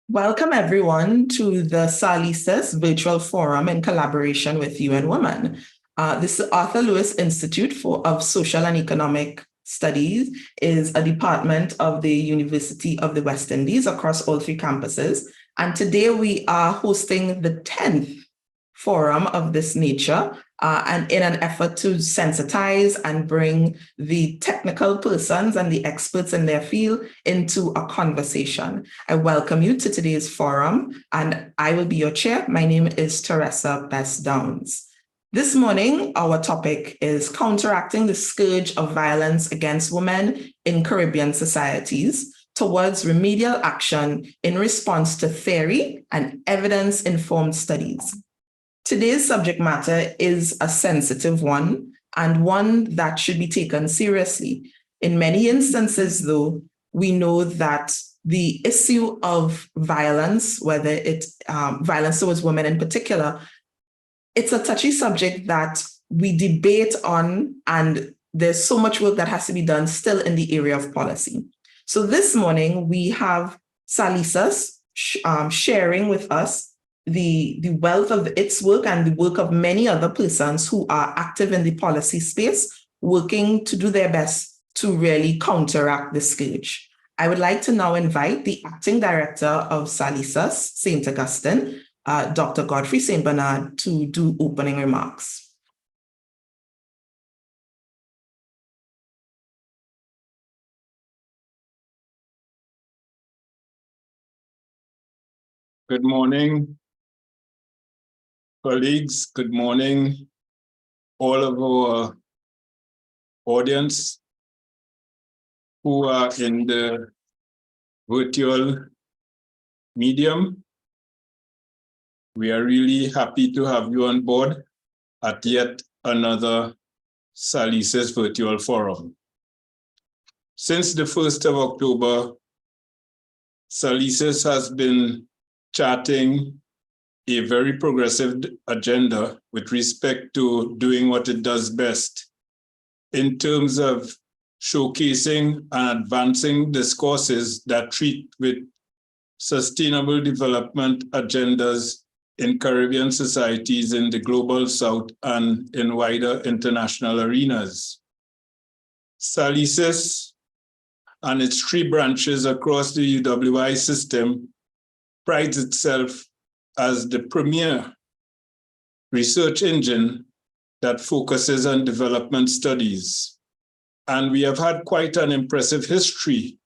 Welcome everyone to the SALISES virtual forum in collaboration with UN Women. This Arthur Lewis Institute of Social and Economic Studies is a department of the University of the West Indies across all three campuses. And today we are hosting the 10th forum of this nature, and in an effort to sensitize and bring the technical persons and the experts in their field into a conversation. I welcome you to today's forum, and I will be your chair. My name is Teresa Best-Downs. This morning, our topic is Counteracting the Scourge of Violence Against Women in Caribbean Societies towards remedial action in response to theory and evidence-informed studies. Today's subject matter is a sensitive one and one that should be taken seriously. In many instances, though, we know that the issue of violence, whether it's violence towards women in particular, it's a touchy subject that we debate on, and there's so much work that has to be done still in the area of policy. So this morning, we have SALISES sharing with us the wealth of its work and the work of many other persons who are active in the policy space, working to do their best to really counteract the scourge. I would like to now invite the Acting Director of SALISES, St. Augustine, Dr. Godfrey St. Bernard, to do opening remarks. Good morning, colleagues. Good morning, all of our audience who are in the virtual medium. We are really happy to have you on board at yet another SALISES virtual forum. Since the 1st of October, SALISES has been charting a very progressive agenda with respect to doing what it does best in terms of showcasing and advancing discourses that treat with sustainable development agendas in Caribbean societies in the global south and in wider international arenas. SALISES and its three branches across the UWI system prides itself as the premier research engine that focuses on development studies. And we have had quite an impressive history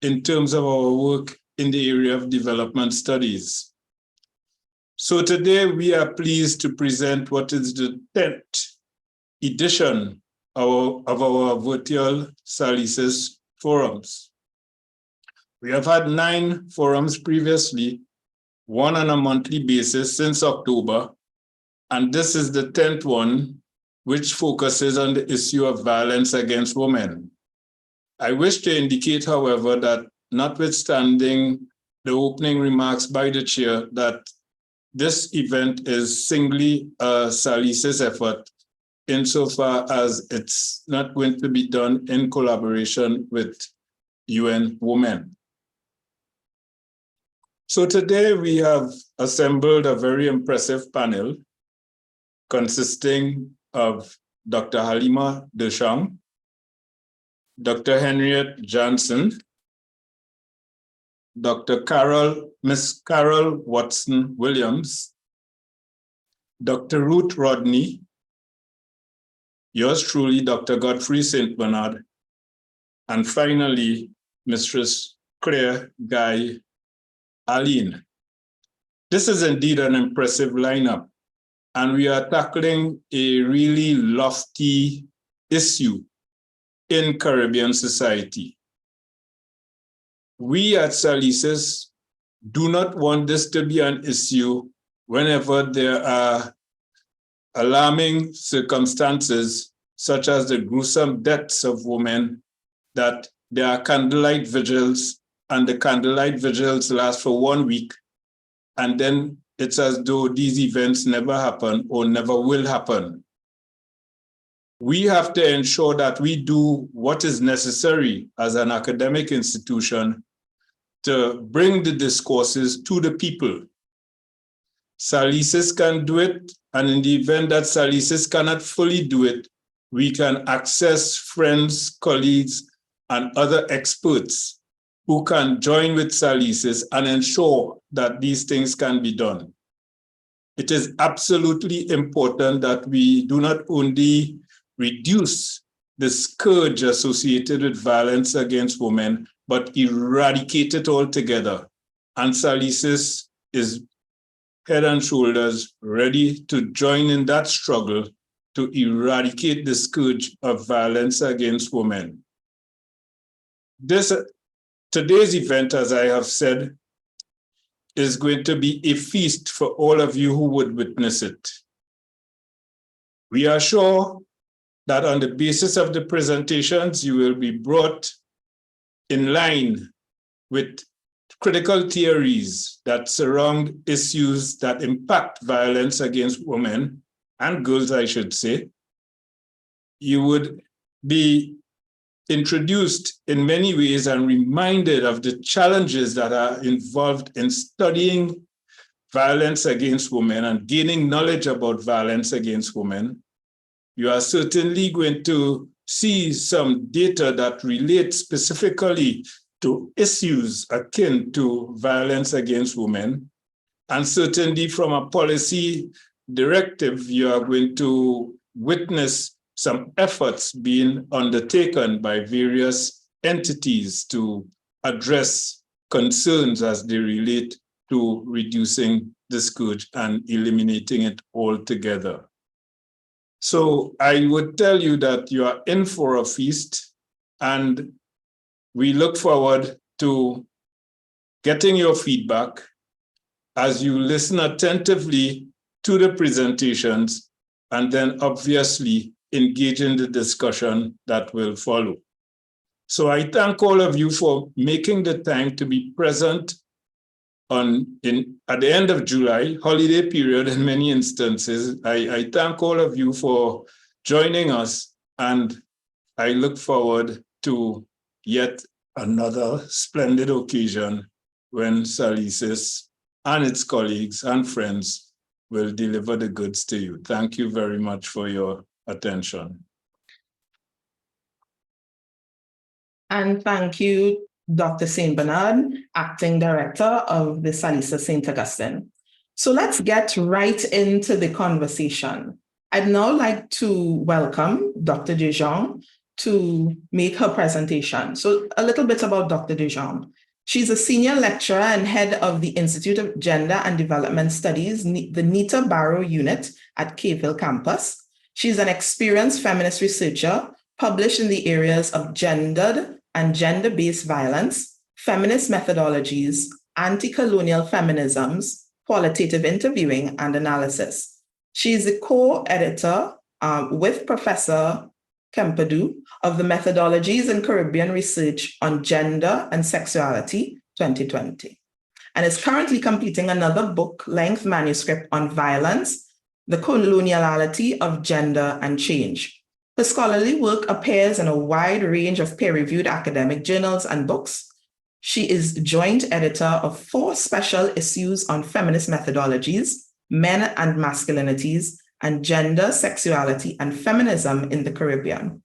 in terms of our work in the area of development studies. So today we are pleased to present what is the 10th edition of our virtual SALISES forums. We have had 9 forums previously, one on a monthly basis since October, and this is the 10th one, which focuses on the issue of violence against women. I wish to indicate, however, that notwithstanding the opening remarks by the chair, that this event is singly a SALISES effort insofar as it's not going to be done in collaboration with UN Women. So today we have assembled a very impressive panel consisting of Dr. Halimah DeShong, Dr. Henriette Jansen, Miss Carol Watson-Williams, Dr. Ruth Rodney, yours truly, Dr. Godfrey St. Bernard, and finally, Mistress Claire Guy Aline. This is indeed an impressive lineup, and we are tackling a really lofty issue in Caribbean society. We at SALISES do not want this to be an issue whenever there are alarming circumstances, such as the gruesome deaths of women, that there are candlelight vigils, and the candlelight vigils last for 1 week, and then it's as though these events never happen or never will happen. we have to ensure that we do what is necessary as an academic institution to bring the discourses to the people. SALISES can do it, and in the event that SALISES cannot fully do it, we can access friends, colleagues, and other experts who can join with SALISES and ensure that these things can be done. It is absolutely important that we do not only reduce the scourge associated with violence against women, but eradicate it altogether. And SALISES is head and shoulders ready to join in that struggle to eradicate the scourge of violence against women. Today's event, as I have said, is going to be a feast for all of you who would witness it. We are sure that on the basis of the presentations, you will be brought in line with critical theories that surround issues that impact violence against women and girls, I should say. You would be introduced in many ways and reminded of the challenges that are involved in studying violence against women and gaining knowledge about violence against women. You are certainly going to see some data that relates specifically to issues akin to violence against women. And certainly from a policy directive, you are going to witness some efforts being undertaken by various entities to address concerns as they relate to reducing the scourge and eliminating it altogether. So I would tell you that you are in for a feast, and we look forward to getting your feedback as you listen attentively to the presentations, and then obviously engage in the discussion that will follow. So I thank all of you for making the time to be present at the end of July, holiday period in many instances. I thank all of you for joining us, and I look forward to yet another splendid occasion when SALISES and its colleagues and friends will deliver the goods to you. Thank you very much for your attention. And thank you, Dr. St. Bernard, Acting Director of the SALISES St. Augustine. So let's get right into the conversation. I'd now like to welcome Dr. DeShong to make her presentation. So a little bit about Dr. DeShong. She's a senior lecturer and head of the Institute of Gender and Development Studies, the Nita Barrow Unit at Caveville campus. She's an experienced feminist researcher, published in the areas of gendered and gender-based violence, feminist methodologies, anti-colonial feminisms, qualitative interviewing, and analysis. She is the co-editor with Professor Kempadu of the Methodologies in Caribbean Research on Gender and Sexuality 2020, and is currently completing another book-length manuscript on violence, the coloniality of gender and change. Her scholarly work appears in a wide range of peer-reviewed academic journals and books. She is joint editor of 4 special issues on feminist methodologies, men and masculinities, and gender, sexuality, and feminism in the Caribbean.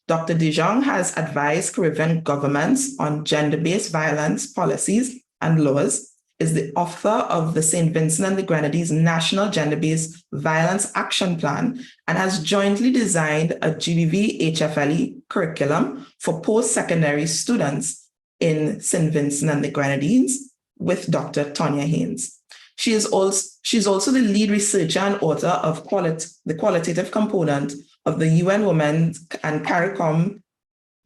Dr. DeShong has advised Caribbean governments on gender-based violence policies and laws, is the author of the St. Vincent and the Grenadines National Gender-Based Violence Action Plan, and has jointly designed a GBV HFLE curriculum for post-secondary students in St. Vincent and the Grenadines with Dr. Tonya Haynes. She's also the lead researcher and author of the qualitative component of the UN Women, CARICOM,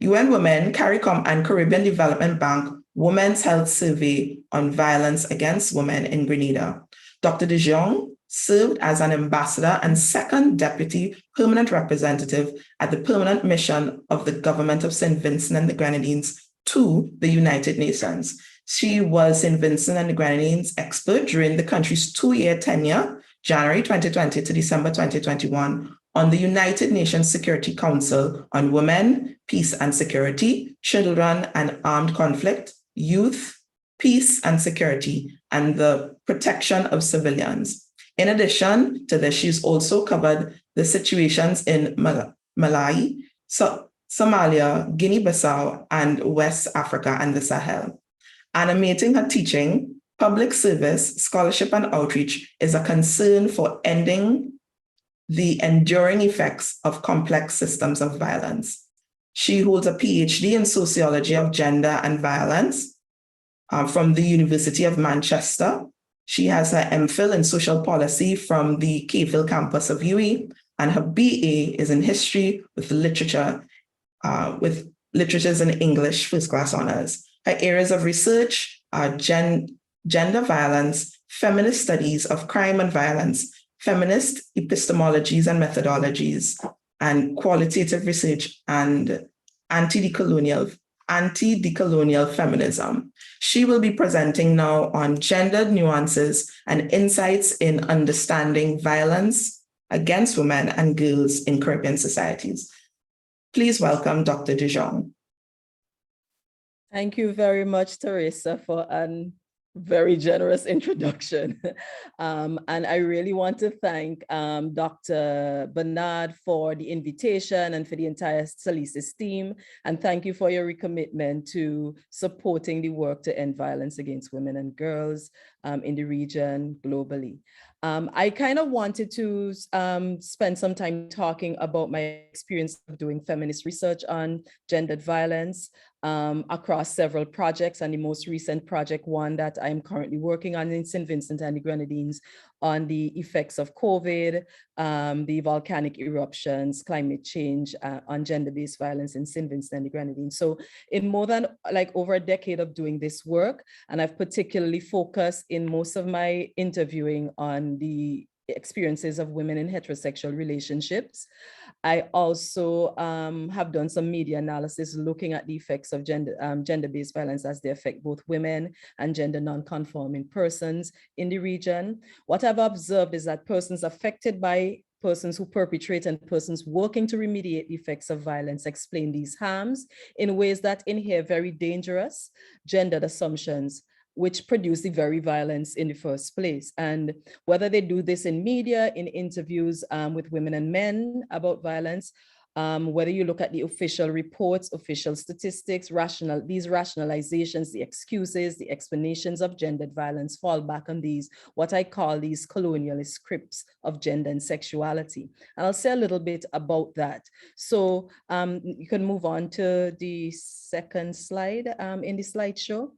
and Caribbean Development Bank Women's Health Survey on Violence Against Women in Grenada. Dr. DeShong served as an ambassador and second deputy permanent representative at the permanent mission of the government of St. Vincent and the Grenadines to the United Nations. She was St. Vincent and the Grenadines expert during the country's 2-year tenure, January 2020 to December 2021, on the United Nations Security Council on Women, Peace and Security, Children and Armed Conflict, Youth, Peace and Security, and the Protection of Civilians. In addition to this, she's also covered the situations in Malawi, Somalia, Guinea-Bissau, and West Africa and the Sahel. Animating her teaching, public service, scholarship, and outreach is a concern for ending the enduring effects of complex systems of violence. She holds a PhD in sociology of gender and violence from the University of Manchester. She has her MPhil in social policy from the Cave campus of UWI, and her BA is in history with literature, with literatures in English first-class honors. Her areas of research are gender violence, feminist studies of crime and violence, feminist epistemologies and methodologies, and qualitative research and anti-decolonial feminism. She will be presenting now on gendered nuances and insights in understanding violence against women and girls in Caribbean societies. Please welcome Dr. DeShong. Thank you very much, Teresa, for a very generous introduction. And I really want to thank Dr. Bernard for the invitation and for the entire SALISES team. And thank you for your recommitment to supporting the work to end violence against women and girls in the region globally. I kind of wanted to spend some time talking about my experience of doing feminist research on gendered violence across several projects, and the most recent project, one that I'm currently working on in St. Vincent and the Grenadines, on the effects of COVID, the volcanic eruptions, climate change, on gender-based violence in St. Vincent and the Grenadines. So in more than over a decade of doing this work, and I've particularly focused in most of my interviewing on the experiences of women in heterosexual relationships. I also have done some media analysis looking at the effects of gender-based violence as they affect both women and gender non-conforming persons in the region. What I've observed is that persons affected by persons who perpetrate and persons working to remediate the effects of violence explain these harms in ways that inhere very dangerous gendered assumptions which produce the very violence in the first place. And whether they do this in media, in interviews with women and men about violence, whether you look at the official reports, official statistics, these rationalizations, the excuses, the explanations of gendered violence fall back on these, what I call these colonialist scripts of gender and sexuality. And I'll say a little bit about that. So you can move on to the second slide in the slideshow.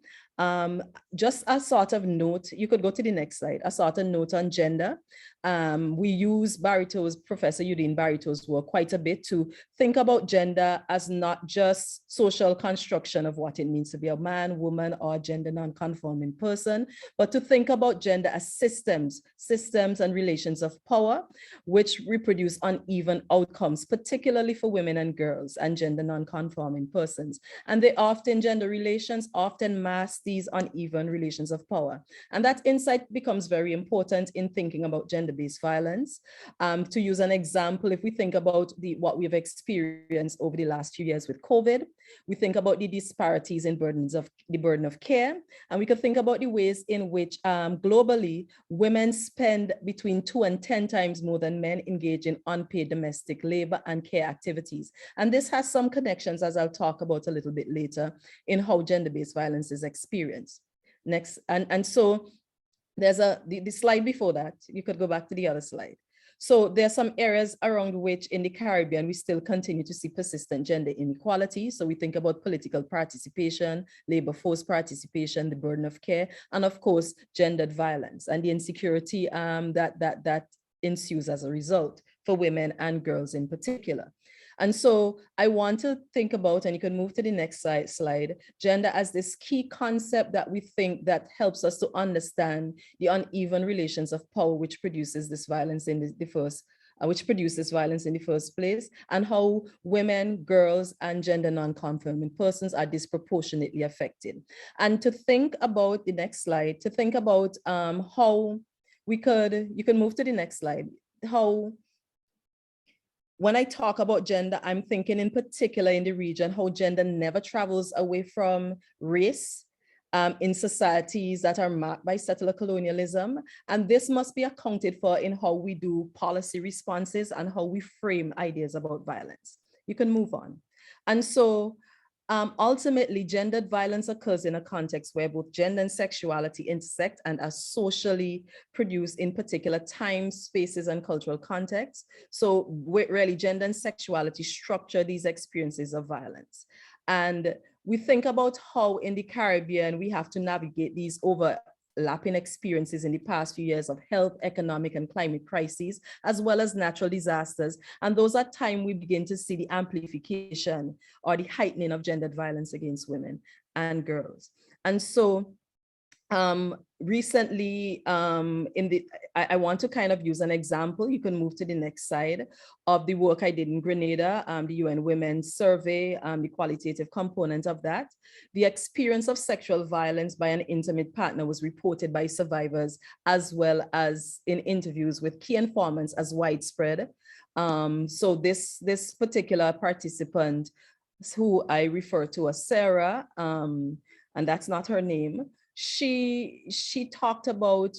Just a sort of note, you could go to the next slide, a sort of note on gender. We use Professor Eugene Barito's work quite a bit to think about gender as not just social construction of what it means to be a man, woman, or gender non-conforming person, but to think about gender as systems and relations of power, which reproduce uneven outcomes, particularly for women and girls and gender non-conforming persons. And gender relations often mask these uneven relations of power. And that insight becomes very important in thinking about gender-based violence. To use an example, if we think about what we've experienced over the last few years with COVID, we think about the disparities in the burden of care, and we could think about the ways in which globally women spend between 2 and 10 times more than men engage in unpaid domestic labor and care activities. And this has some connections, as I'll talk about a little bit later, in how gender-based violence is experienced. Next, and so there's the slide before that, you could go back to the other slide. So there are some areas around which in the Caribbean, we still continue to see persistent gender inequality. So we think about political participation, labor force participation, the burden of care, and of course, gendered violence and the insecurity that ensues as a result for women and girls in particular. And so I want to think about, and you can move to the next slide, gender as this key concept that we think that helps us to understand the uneven relations of power, which produces this violence in the first place, and how women, girls, and gender non-conforming persons are disproportionately affected. And to think about the next slide, to think about how you can move to the next slide, how when I talk about gender, I'm thinking in particular in the region, how gender never travels away from race in societies that are marked by settler colonialism. And this must be accounted for in how we do policy responses and how we frame ideas about violence. You can move on. And so ultimately, gendered violence occurs in a context where both gender and sexuality intersect and are socially produced in particular times, spaces, and cultural contexts. So really, gender and sexuality structure these experiences of violence. And we think about how in the Caribbean, we have to navigate these overlapping experiences in the past few years of health, economic, and climate crises, as well as natural disasters. And those are times we begin to see the amplification or the heightening of gendered violence against women and girls. And so recently I want to kind of use an example. You can move to the next slide of the work I did in Grenada, the UN Women's Survey, the qualitative component of that. The experience of sexual violence by an intimate partner was reported by survivors as well as in interviews with key informants as widespread. So this particular participant, who I refer to as Sarah, and that's not her name, she talked about,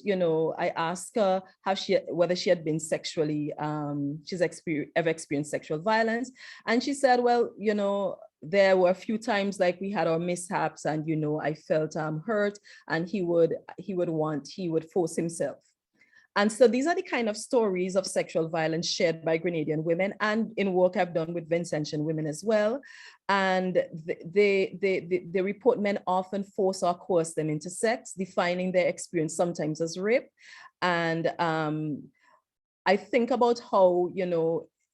I asked her whether she had been sexually, ever experienced sexual violence. And she said, well, there were a few times like we had our mishaps and, I felt hurt, and he would force himself. And so these are the kind of stories of sexual violence shared by Grenadian women and in work I've done with Vincentian women as well. And the report men often force or coerce them into sex, defining their experience sometimes as rape. And I think about how,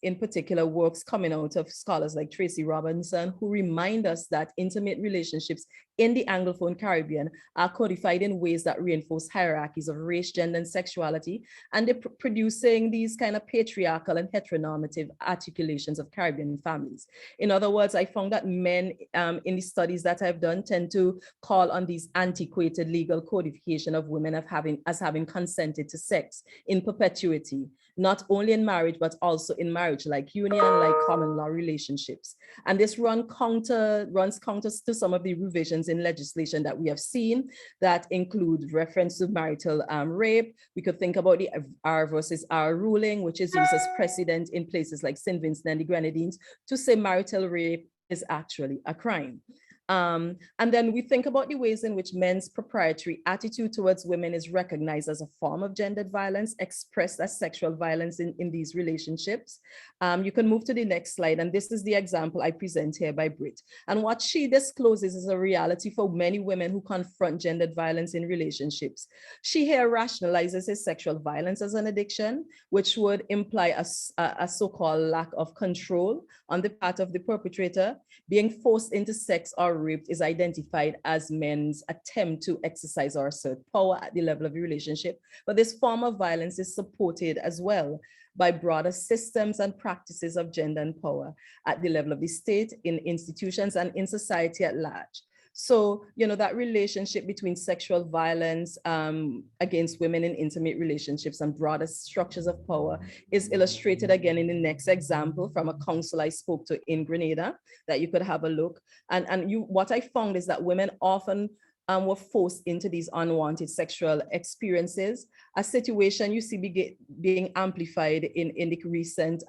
in particular works coming out of scholars like Tracy Robinson, who remind us that intimate relationships in the Anglophone Caribbean are codified in ways that reinforce hierarchies of race, gender, and sexuality, and they're producing these kind of patriarchal and heteronormative articulations of Caribbean families. In other words, I found that men in the studies that I've done tend to call on these antiquated legal codification of women as having consented to sex in perpetuity, not only in marriage, but also in marriage, like union, like common law relationships. And this runs counter to some of the revisions in legislation that we have seen that include reference to marital rape. We could think about the R versus R ruling, which is used as precedent in places like St. Vincent and the Grenadines to say marital rape is actually a crime. And then we think about the ways in which men's proprietary attitude towards women is recognized as a form of gendered violence, expressed as sexual violence in these relationships. You can move to the next slide. And this is the example I present here by Britt. And what she discloses is a reality for many women who confront gendered violence in relationships. She here rationalizes his sexual violence as an addiction, which would imply a so-called lack of control on the part of the perpetrator. Being forced into sex or raped is identified as men's attempt to exercise or assert power at the level of the relationship. But this form of violence is supported as well by broader systems and practices of gender and power at the level of the state, in institutions, and in society at large. So, that relationship between sexual violence against women in intimate relationships and broader structures of power is illustrated again in the next example from a council I spoke to in Grenada that you could have a look. And what I found is that women often were forced into these unwanted sexual experiences, a situation you see being amplified in the recent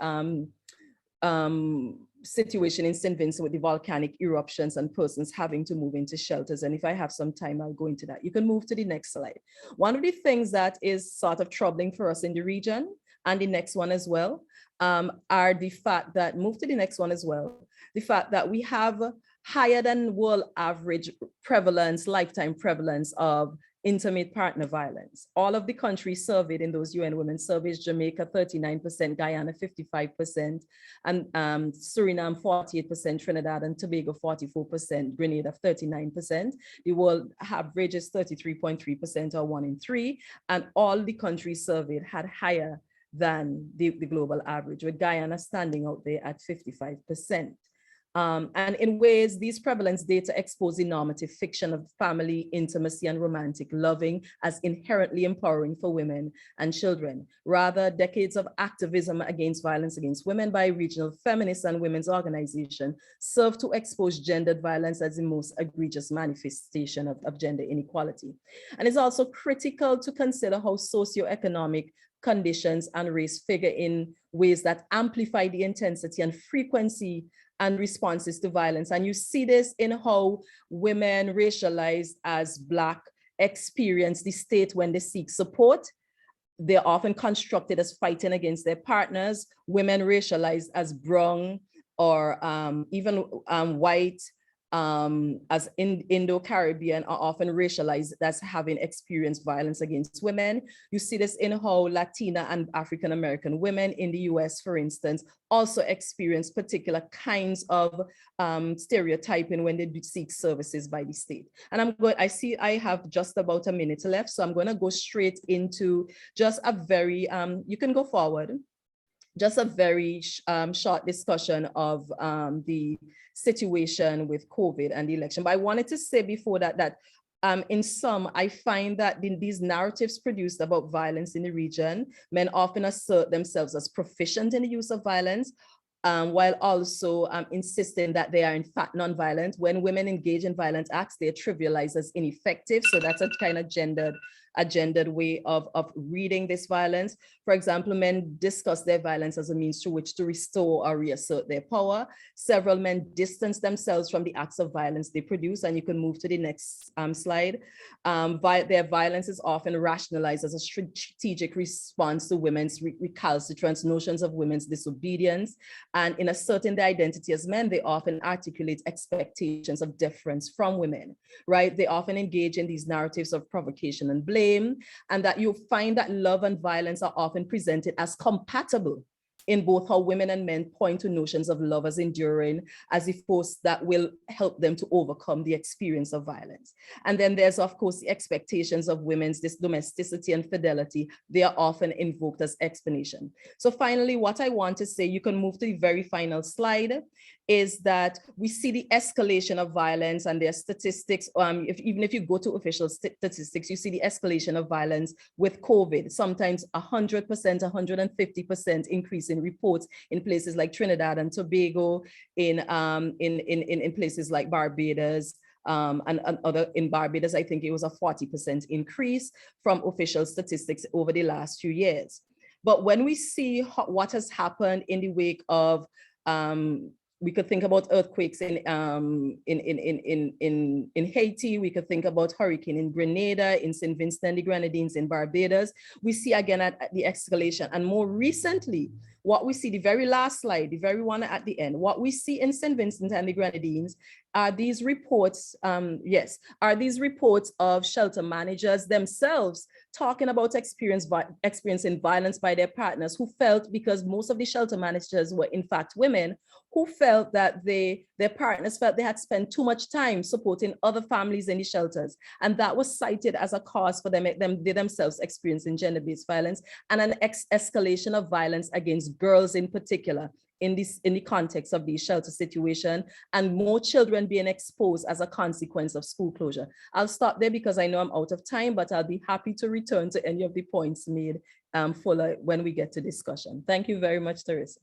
situation in St. Vincent with the volcanic eruptions and persons having to move into shelters. And if I have some time, I'll go into that. You can move to the next slide. One of the things that is sort of troubling for us in the region, and the next one as well, are the fact that, move to the next one as well, the fact that we have higher than world average prevalence, lifetime prevalence of intimate partner violence. All of the countries surveyed in those UN Women surveys, Jamaica 39%, Guyana 55%, and Suriname 48%, Trinidad and Tobago 44%, Grenada 39%. The world average is 33.3% or 1 in 3, and all the countries surveyed had higher than the global average, with Guyana standing out there at 55%. And in ways, these prevalence data expose the normative fiction of family, intimacy, and romantic loving as inherently empowering for women and children. Rather, decades of activism against violence against women by regional feminists and women's organizations serve to expose gendered violence as the most egregious manifestation of gender inequality. And it's also critical to consider how socioeconomic conditions and race figure in ways that amplify the intensity and frequency and responses to violence. And you see this in how women racialized as Black experience the state when they seek support. They're often constructed as fighting against their partners. Women racialized as brown or even white, as Indo-Caribbean are often racialized as having experienced violence against women. You see this in how Latina and African-American women in the US, for instance, also experience particular kinds of stereotyping when they seek services by the state. And I see I have just about a minute left, so I'm going to go straight into just a very, you can go forward, just a very short discussion of the situation with COVID and the election. But I wanted to say before that in sum, I find that in these narratives produced about violence in the region, men often assert themselves as proficient in the use of violence, while also insisting that they are in fact non-violent. When women engage in violent acts, they are trivialized as ineffective. So that's a kind of gendered way of reading this violence. For example, men discuss their violence as a means through which to restore or reassert their power. Several men distance themselves from the acts of violence they produce, and you can move to the next slide. Their violence is often rationalized as a strategic response to women's recalcitrant notions of women's disobedience. And in asserting their identity as men, they often articulate expectations of deference from women, right? They often engage in these narratives of provocation and blame, and that you'll find that love and violence are often presented as compatible in both how women and men point to notions of love as enduring, as a force that will help them to overcome the experience of violence. And then there's, of course, the expectations of women's this domesticity and fidelity. They are often invoked as explanation. So finally, what I want to say, you can move to the very final slide, is that we see the escalation of violence, and their statistics, even if you go to official statistics, you see the escalation of violence with COVID, sometimes 100%, 150% increase in reports in places like Trinidad and Tobago, in places like Barbados, and other in Barbados, I think it was a 40% increase from official statistics over the last few years. But when we see what has happened in the wake of we could think about earthquakes in Haiti. We could think about hurricane in Grenada, in St. Vincent and the Grenadines, in Barbados. We see again at the escalation. And more recently, what we see, the very last slide, the very one at the end, what we see in St. Vincent and the Grenadines are these reports, are these reports of shelter managers themselves talking about experiencing violence by their partners, who felt, because most of the shelter managers were in fact women, who felt that their partners felt they had spent too much time supporting other families in the shelters. And that was cited as a cause for they themselves experiencing gender-based violence and an escalation of violence against girls in particular in the context of the shelter situation, and more children being exposed as a consequence of school closure. I'll stop there because I know I'm out of time, but I'll be happy to return to any of the points made fuller when we get to discussion. Thank you very much, Teresa.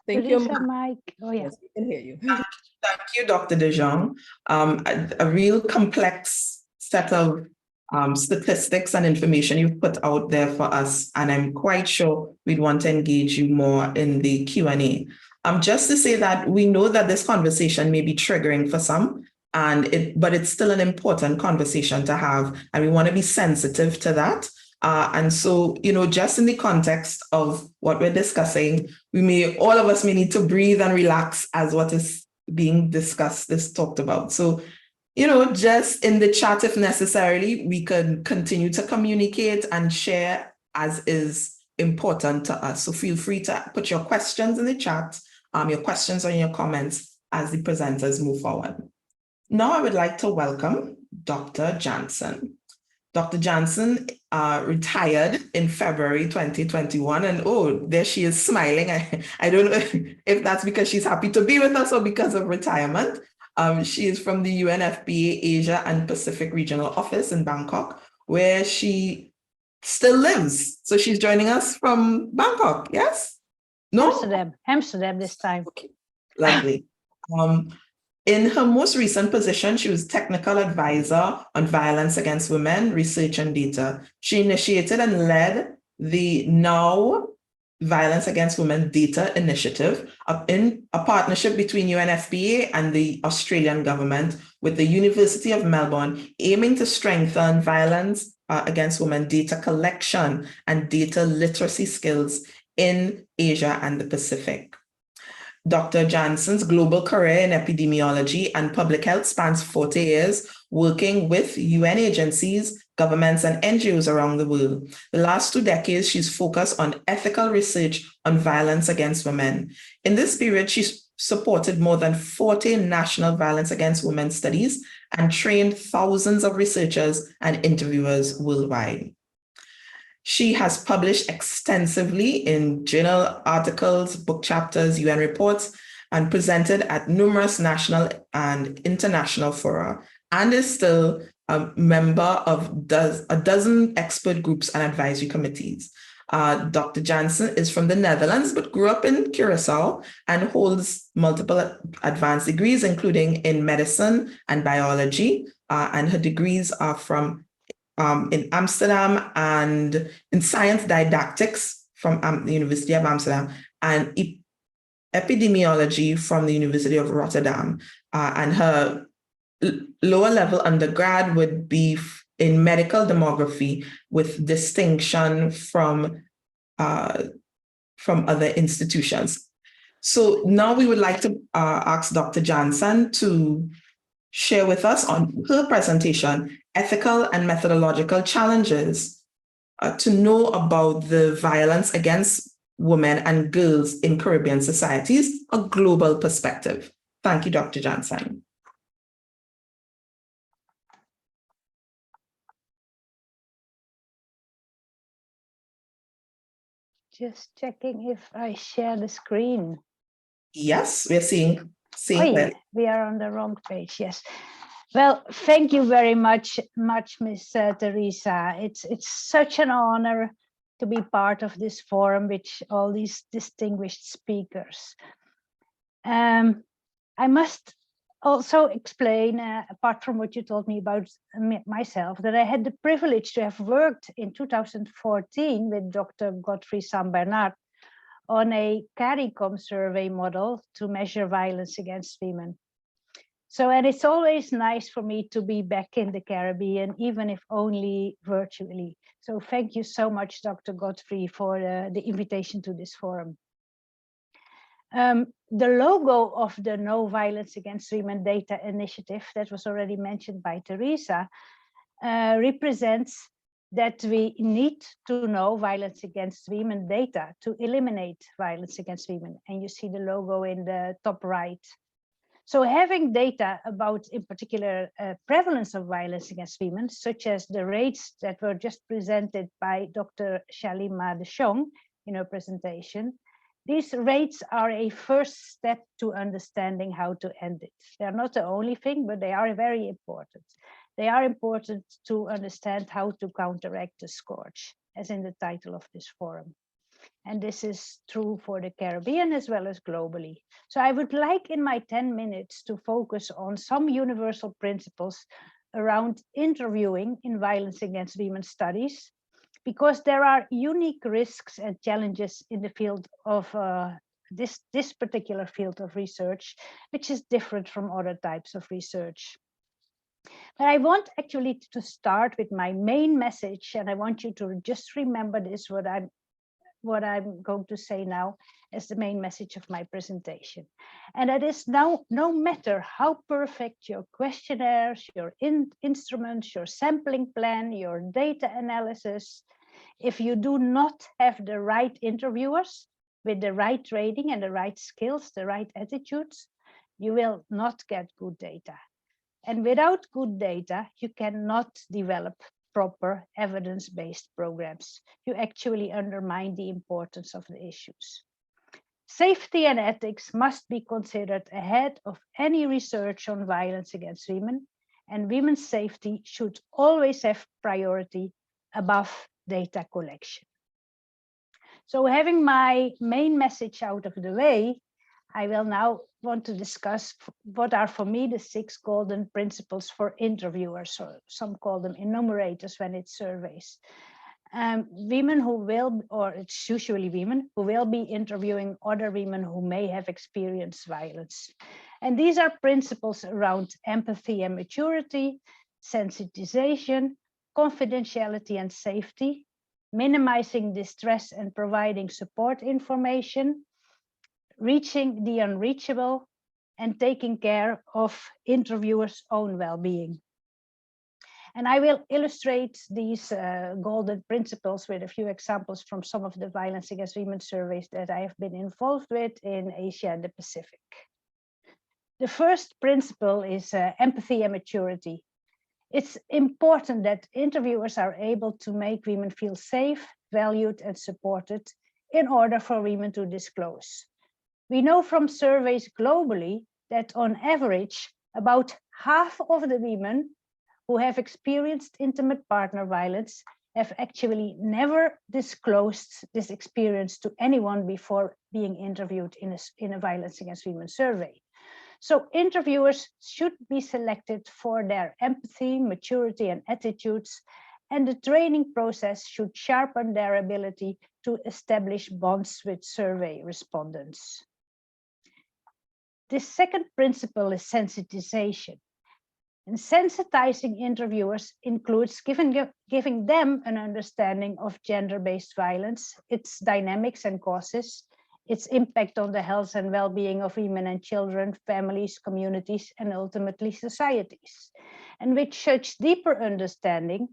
Thank you, Mike. Oh, yeah. yes, we can hear you. Thank you, Dr. DeShong. A real complex set of statistics and information you've put out there for us, and I'm quite sure we'd want to engage you more in the Q&A. Just to say that we know that this conversation may be triggering for some, but it's still an important conversation to have, and we want to be sensitive to that. And so, just in the context of what we're discussing, all of us may need to breathe and relax as what is being discussed, talked about. So, just in the chat, if necessarily, we could continue to communicate and share as is important to us. So feel free to put your questions in the chat, your questions or your comments as the presenters move forward. Now I would like to welcome Dr. Jansen. Dr. Jansen retired in February 2021, and oh, there she is smiling. I don't know if that's because she's happy to be with us or because of retirement. She is from the UNFPA Asia and Pacific Regional Office in Bangkok, where she still lives. So she's joining us from Bangkok, yes? No? Amsterdam this time. Okay, lovely. In her most recent position, she was technical advisor on violence against women, research and data. She initiated and led the Now Violence Against Women Data Initiative in a partnership between UNFPA and the Australian government with the University of Melbourne, aiming to strengthen violence against women data collection and data literacy skills in Asia and the Pacific. Dr. Jansen's global career in epidemiology and public health spans 40 years, working with UN agencies, governments, and NGOs around the world. The last 2 decades, she's focused on ethical research on violence against women. In this period, she's supported more than 40 national violence against women studies and trained thousands of researchers and interviewers worldwide. She has published extensively in journal articles, book chapters, UN reports, and presented at numerous national and international fora, and is still a member of a dozen expert groups and advisory committees. Dr. Jansen is from the Netherlands, but grew up in Curacao and holds multiple advanced degrees, including in medicine and biology, and her degrees are from in Amsterdam and in science didactics from the University of Amsterdam and epidemiology from the University of Rotterdam. And her lower level undergrad would be in medical demography with distinction from other institutions. So now we would like to ask Dr. Jansen to share with us on her presentation, Ethical and Methodological Challenges, to know about the violence against women and girls in Caribbean societies, a global perspective. Thank you, Dr. Jansen. Just checking if I share the screen. Yes, we're seeing yeah, we are on the wrong page, yes. Well, thank you very much, Miss Teresa. It's such an honor to be part of this forum with all these distinguished speakers. I must also explain, apart from what you told me about myself, that I had the privilege to have worked in 2014 with Dr. Godfrey Sam-Bernard on a CARICOM survey model to measure violence against women. So, and it's always nice for me to be back in the Caribbean, even if only virtually. So thank you so much, Dr. Godfrey, for the invitation to this forum. The logo of the No Violence Against Women Data Initiative, that was already mentioned by Teresa, represents that we need to know violence against women data to eliminate violence against women. And you see the logo in the top right. So having data about, in particular, prevalence of violence against women, such as the rates that were just presented by Dr. Halimah DeShong in her presentation, these rates are a first step to understanding how to end it. They're not the only thing, but they are very important. They are important to understand how to counteract the scourge, as in the title of this forum. And this is true for the Caribbean as well as globally. So I would like in my 10 minutes to focus on some universal principles around interviewing in violence against women studies, because there are unique risks and challenges in the field of this particular field of research, which is different from other types of research. But I want actually to start with my main message, and I want you to just remember this, what I'm going to say now as the main message of my presentation. And that is, now, no matter how perfect your questionnaires, your instruments, your sampling plan, your data analysis, if you do not have the right interviewers with the right training and the right skills, the right attitudes, you will not get good data. And without good data, you cannot develop proper evidence-based programs. You actually undermine the importance of the issues. Safety and ethics must be considered ahead of any research on violence against women, and women's safety should always have priority above data collection. So having my main message out of the way, I will now want to discuss what are for me the 6 golden principles for interviewers, or some call them enumerators when it's surveys. Women who will, or it's usually women, who will be interviewing other women who may have experienced violence. And these are principles around empathy and maturity, sensitization, confidentiality and safety, minimizing distress and providing support information, reaching the unreachable, and taking care of interviewers' own well-being. And I will illustrate these golden principles with a few examples from some of the violence against women surveys that I have been involved with in Asia and the Pacific. The first principle is empathy and maturity. It's important that interviewers are able to make women feel safe, valued, and supported in order for women to disclose. We know from surveys globally that on average, about half of the women who have experienced intimate partner violence have actually never disclosed this experience to anyone before being interviewed in a violence against women survey. So interviewers should be selected for their empathy, maturity, and attitudes, and the training process should sharpen their ability to establish bonds with survey respondents. The second principle is sensitization. And sensitizing interviewers includes giving them an understanding of gender-based violence, its dynamics and causes, its impact on the health and well-being of women and children, families, communities, and ultimately societies. And with such deeper understanding,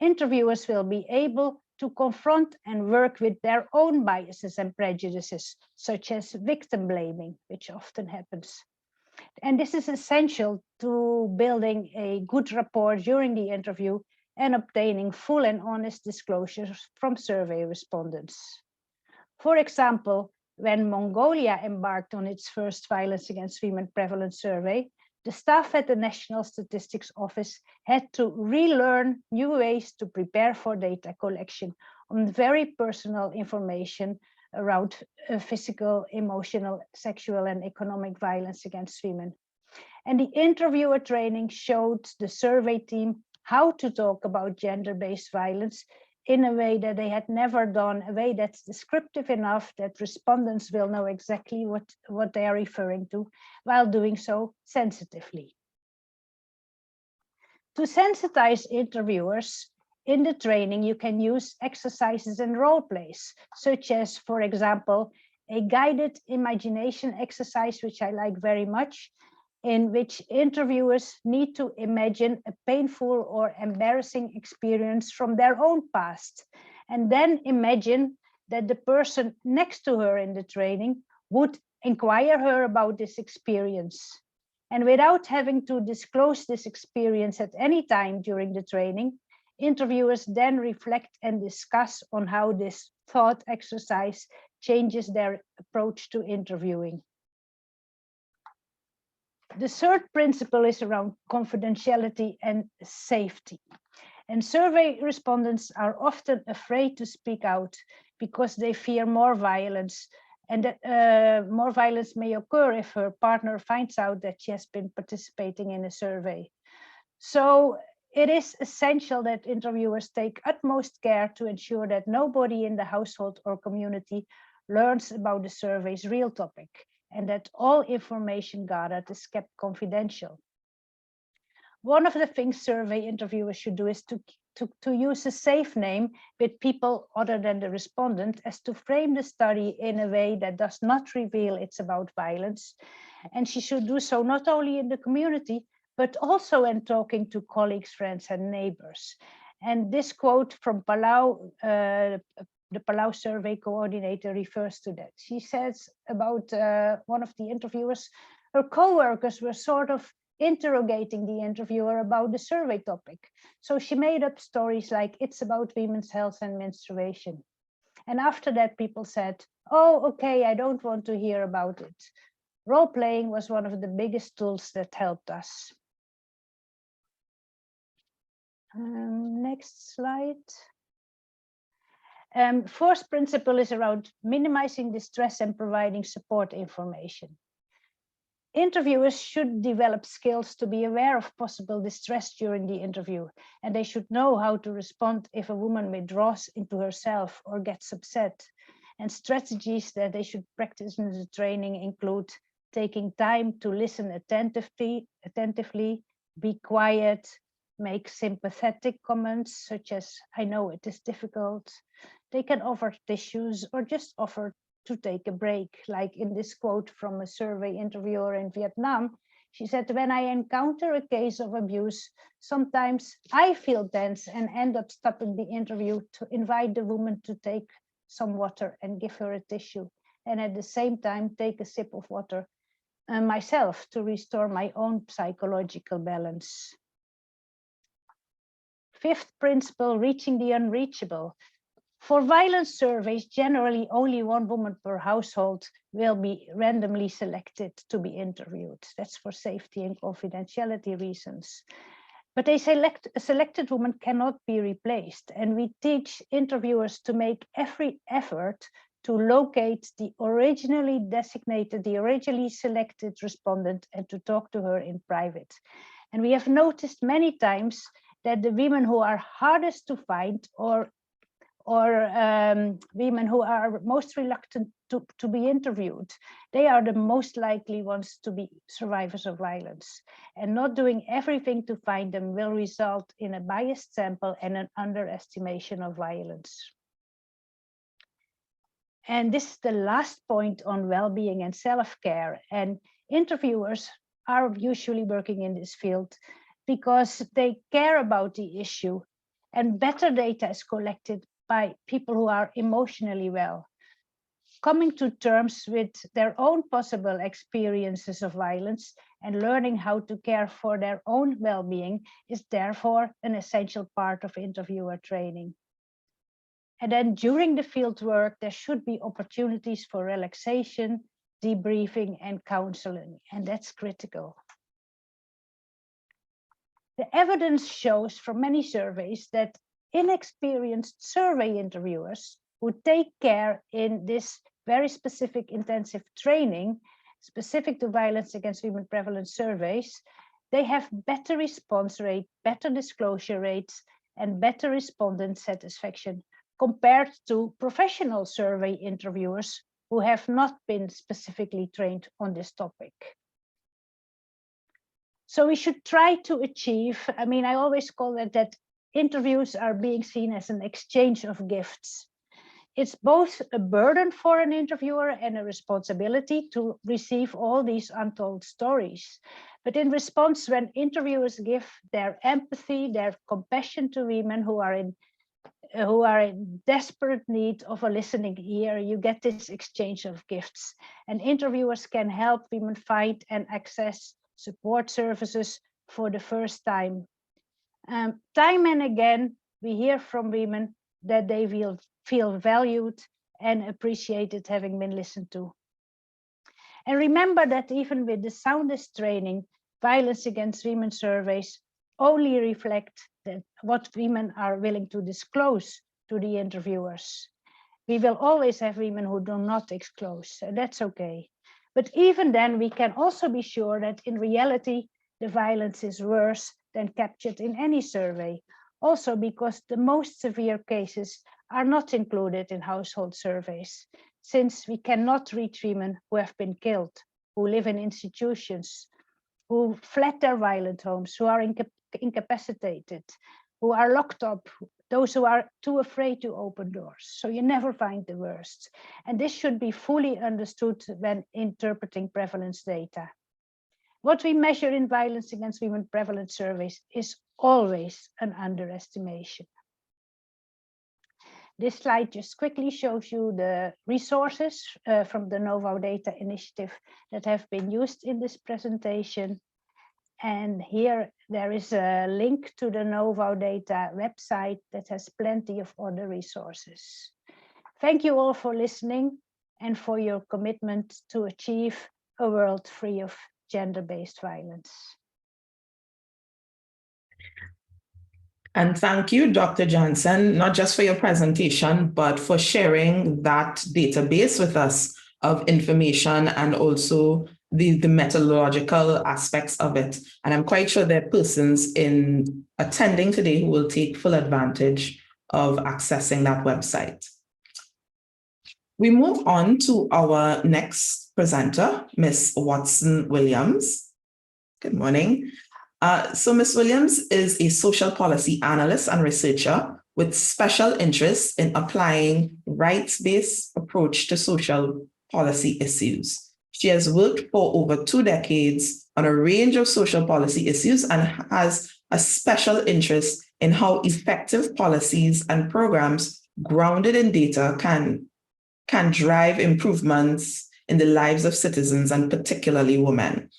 interviewers will be able to confront and work with their own biases and prejudices, such as victim blaming, which often happens. And this is essential to building a good rapport during the interview and obtaining full and honest disclosures from survey respondents. For example, when Mongolia embarked on its first violence against women prevalence survey, the staff at the National Statistics Office had to relearn new ways to prepare for data collection on very personal information around physical, emotional, sexual, and economic violence against women. And the interviewer training showed the survey team how to talk about gender-based violence in a way that they had never done, a way that's descriptive enough that respondents will know exactly what they are referring to, while doing so sensitively. To sensitize interviewers, in the training, you can use exercises and role plays, such as, for example, a guided imagination exercise, which I like very much, in which interviewers need to imagine a painful or embarrassing experience from their own past, and then imagine that the person next to her in the training would inquire her about this experience. And without having to disclose this experience at any time during the training, interviewers then reflect and discuss on how this thought exercise changes their approach to interviewing. The third principle is around confidentiality and safety. And survey respondents are often afraid to speak out because they fear more violence, and that more violence may occur if her partner finds out that she has been participating in a survey. So it is essential that interviewers take utmost care to ensure that nobody in the household or community learns about the survey's real topic, and that all information gathered is kept confidential. One of the things survey interviewers should do is to use a safe name with people other than the respondent, as to frame the study in a way that does not reveal it's about violence. And she should do so not only in the community, but also in talking to colleagues, friends, and neighbors. And this quote from Palau, the Palau survey coordinator, refers to that. She says about one of the interviewers, her co-workers were sort of interrogating the interviewer about the survey topic. So she made up stories like, it's about women's health and menstruation. And after that, people said, oh, okay, I don't want to hear about it. Role-playing was one of the biggest tools that helped us. Next slide. Fourth principle is around minimizing distress and providing support information. Interviewers should develop skills to be aware of possible distress during the interview, and they should know how to respond if a woman withdraws into herself or gets upset. And strategies that they should practice in the training include taking time to listen attentively, be quiet, make sympathetic comments such as, I know it is difficult. They can offer tissues or just offer to take a break, like in this quote from a survey interviewer in Vietnam. She said, when I encounter a case of abuse, sometimes I feel tense and end up stopping the interview to invite the woman to take some water and give her a tissue. And at the same time, take a sip of water myself to restore my own psychological balance. Fifth principle, reaching the unreachable. For violence surveys, generally only one woman per household will be randomly selected to be interviewed. That's for safety and confidentiality reasons. But a selected woman cannot be replaced. And we teach interviewers to make every effort to locate the originally designated, the originally selected respondent and to talk to her in private. And we have noticed many times that the women who are hardest to find or women who are most reluctant to be interviewed, they are the most likely ones to be survivors of violence. And not doing everything to find them will result in a biased sample and an underestimation of violence. And this is the last point on well-being and self-care. And interviewers are usually working in this field because they care about the issue, and better data is collected by people who are emotionally well. Coming to terms with their own possible experiences of violence and learning how to care for their own well-being is therefore an essential part of interviewer training. And then during the field work, there should be opportunities for relaxation, debriefing, and counseling, and that's critical. The evidence shows from many surveys that inexperienced survey interviewers who take care in this very specific intensive training, specific to violence against women prevalence surveys, they have better response rate, better disclosure rates, and better respondent satisfaction compared to professional survey interviewers who have not been specifically trained on this topic. So we should try to achieve, I always call it that interviews are being seen as an exchange of gifts. It's both a burden for an interviewer and a responsibility to receive all these untold stories. But in response, when interviewers give their empathy, their compassion to women who are in desperate need of a listening ear, you get this exchange of gifts. And interviewers can help women find and access support services for the first time. Time and again, we hear from women that they feel valued and appreciated having been listened to. And remember that even with the soundest training, violence against women surveys only reflect what women are willing to disclose to the interviewers. We will always have women who do not disclose, and that's okay. But even then, we can also be sure that in reality, the violence is worse than captured in any survey. Also because the most severe cases are not included in household surveys, since we cannot reach women who have been killed, who live in institutions, who fled their violent homes, who are incapacitated, who are locked up, those who are too afraid to open doors. So you never find the worst. And this should be fully understood when interpreting prevalence data. What we measure in violence against women prevalence surveys is always an underestimation. This slide just quickly shows you the resources from the Novo Data Initiative that have been used in this presentation. And here there is a link to the Novo Data website that has plenty of other resources. Thank you all for listening and for your commitment to achieve a world free of gender-based violence. And thank you, Dr. Jansen, not just for your presentation, but for sharing that database with us of information and also the methodological aspects of it. And I'm quite sure there are persons in attending today who will take full advantage of accessing that website. We move on to our next presenter, Ms. Watson Williams. Good morning. So Ms. Williams is a social policy analyst and researcher with special interest in applying rights-based approach to social policy issues. She has worked for over 2 decades on a range of social policy issues and has a special interest in how effective policies and programs grounded in data can drive improvements in the lives of citizens and particularly women.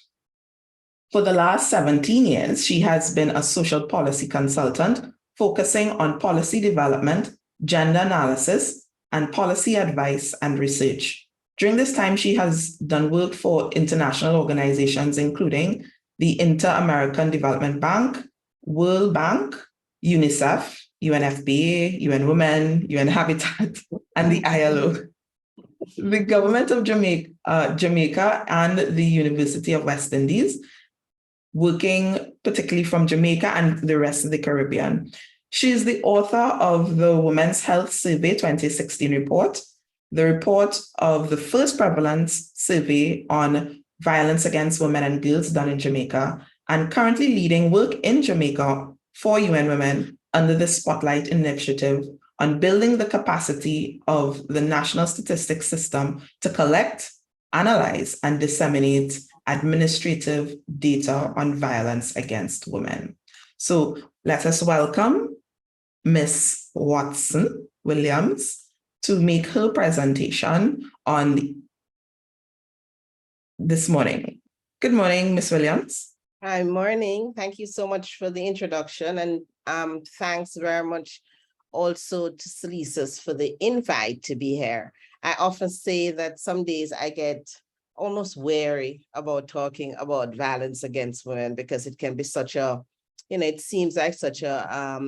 For the last 17 years, she has been a social policy consultant focusing on policy development, gender analysis, and policy advice and research. During this time, she has done work for international organizations, including the Inter-American Development Bank, World Bank, UNICEF, UNFPA, UN Women, UN Habitat, and the ILO. The government of Jamaica and the University of West Indies, working particularly from Jamaica and the rest of the Caribbean. She is the author of the Women's Health Survey 2016 report, the report of the first prevalence survey on violence against women and girls done in Jamaica, and currently leading work in Jamaica for UN Women under the Spotlight Initiative on building the capacity of the national statistics system to collect, analyze, and disseminate administrative data on violence against women. So let us welcome Ms. Watson Williams to make her presentation on this morning. Good morning, Ms. Williams. Hi, morning. Thank you so much for the introduction, and thanks very much also to SALISES for the invite to be here. I often say that some days I get almost wary about talking about violence against women because it can be such a, it seems like such a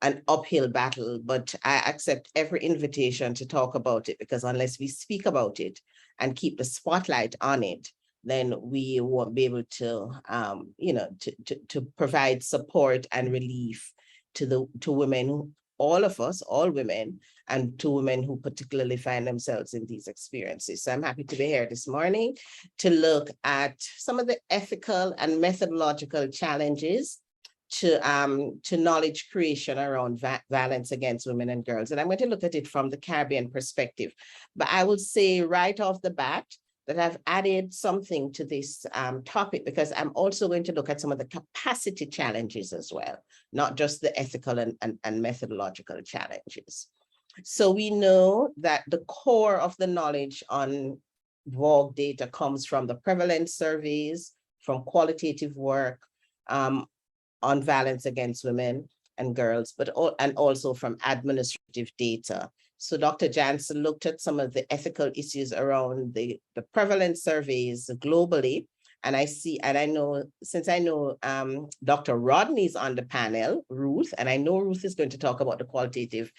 an uphill battle, but I accept every invitation to talk about it because unless we speak about it and keep the spotlight on it, then we won't be able to, to provide support and relief to women who, all of us, all women, and to women who particularly find themselves in these experiences. So I'm happy to be here this morning to look at some of the ethical and methodological challenges to knowledge creation around violence against women and girls. And I'm going to look at it from the Caribbean perspective. But I will say right off the bat that I've added something to this topic because I'm also going to look at some of the capacity challenges as well, not just the ethical and methodological challenges. So we know that the core of the knowledge on VOG data comes from the prevalence surveys, from qualitative work on violence against women and girls, and also from administrative data. So Dr. Jansen looked at some of the ethical issues around the prevalence surveys globally. And I know, since I know Dr. Rodney's on the panel, Ruth, and I know Ruth is going to talk about the qualitative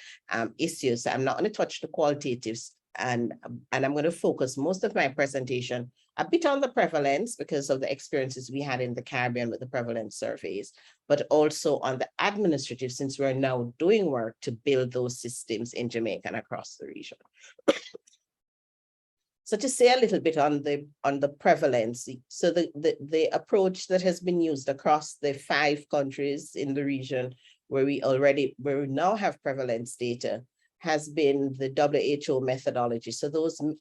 issues. So I'm not going to touch the qualitatives, and I'm going to focus most of my presentation a bit on the prevalence because of the experiences we had in the Caribbean with the prevalence surveys, but also on the administrative, since we're now doing work to build those systems in Jamaica and across the region. So to say a little bit on the prevalence, so the approach that has been used across the 5 countries in the region where we now have prevalence data has been the WHO methodology. So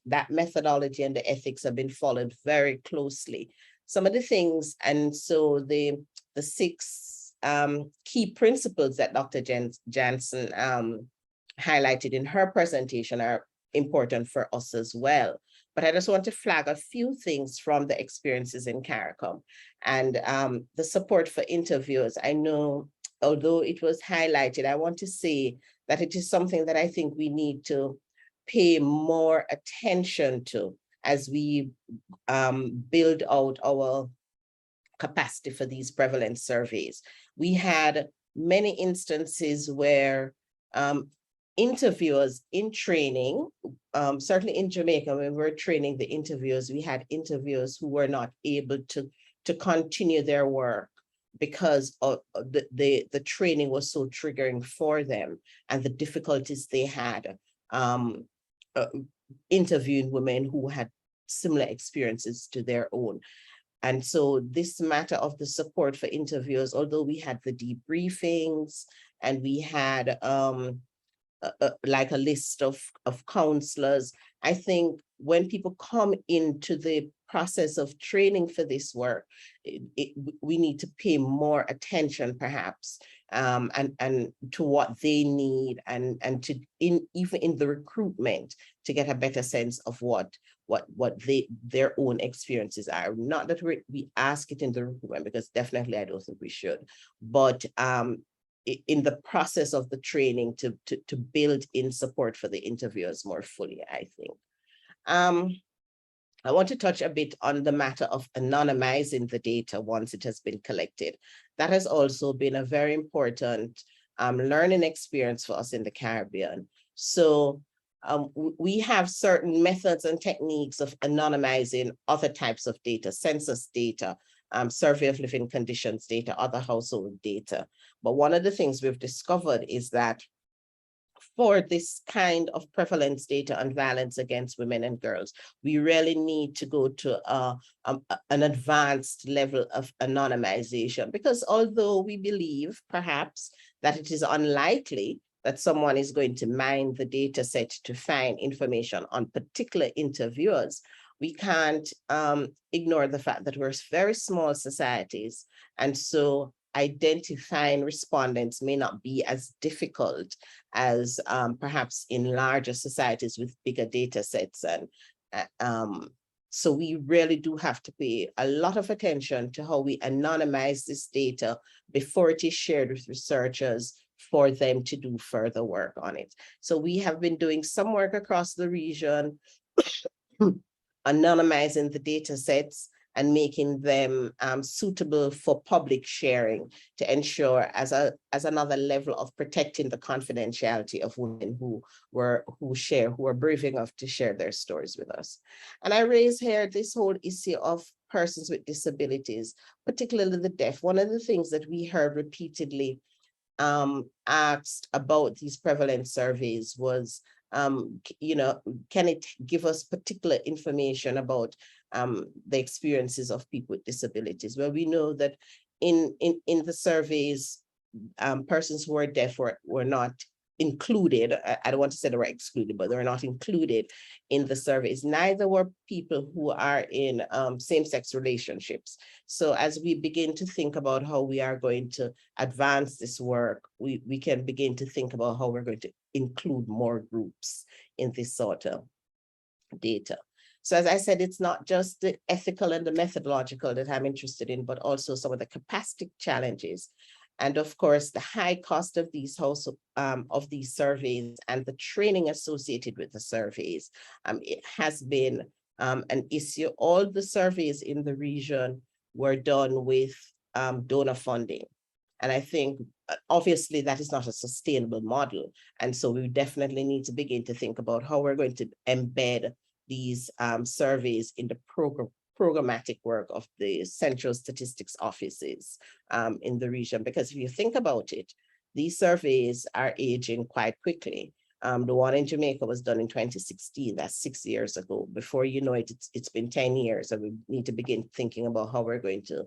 that methodology and the ethics have been followed very closely. Some of the things, and so the 6 key principles that Dr. Jansen highlighted in her presentation are important for us as well. but I just want to flag a few things from the experiences in CARICOM. And the support for interviewers, I know, although it was highlighted, I want to say that it is something that I think we need to pay more attention to as we build out our capacity for these prevalence surveys. We had many instances where interviewers in training, certainly in Jamaica, when we were training the interviewers, we had interviewers who were not able to continue their work because of the training was so triggering for them and the difficulties they had interviewing women who had similar experiences to their own. And so this matter of the support for interviewers, although we had the debriefings and we had like a list of counselors, I think when people come into the process of training for this work, we need to pay more attention perhaps and to what they need and to even in the recruitment to get a better sense of what their own experiences are. Not that we ask it in the recruitment, because definitely I don't think we should, but in the process of the training to build in support for the interviewers more fully, I think. I want to touch a bit on the matter of anonymizing the data once it has been collected. That has also been a very important learning experience for us in the Caribbean. So we have certain methods and techniques of anonymizing other types of data, census data, survey of living conditions data, other household data. But one of the things we've discovered is that for this kind of prevalence data on violence against women and girls, we really need to go to an advanced level of anonymization, because although we believe perhaps that it is unlikely that someone is going to mine the data set to find information on particular interviewers, we can't ignore the fact that we're very small societies. And so identifying respondents may not be as difficult as perhaps in larger societies with bigger data sets. And so we really do have to pay a lot of attention to how we anonymize this data before it is shared with researchers for them to do further work on it. So we have been doing some work across the region, anonymizing the data sets and making them suitable for public sharing to ensure as another level of protecting the confidentiality of women who are brave enough to share their stories with us. And I raise here this whole issue of persons with disabilities, particularly the deaf. One of the things that we heard repeatedly asked about these prevalence surveys was, can it give us particular information about the experiences of people with disabilities? Well, we know that in the surveys, persons who are deaf were not included. I don't want to say they were excluded, but they were not included in the surveys. Neither were people who are in same-sex relationships. So as we begin to think about how we are going to advance this work, we can begin to think about how we're going to include more groups in this sort of data. So as I said, it's not just the ethical and the methodological that I'm interested in, but also some of the capacity challenges. And of course, the high cost of these surveys and the training associated with the surveys, it has been an issue. All the surveys in the region were done with donor funding. And I think, obviously, that is not a sustainable model. And so we definitely need to begin to think about how we're going to embed these surveys in the programmatic work of the central statistics offices in the region. Because if you think about it, these surveys are aging quite quickly. The one in Jamaica was done in 2016, that's 6 years ago. Before you know it, it's been 10 years, and we need to begin thinking about how we're going to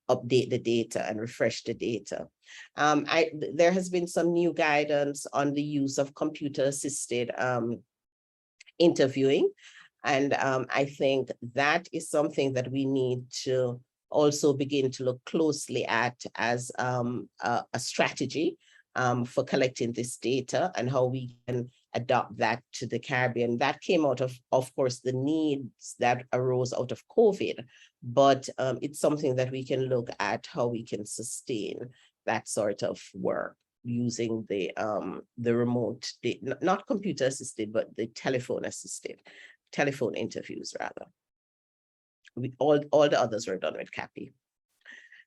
update the data and refresh the data. There has been some new guidance on the use of computer-assisted interviewing. And I think that is something that we need to also begin to look closely at as a strategy for collecting this data, and how we can adopt that to the Caribbean. That came out of course, the needs that arose out of COVID, but it's something that we can look at how we can sustain that sort of work using the remote, not computer assisted, but the telephone assisted, telephone interviews rather. All the others were done with CAPI.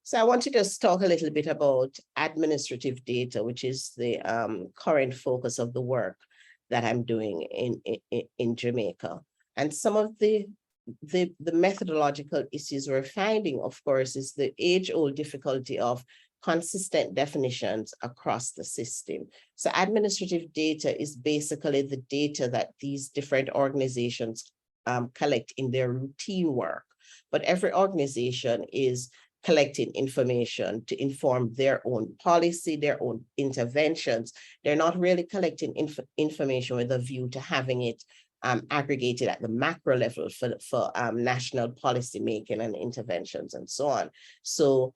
So I want to just talk a little bit about administrative data, which is the current focus of the work that I'm doing in Jamaica. And some of the methodological issues we're finding, of course, is the age-old difficulty of consistent definitions across the system. So administrative data is basically the data that these different organizations collect in their routine work. But every organization is collecting information to inform their own policy, their own interventions. They're not really collecting information with a view to having it aggregated at the macro level for national policy making and interventions and so on. So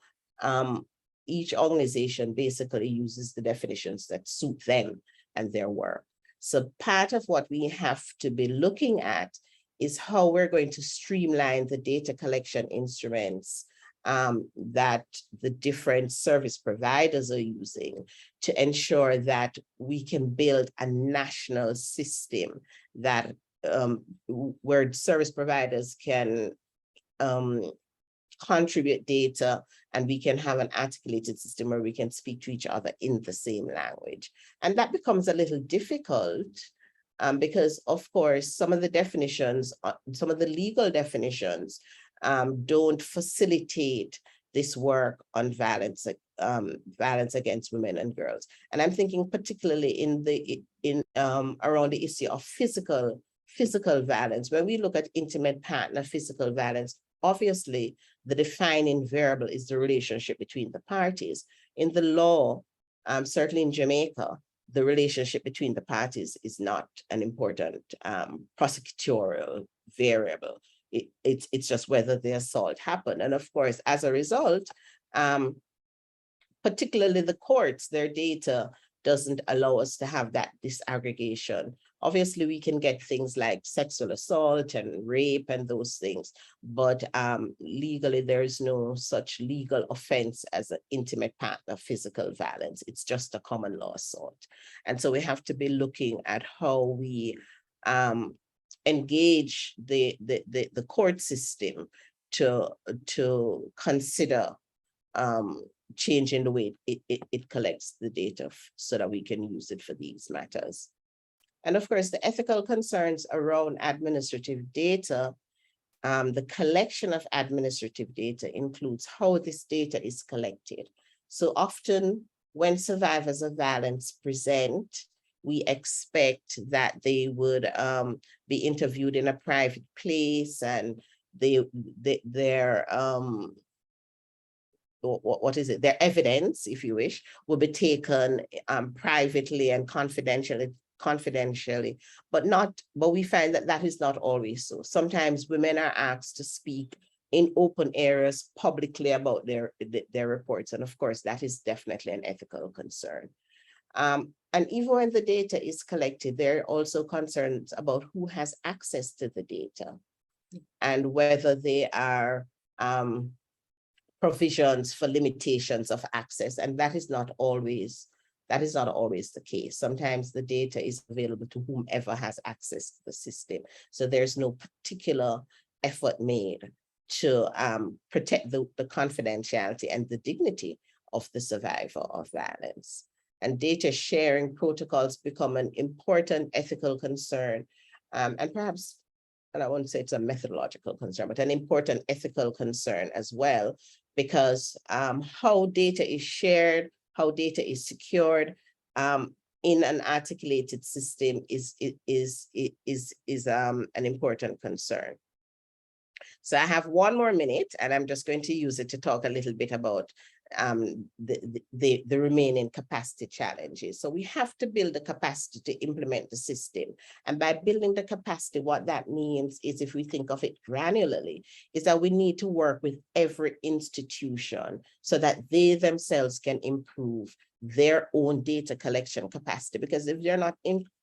each organization basically uses the definitions that suit them and their work. So part of what we have to be looking at is how we're going to streamline the data collection instruments that the different service providers are using to ensure that we can build a national system that where service providers can contribute data, and we can have an articulated system where we can speak to each other in the same language. And that becomes a little difficult because, of course, some of the definitions, some of the legal definitions don't facilitate this work on violence against women and girls. And I'm thinking particularly around the issue of physical violence. When we look at intimate partner physical violence, obviously the defining variable is the relationship between the parties. In the law, certainly in Jamaica, the relationship between the parties is not an important prosecutorial variable. It's just whether the assault happened. And of course, as a result, particularly the courts, their data doesn't allow us to have that disaggregation. Obviously, we can get things like sexual assault and rape and those things, but legally, there is no such legal offense as an intimate partner physical violence. It's just a common law assault. And so we have to be looking at how we engage the court system to consider changing the way it collects the data so that we can use it for these matters. And of course, the ethical concerns around administrative data, the collection of administrative data includes how this data is collected. So often when survivors of violence present, we expect that they would be interviewed in a private place, and their evidence, if you wish, will be taken privately and confidentially, but we find that is not always so. Sometimes women are asked to speak in open areas publicly about their reports, and of course that is definitely an ethical concern. And even when the data is collected, there are also concerns about who has access to the data and whether there are provisions for limitations of access, and that is not always the case. Sometimes the data is available to whomever has access to the system. So there's no particular effort made to protect the confidentiality and the dignity of the survivor of violence. And data sharing protocols become an important ethical concern, and perhaps, and I won't say it's a methodological concern, but an important ethical concern as well, because how data is shared, how data is secured in an articulated system is an important concern. So I have 1 more minute, and I'm just going to use it to talk a little bit about the remaining capacity challenges. So we have to build the capacity to implement the system. And by building the capacity, what that means is, if we think of it granularly, is that we need to work with every institution so that they themselves can improve their own data collection capacity, because if they're not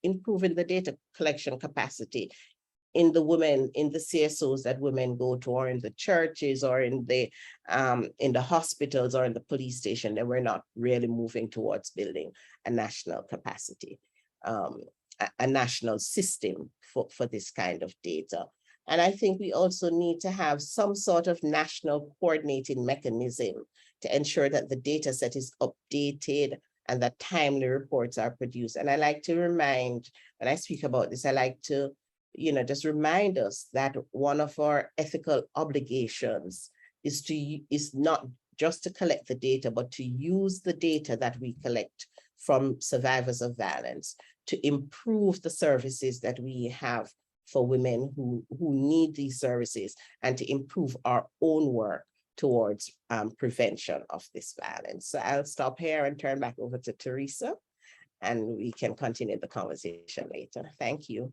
improving the data collection capacity in the women, in the CSOs that women go to, or in the churches, or in the hospitals, or in the police station, then we're not really moving towards building a national capacity, a national system for this kind of data. And I think we also need to have some sort of national coordinating mechanism to ensure that the data set is updated and that timely reports are produced. And I like to remind, when I speak about this, I like to, just remind us that one of our ethical obligations is not just to collect the data, but to use the data that we collect from survivors of violence to improve the services that we have for women who need these services, and to improve our own work towards prevention of this violence. So I'll stop here and turn back over to Teresa, and we can continue the conversation later. Thank you.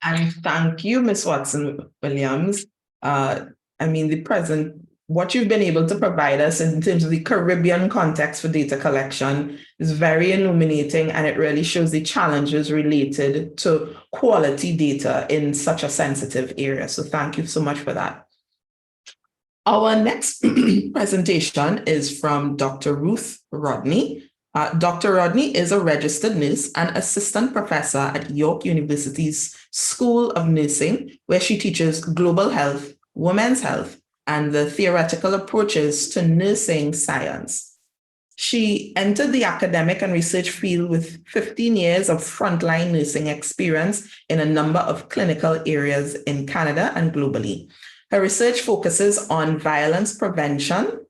And thank you, Ms. Watson-Williams. What you've been able to provide us in terms of the Caribbean context for data collection is very illuminating, and it really shows the challenges related to quality data in such a sensitive area. So thank you so much for that. Our next presentation is from Dr. Ruth Rodney. Dr. Rodney is a registered nurse and assistant professor at York University's School of Nursing, where she teaches global health, women's health, and the theoretical approaches to nursing science. She entered the academic and research field with 15 years of frontline nursing experience in a number of clinical areas in Canada and globally. Her research focuses on violence prevention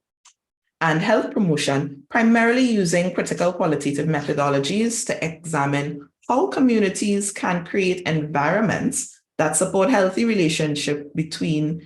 and health promotion, primarily using critical qualitative methodologies to examine how communities can create environments that support healthy relationship between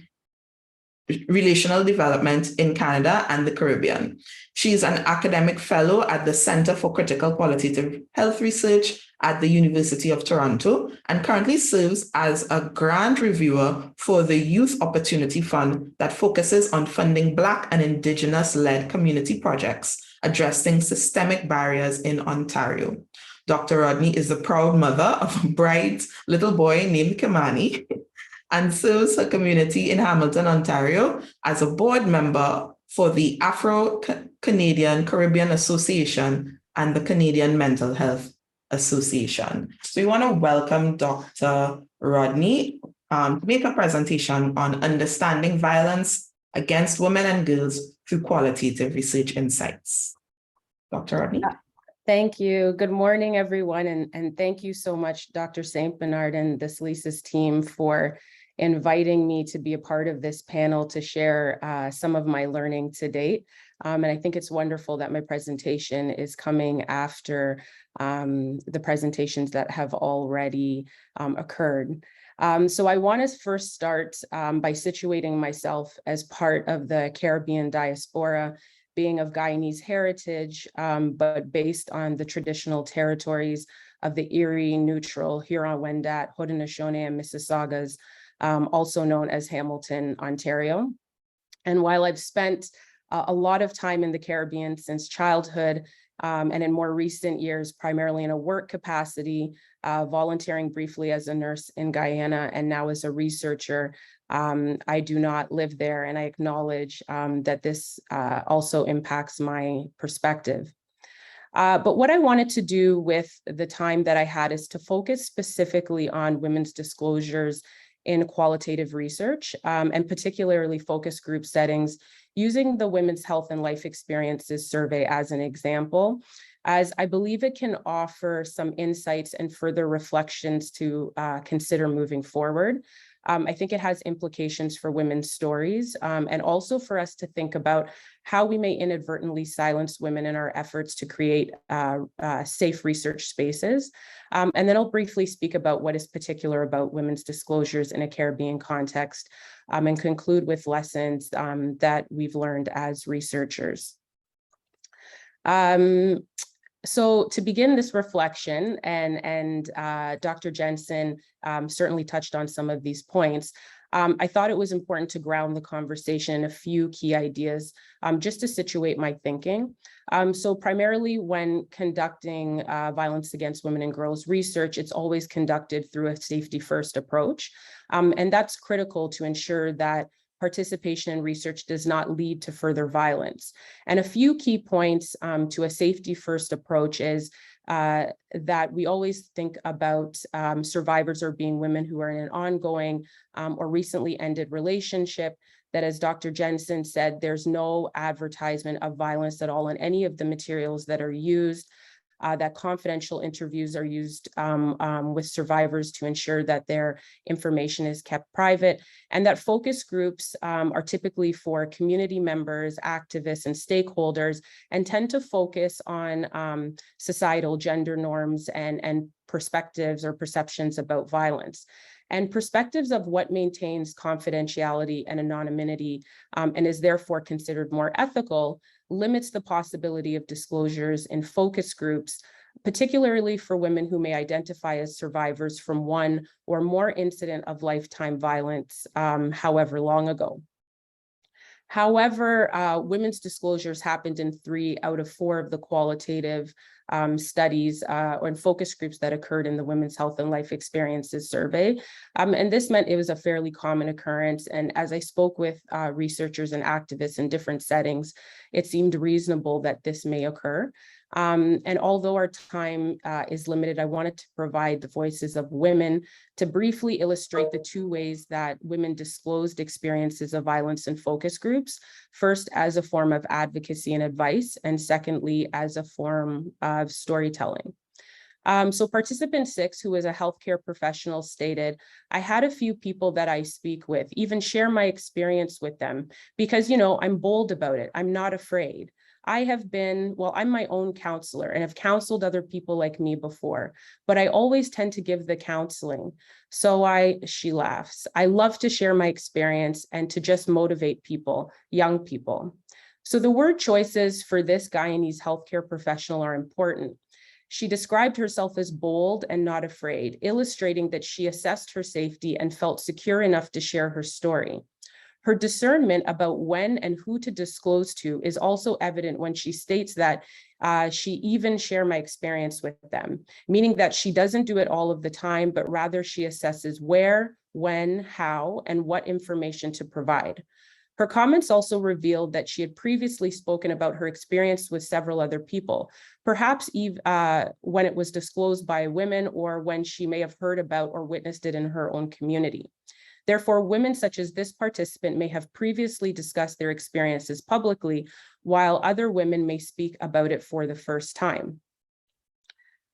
relational development in Canada and the Caribbean. She is an academic fellow at the Center for Critical Qualitative Health Research at the University of Toronto, and currently serves as a grant reviewer for the Youth Opportunity Fund that focuses on funding Black and Indigenous-led community projects addressing systemic barriers in Ontario. Dr. Rodney is the proud mother of a bright little boy named Kimani, and serves her community in Hamilton, Ontario, as a board member for the Afro-Canadian Caribbean Association and the Canadian Mental Health Association. So we want to welcome Dr. Rodney to make a presentation on understanding violence against women and girls through qualitative research insights. Dr. Rodney. Thank you. Good morning, everyone. And thank you so much, Dr. St. Bernard and the SALISES team, for inviting me to be a part of this panel to share some of my learning to date. And I think it's wonderful that my presentation is coming after the presentations that have already occurred. So I want to first start by situating myself as part of the Caribbean diaspora, being of Guyanese heritage, but based on the traditional territories of the Erie, Neutral, Huron-Wendat, Haudenosaunee, and Mississaugas, also known as Hamilton, Ontario. And while I've spent a lot of time in the Caribbean since childhood, and in more recent years, primarily in a work capacity, volunteering briefly as a nurse in Guyana, and now as a researcher, I do not live there, and I acknowledge that this also impacts my perspective. But what I wanted to do with the time that I had is to focus specifically on women's disclosures in qualitative research, and particularly focus group settings, using the Women's Health and Life Experiences Survey as an example, as I believe it can offer some insights and further reflections to consider moving forward. I think it has implications for women's stories, and also for us to think about how we may inadvertently silence women in our efforts to create safe research spaces. And then I'll briefly speak about what is particular about women's disclosures in a Caribbean context, and conclude with lessons that we've learned as researchers. So to begin this reflection, and Dr. Jansen certainly touched on some of these points, I thought it was important to ground the conversation in a few key ideas, just to situate my thinking. So primarily when conducting violence against women and girls research, it's always conducted through a safety first approach. And that's critical to ensure that participation in research does not lead to further violence. And a few key points to a safety first approach is that we always think about survivors or being women who are in an ongoing or recently ended relationship, that, as Dr. Jansen said, there's no advertisement of violence at all in any of the materials that are used, that confidential interviews are used with survivors to ensure that their information is kept private, and that focus groups are typically for community members, activists, and stakeholders, and tend to focus on societal gender norms and perspectives or perceptions about violence. And perspectives of what maintains confidentiality and anonymity and is therefore considered more ethical limits the possibility of disclosures in focus groups, particularly for women who may identify as survivors from one or more incident of lifetime violence, however long ago. However, women's disclosures happened in 3 out of 4 of the qualitative studies or in focus groups that occurred in the Women's Health and Life Experiences Survey. And this meant it was a fairly common occurrence. And as I spoke with researchers and activists in different settings, it seemed reasonable that this may occur. And although our time is limited, I wanted to provide the voices of women to briefly illustrate the 2 ways that women disclosed experiences of violence in focus groups, first as a form of advocacy and advice, and secondly, as a form of storytelling. So participant 6, who is a healthcare professional, stated, "I had a few people that I speak with, even share my experience with them because, you know, I'm bold about it. I'm not afraid. I have been, well, I'm my own counselor and have counseled other people like me before, but I always tend to give the counseling. So she laughs. I love to share my experience and to just motivate people, young people." So the word choices for this Guyanese healthcare professional are important. She described herself as bold and not afraid, illustrating that she assessed her safety and felt secure enough to share her story. Her discernment about when and who to disclose to is also evident when she states that she even share my experience with them, meaning that she doesn't do it all of the time, but rather she assesses where, when, how, and what information to provide. Her comments also revealed that she had previously spoken about her experience with several other people, perhaps even when it was disclosed by women or when she may have heard about or witnessed it in her own community. Therefore, women such as this participant may have previously discussed their experiences publicly, while other women may speak about it for the first time.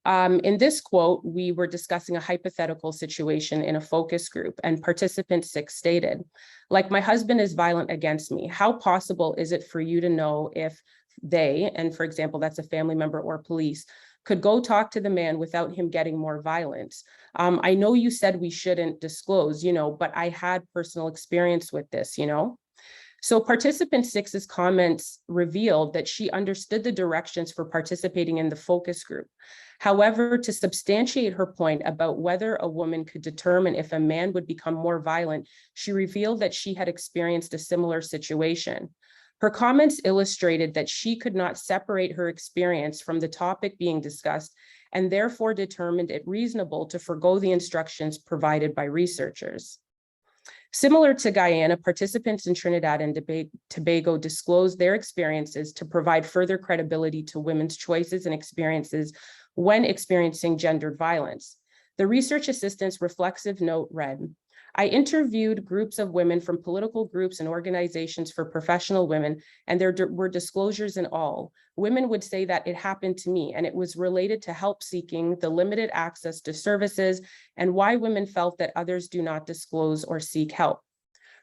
In this quote, we were discussing a hypothetical situation in a focus group, and participant 6 stated, "Like my husband is violent against me, how possible is it for you to know if they," and for example, that's a family member or police, "could go talk to the man without him getting more violence? I know you said we shouldn't disclose, you know, but I had personal experience with this, you know?" So participant 6's comments revealed that she understood the directions for participating in the focus group. However, to substantiate her point about whether a woman could determine if a man would become more violent, she revealed that she had experienced a similar situation. Her comments illustrated that she could not separate her experience from the topic being discussed and therefore determined it reasonable to forgo the instructions provided by researchers. Similar to Guyana, participants in Trinidad and Tobago disclosed their experiences to provide further credibility to women's choices and experiences when experiencing gendered violence. The research assistant's reflexive note read, "I interviewed groups of women from political groups and organizations for professional women, and there were disclosures in all. Women would say that it happened to me, and it was related to help seeking, the limited access to services, and why women felt that others do not disclose or seek help."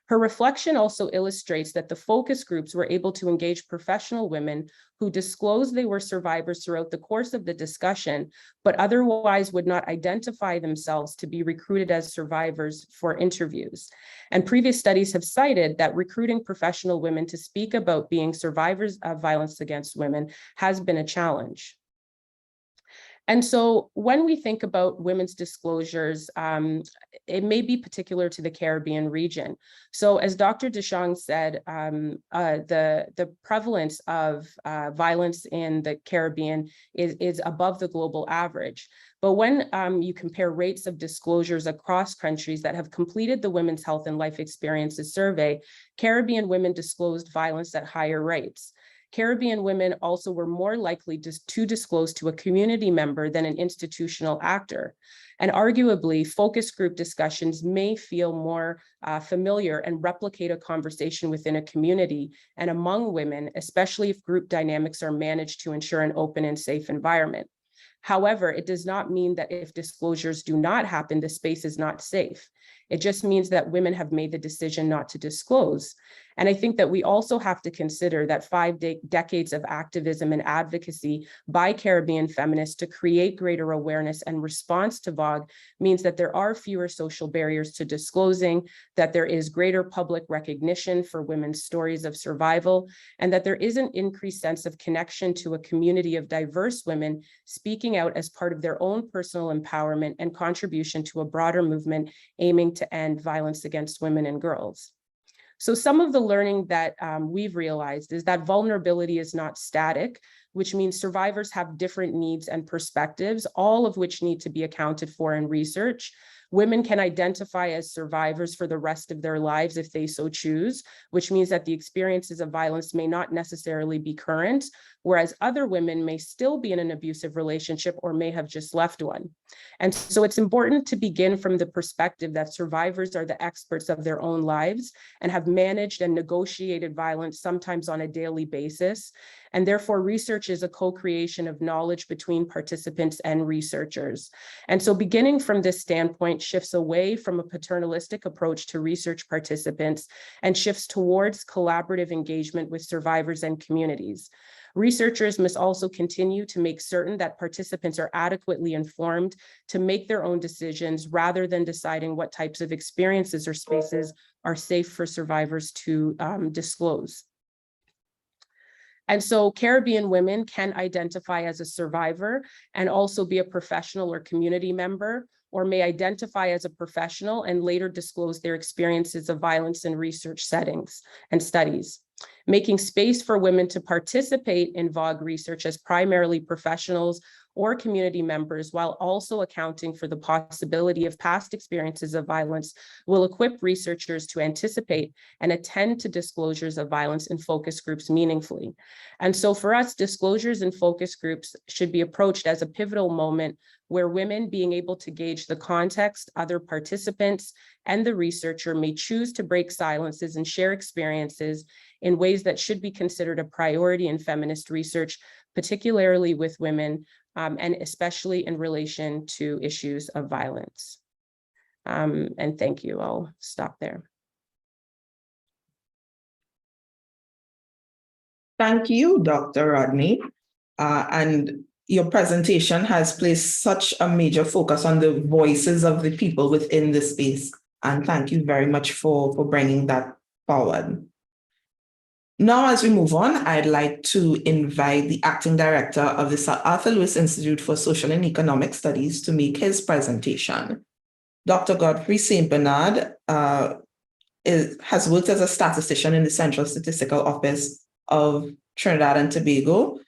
Her reflection also illustrates that the focus groups were able to engage professional women who disclosed they were survivors throughout the course of the discussion, but otherwise would not identify themselves to be recruited as survivors for interviews. And previous studies have cited that recruiting professional women to speak about being survivors of violence against women has been a challenge. And so when we think about women's disclosures, it may be particular to the Caribbean region. So as Dr. DeShong said, the prevalence of violence in the Caribbean is above the global average. But when you compare rates of disclosures across countries that have completed the Women's Health and Life Experiences Survey, Caribbean women disclosed violence at higher rates. Caribbean women also were more likely to disclose to a community member than an institutional actor. And arguably, focus group discussions may feel more familiar and replicate a conversation within a community and among women, especially if group dynamics are managed to ensure an open and safe environment. However, it does not mean that if disclosures do not happen, the space is not safe. It just means that women have made the decision not to disclose. And I think that we also have to consider that 5 decades of activism and advocacy by Caribbean feminists to create greater awareness and response to VOG means that there are fewer social barriers to disclosing, that there is greater public recognition for women's stories of survival, and that there is an increased sense of connection to a community of diverse women speaking out as part of their own personal empowerment and contribution to a broader movement aiming to end violence against women and girls. So some of the learning that we've realized is that vulnerability is not static, which means survivors have different needs and perspectives, all of which need to be accounted for in research. Women can identify as survivors for the rest of their lives if they so choose, which means that the experiences of violence may not necessarily be current, whereas other women may still be in an abusive relationship or may have just left one. And so it's important to begin from the perspective that survivors are the experts of their own lives and have managed and negotiated violence sometimes on a daily basis. And therefore, research is a co-creation of knowledge between participants and researchers. And so beginning from this standpoint shifts away from a paternalistic approach to research participants and shifts towards collaborative engagement with survivors and communities. Researchers must also continue to make certain that participants are adequately informed to make their own decisions rather than deciding what types of experiences or spaces are safe for survivors to disclose. And so Caribbean women can identify as a survivor and also be a professional or community member, or may identify as a professional and later disclose their experiences of violence in research settings and studies. Making space for women to participate in VOG research as primarily professionals or community members, while also accounting for the possibility of past experiences of violence, will equip researchers to anticipate and attend to disclosures of violence in focus groups meaningfully. And so for us, disclosures in focus groups should be approached as a pivotal moment where women, being able to gauge the context, other participants, and the researcher may choose to break silences and share experiences in ways that should be considered a priority in feminist research, particularly with women, and especially in relation to issues of violence. And thank you. I'll stop there. Thank you, Dr. Rodney. And your presentation has placed such a major focus on the voices of the people within the space. And thank you very much for bringing that forward. Now, as we move on, I'd like to invite the acting director of the Sir Arthur Lewis Institute for Social and Economic Studies to make his presentation. Dr. Godfrey St. Bernard has worked as a statistician in the Central Statistical Office of Trinidad and Tobago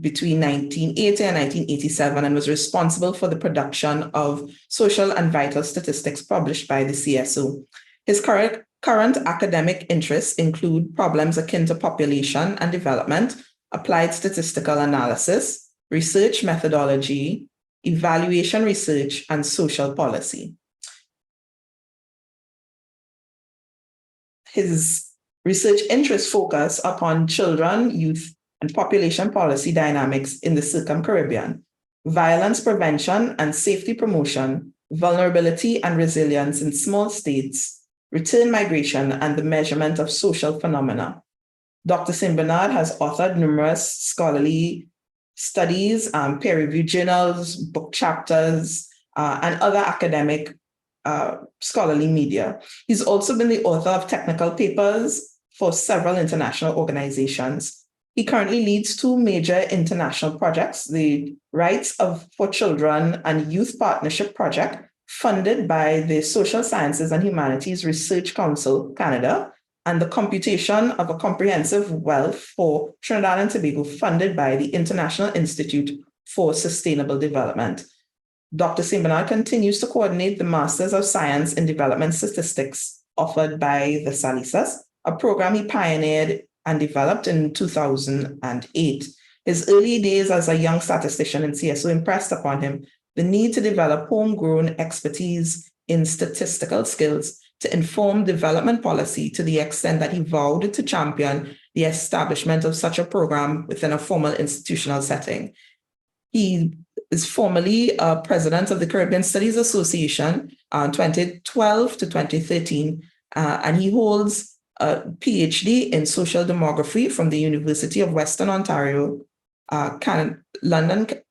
between 1980 and 1987, and was responsible for the production of social and vital statistics published by the CSO. His current academic interests include problems akin to population and development, applied statistical analysis, research methodology, evaluation research, and social policy. His research interests focus upon children, youth, and population policy dynamics in the Circum-Caribbean, violence prevention and safety promotion, vulnerability and resilience in small states, return migration, and the measurement of social phenomena. Dr. St. Bernard has authored numerous scholarly studies, peer-reviewed journals, book chapters, and other academic scholarly media. He's also been the author of technical papers for several international organizations. He currently leads two major international projects, the Rights for Children and Youth Partnership Project, funded by the Social Sciences and Humanities Research Council, Canada, and the Computation of a Comprehensive Wealth for Trinidad and Tobago, funded by the International Institute for Sustainable Development. Dr. St. Bernard continues to coordinate the Masters of Science in Development Statistics offered by the SALISES, a program he pioneered and developed in 2008. His early days as a young statistician in CSO impressed upon him the need to develop homegrown expertise in statistical skills to inform development policy, to the extent that he vowed to champion the establishment of such a program within a formal institutional setting. He is formerly president of the Caribbean Studies Association 2012 to 2013, and he holds a PhD in social demography from the University of Western Ontario, London,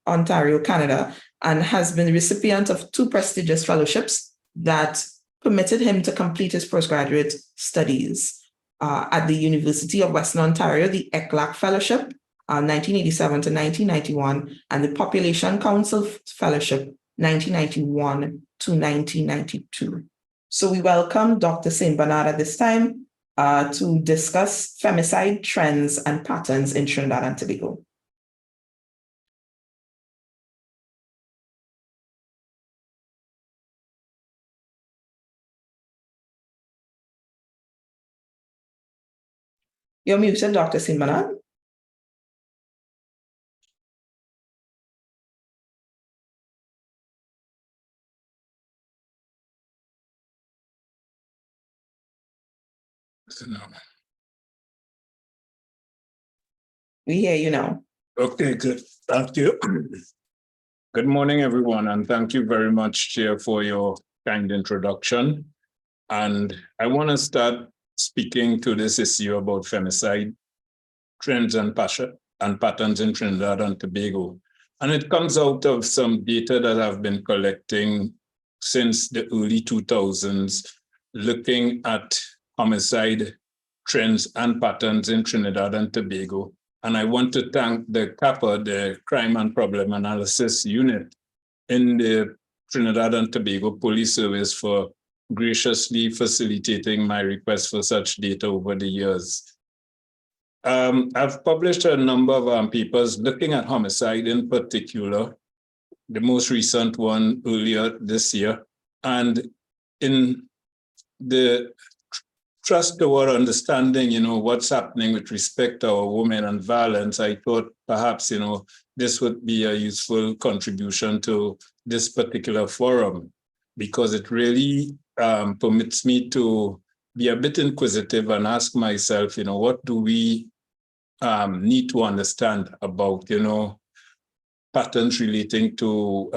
Ontario, Canada, and has been the recipient of two prestigious fellowships that permitted him to complete his postgraduate studies at the University of Western Ontario, the ECLAC Fellowship, 1987 to 1991, and the Population Council Fellowship, 1991 to 1992. So we welcome Dr. St. Bernard at this time to discuss femicide trends and patterns in Trinidad and Tobago. You're muted, Dr. St. Bernard. We hear you now. Okay, good. Thank you. Good morning, everyone, and thank you very much, Chair, for your kind introduction. And I want to start speaking to this issue about femicide trends and patterns in Trinidad and Tobago. And it comes out of some data that I've been collecting since the early 2000s, looking at homicide trends and patterns in Trinidad and Tobago. And I want to thank the CAPA, the Crime and Problem Analysis Unit in the Trinidad and Tobago Police Service, for graciously facilitating my request for such data over the years. I've published a number of papers looking at homicide in particular, the most recent one earlier this year. And in the trust toward understanding, what's happening with respect to our women and violence, I thought perhaps, this would be a useful contribution to this particular forum, because it really permits me to be a bit inquisitive and ask myself, what do we need to understand about, patterns relating to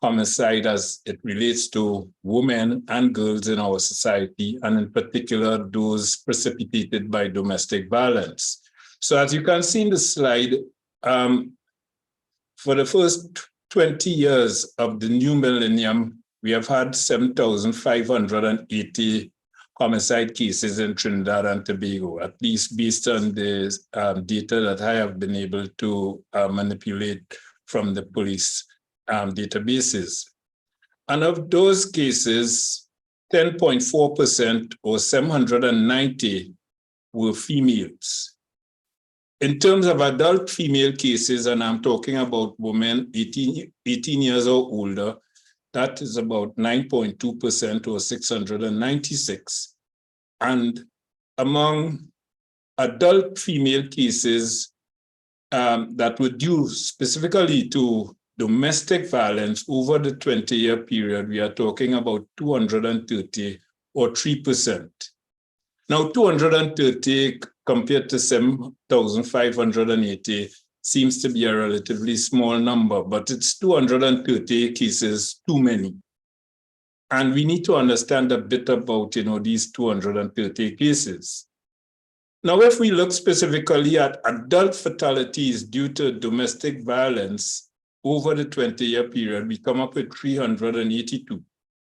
homicide as it relates to women and girls in our society, and in particular, those precipitated by domestic violence. So as you can see in the slide, for the first 20 years of the new millennium, we have had 7,580 homicide cases in Trinidad and Tobago, at least based on the data that I have been able to manipulate from the police databases. And of those cases, 10.4% or 790 were females. In terms of adult female cases, and I'm talking about women 18 years or older, that is about 9.2% or 696. And among adult female cases that were due specifically to domestic violence over the 20-year period, we are talking about 230 or 3%. Now, 230 compared to 7,580 seems to be a relatively small number, but it's 230 cases too many. And we need to understand a bit about, these 230 cases. Now, if we look specifically at adult fatalities due to domestic violence over the 20-year period, we come up with 382.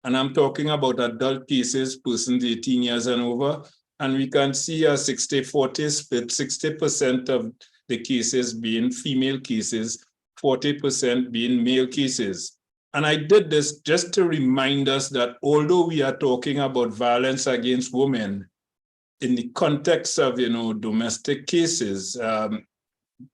And I'm talking about adult cases, persons 18 years and over, and we can see a 60-40 split, 60% of the cases being female cases, 40% being male cases. And I did this just to remind us that although we are talking about violence against women in the context of, domestic cases,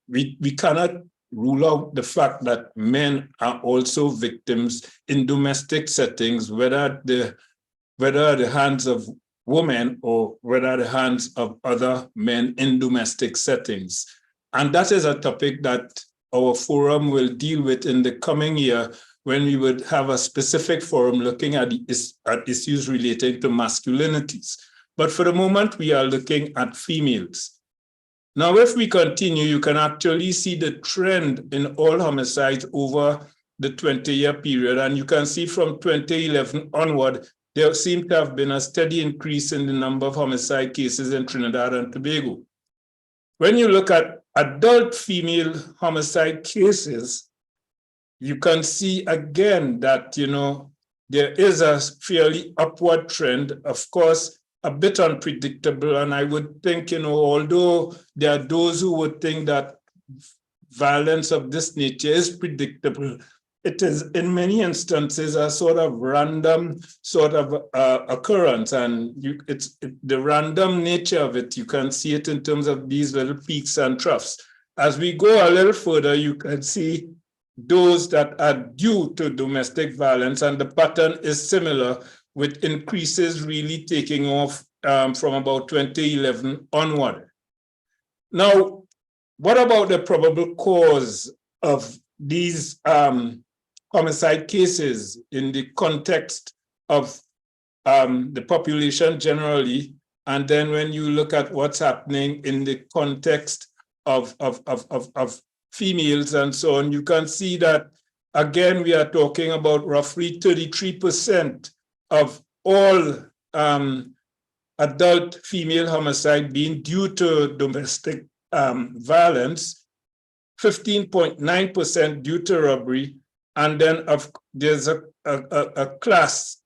we cannot rule out the fact that men are also victims in domestic settings, whether at the hands of women or whether at the hands of other men in domestic settings. And that is a topic that our forum will deal with in the coming year, when we would have a specific forum looking at issues relating to masculinities. But for the moment, we are looking at females. Now, if we continue, you can actually see the trend in all homicides over the 20-year period. And you can see from 2011 onward, there seemed to have been a steady increase in the number of homicide cases in Trinidad and Tobago. When you look at adult female homicide cases, you can see again that, there is a fairly upward trend. Of course, a bit unpredictable. And I would think, although there are those who would think that violence of this nature is predictable, it is in many instances a sort of random sort of occurrence. And it's the random nature of it. You can see it in terms of these little peaks and troughs. As we go a little further, you can see those that are due to domestic violence, and the pattern is similar, with increases really taking off from about 2011 onward. Now, what about the probable cause of these homicide cases in the context of the population generally? And then when you look at what's happening in the context of females and so on, you can see that, again, we are talking about roughly 33% of all adult female homicide being due to domestic violence, 15.9% due to robbery, and then there's a class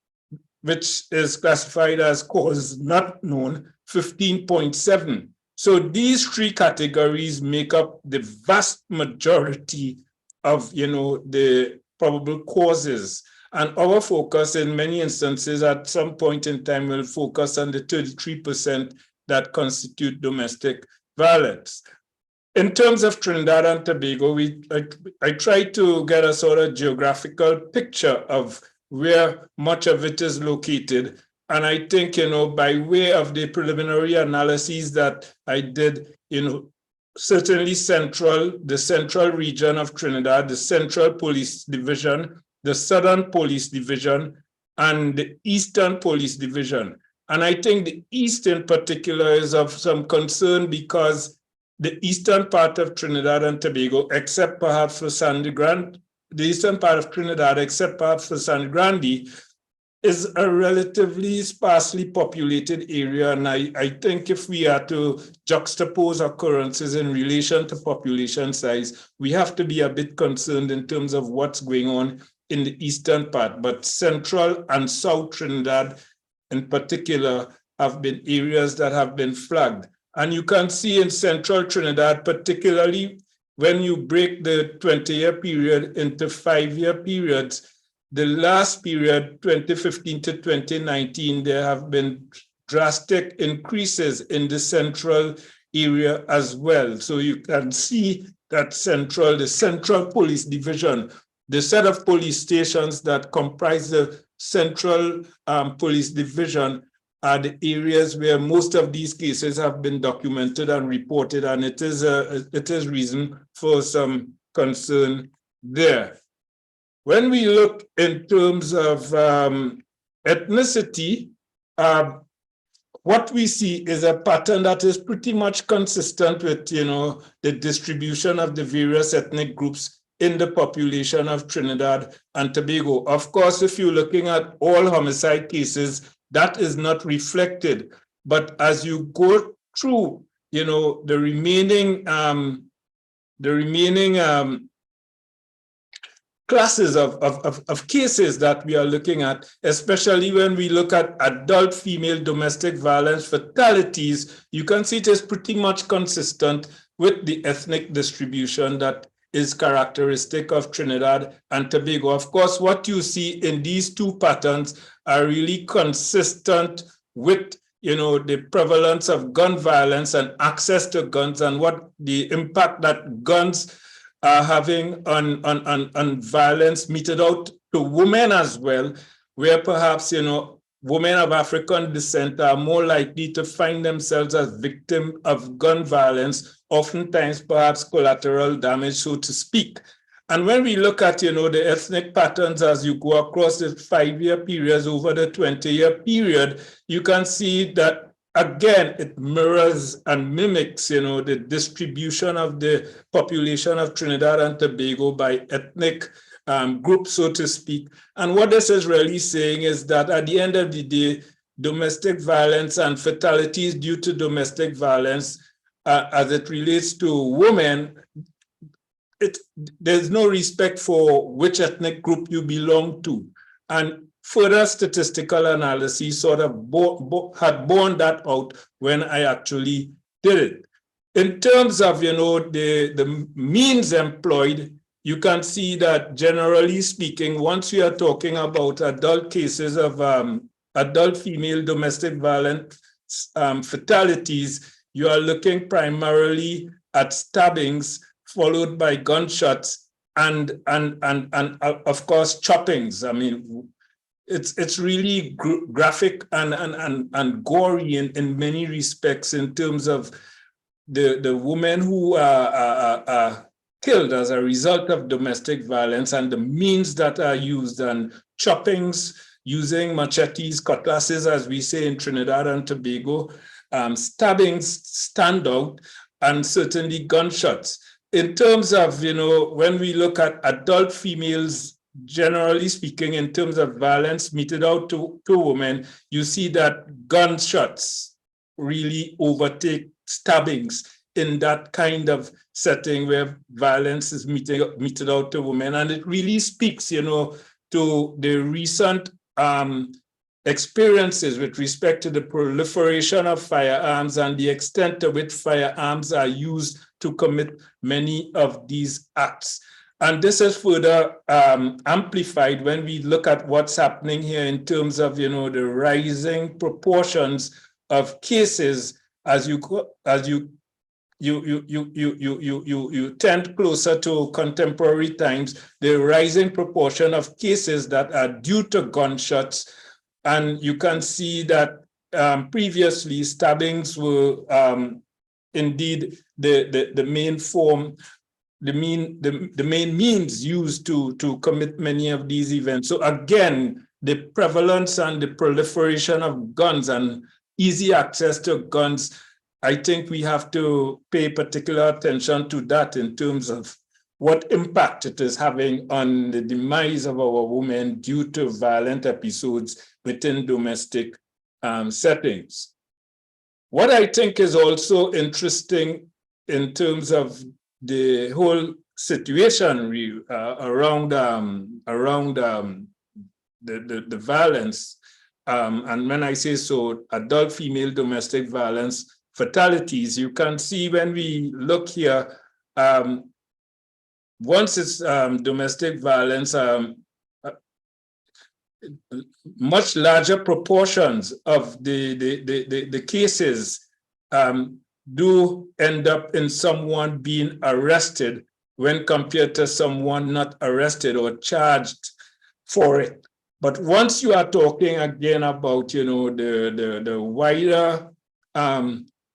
which is classified as cause not known, 15.7%. So these three categories make up the vast majority of, the probable causes. And our focus in many instances at some point in time will focus on the 33% that constitute domestic violence. In terms of Trinidad and Tobago, I tried to get a sort of geographical picture of where much of it is located. And I think, by way of the preliminary analyses that I did, certainly the central region of Trinidad, the Central Police Division, the Southern Police Division, and the Eastern Police Division. And I think the East in particular is of some concern because the eastern part of Trinidad and Tobago, except perhaps for Sangre Grande, the eastern part of Trinidad, except perhaps for Sangre Grande, is a relatively sparsely populated area. And I think if we are to juxtapose occurrences in relation to population size, we have to be a bit concerned in terms of what's going on in the eastern part. But Central and South Trinidad in particular have been areas that have been flagged. And you can see in Central Trinidad, particularly when you break the 20-year period into 5-year periods, the last period, 2015 to 2019, there have been drastic increases in the central area as well. So you can see that the Central Police Division, the set of police stations that comprise the Central Police Division are the areas where most of these cases have been documented and reported, and it is reason for some concern there. When we look in terms of ethnicity, what we see is a pattern that is pretty much consistent with, the distribution of the various ethnic groups in the population of Trinidad and Tobago. Of course, if you're looking at all homicide cases, that is not reflected. But as you go through, the remaining classes of cases that we are looking at, especially when we look at adult female domestic violence fatalities, you can see it is pretty much consistent with the ethnic distribution that is characteristic of Trinidad and Tobago. Of course, what you see in these two patterns are really consistent with the prevalence of gun violence and access to guns and what the impact that guns are having on violence meted out to women as well, where perhaps, women of African descent are more likely to find themselves as victims of gun violence, oftentimes perhaps collateral damage, so to speak. And when we look at, the ethnic patterns as you go across the 5-year periods over the 20-year period, you can see that, again, it mirrors and mimics, the distribution of the population of Trinidad and Tobago by ethnic groups, so to speak. And what this is really saying is that at the end of the day, domestic violence and fatalities due to domestic violence, as it relates to women, there's no respect for which ethnic group you belong to. And further statistical analysis sort of had borne that out when I actually did it. In terms of, the means employed, you can see that generally speaking, once we are talking about adult cases of adult female domestic violence fatalities, you are looking primarily at stabbings, followed by gunshots and of course choppings. I mean, it's really graphic and gory in many respects in terms of the women who are killed as a result of domestic violence and the means that are used, and choppings using machetes, cutlasses, as we say in Trinidad and Tobago, stabbings stand out, and certainly gunshots. In terms of, when we look at adult females, generally speaking, in terms of violence meted out to women, you see that gunshots really overtake stabbings in that kind of setting where violence is meted out to women. And it really speaks, to the recent experiences with respect to the proliferation of firearms and the extent to which firearms are used to commit many of these acts. And this is further amplified when we look at what's happening here in terms of, the rising proportions of cases as you tend closer to contemporary times, the rising proportion of cases that are due to gunshots. And you can see that previously stabbings were indeed the main form, the main means used to commit many of these events. So again, the prevalence and the proliferation of guns and easy access to guns, I think we have to pay particular attention to that in terms of what impact it is having on the demise of our women due to violent episodes within domestic settings. What I think is also interesting in terms of the whole situation around the violence, and when I say so, adult female domestic violence fatalities, you can see when we look here, once it's domestic violence, much larger proportions of the cases do end up in someone being arrested when compared to someone not arrested or charged for it. But once you are talking again about, the wider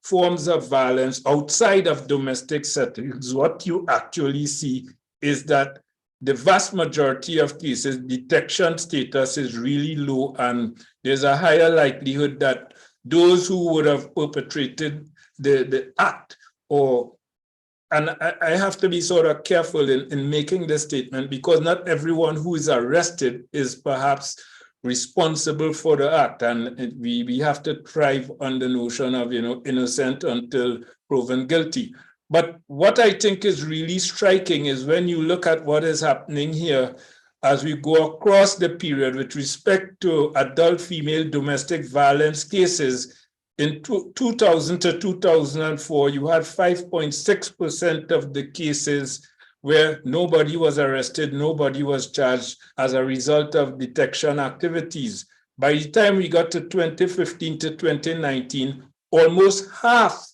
forms of violence outside of domestic settings, what you actually see is that the vast majority of cases, detection status is really low, and there's a higher likelihood that those who would have perpetrated the act, and I have to be sort of careful in making this statement, because not everyone who is arrested is perhaps responsible for the act, and we have to thrive on the notion of innocent until proven guilty. But what I think is really striking is when you look at what is happening here as we go across the period with respect to adult female domestic violence cases. In 2000 to 2004, you had 5.6% of the cases where nobody was arrested, nobody was charged as a result of detection activities. By the time we got to 2015 to 2019, almost half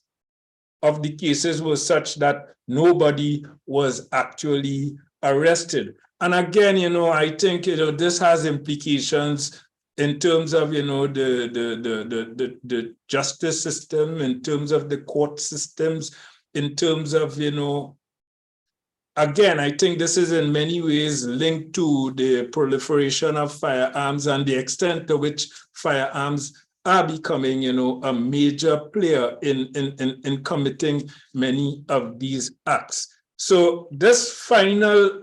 of the cases were such that nobody was actually arrested. And again, I think, this has implications in terms of, the justice system, in terms of the court systems, in terms of, again, I think this is in many ways linked to the proliferation of firearms and the extent to which firearms are becoming, a major player in committing many of these acts. So this final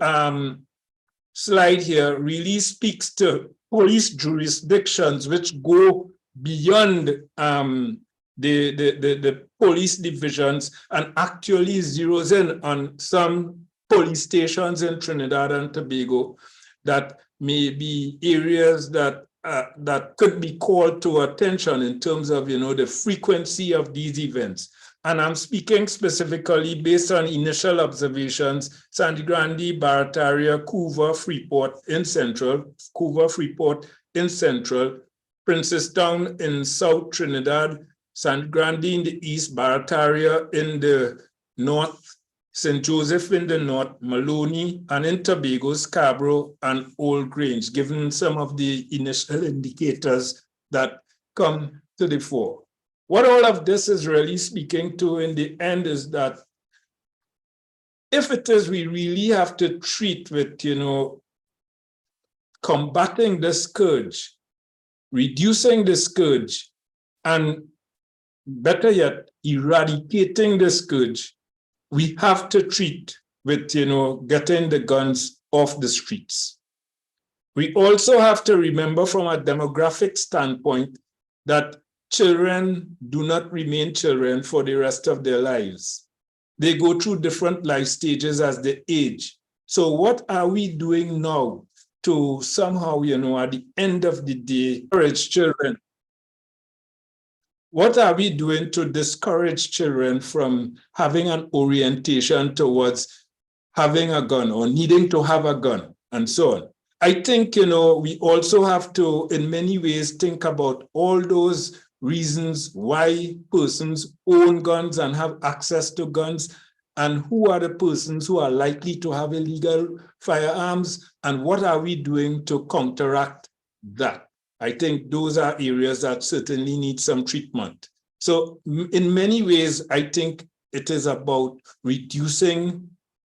slide here really speaks to police jurisdictions which go beyond the police divisions and actually zeroes in on some police stations in Trinidad and Tobago that may be areas that could be called to attention in terms of, the frequency of these events. And I'm speaking specifically based on initial observations, Sangre Grande, Barataria, Couva, Freeport in Central, Princestown in South Trinidad, Sangre Grande in the east, Barataria in the north, St. Joseph in the north, Maloney, and in Tobago, Scarborough and Old Grange, given some of the initial indicators that come to the fore. What all of this is really speaking to in the end is that if it is we really have to treat with, combating the scourge, reducing the scourge, and better yet, eradicating the scourge, we have to treat with, getting the guns off the streets. We also have to remember from a demographic standpoint that children do not remain children for the rest of their lives. They go through different life stages as they age. So what are we doing now to somehow, at the end of the day, encourage children? What are we doing to discourage children from having an orientation towards having a gun or needing to have a gun and so on? I think, we also have to, in many ways, think about all those reasons why persons own guns and have access to guns, and who are the persons who are likely to have illegal firearms, and what are we doing to counteract that? I think those are areas that certainly need some treatment. So in many ways, I think it is about reducing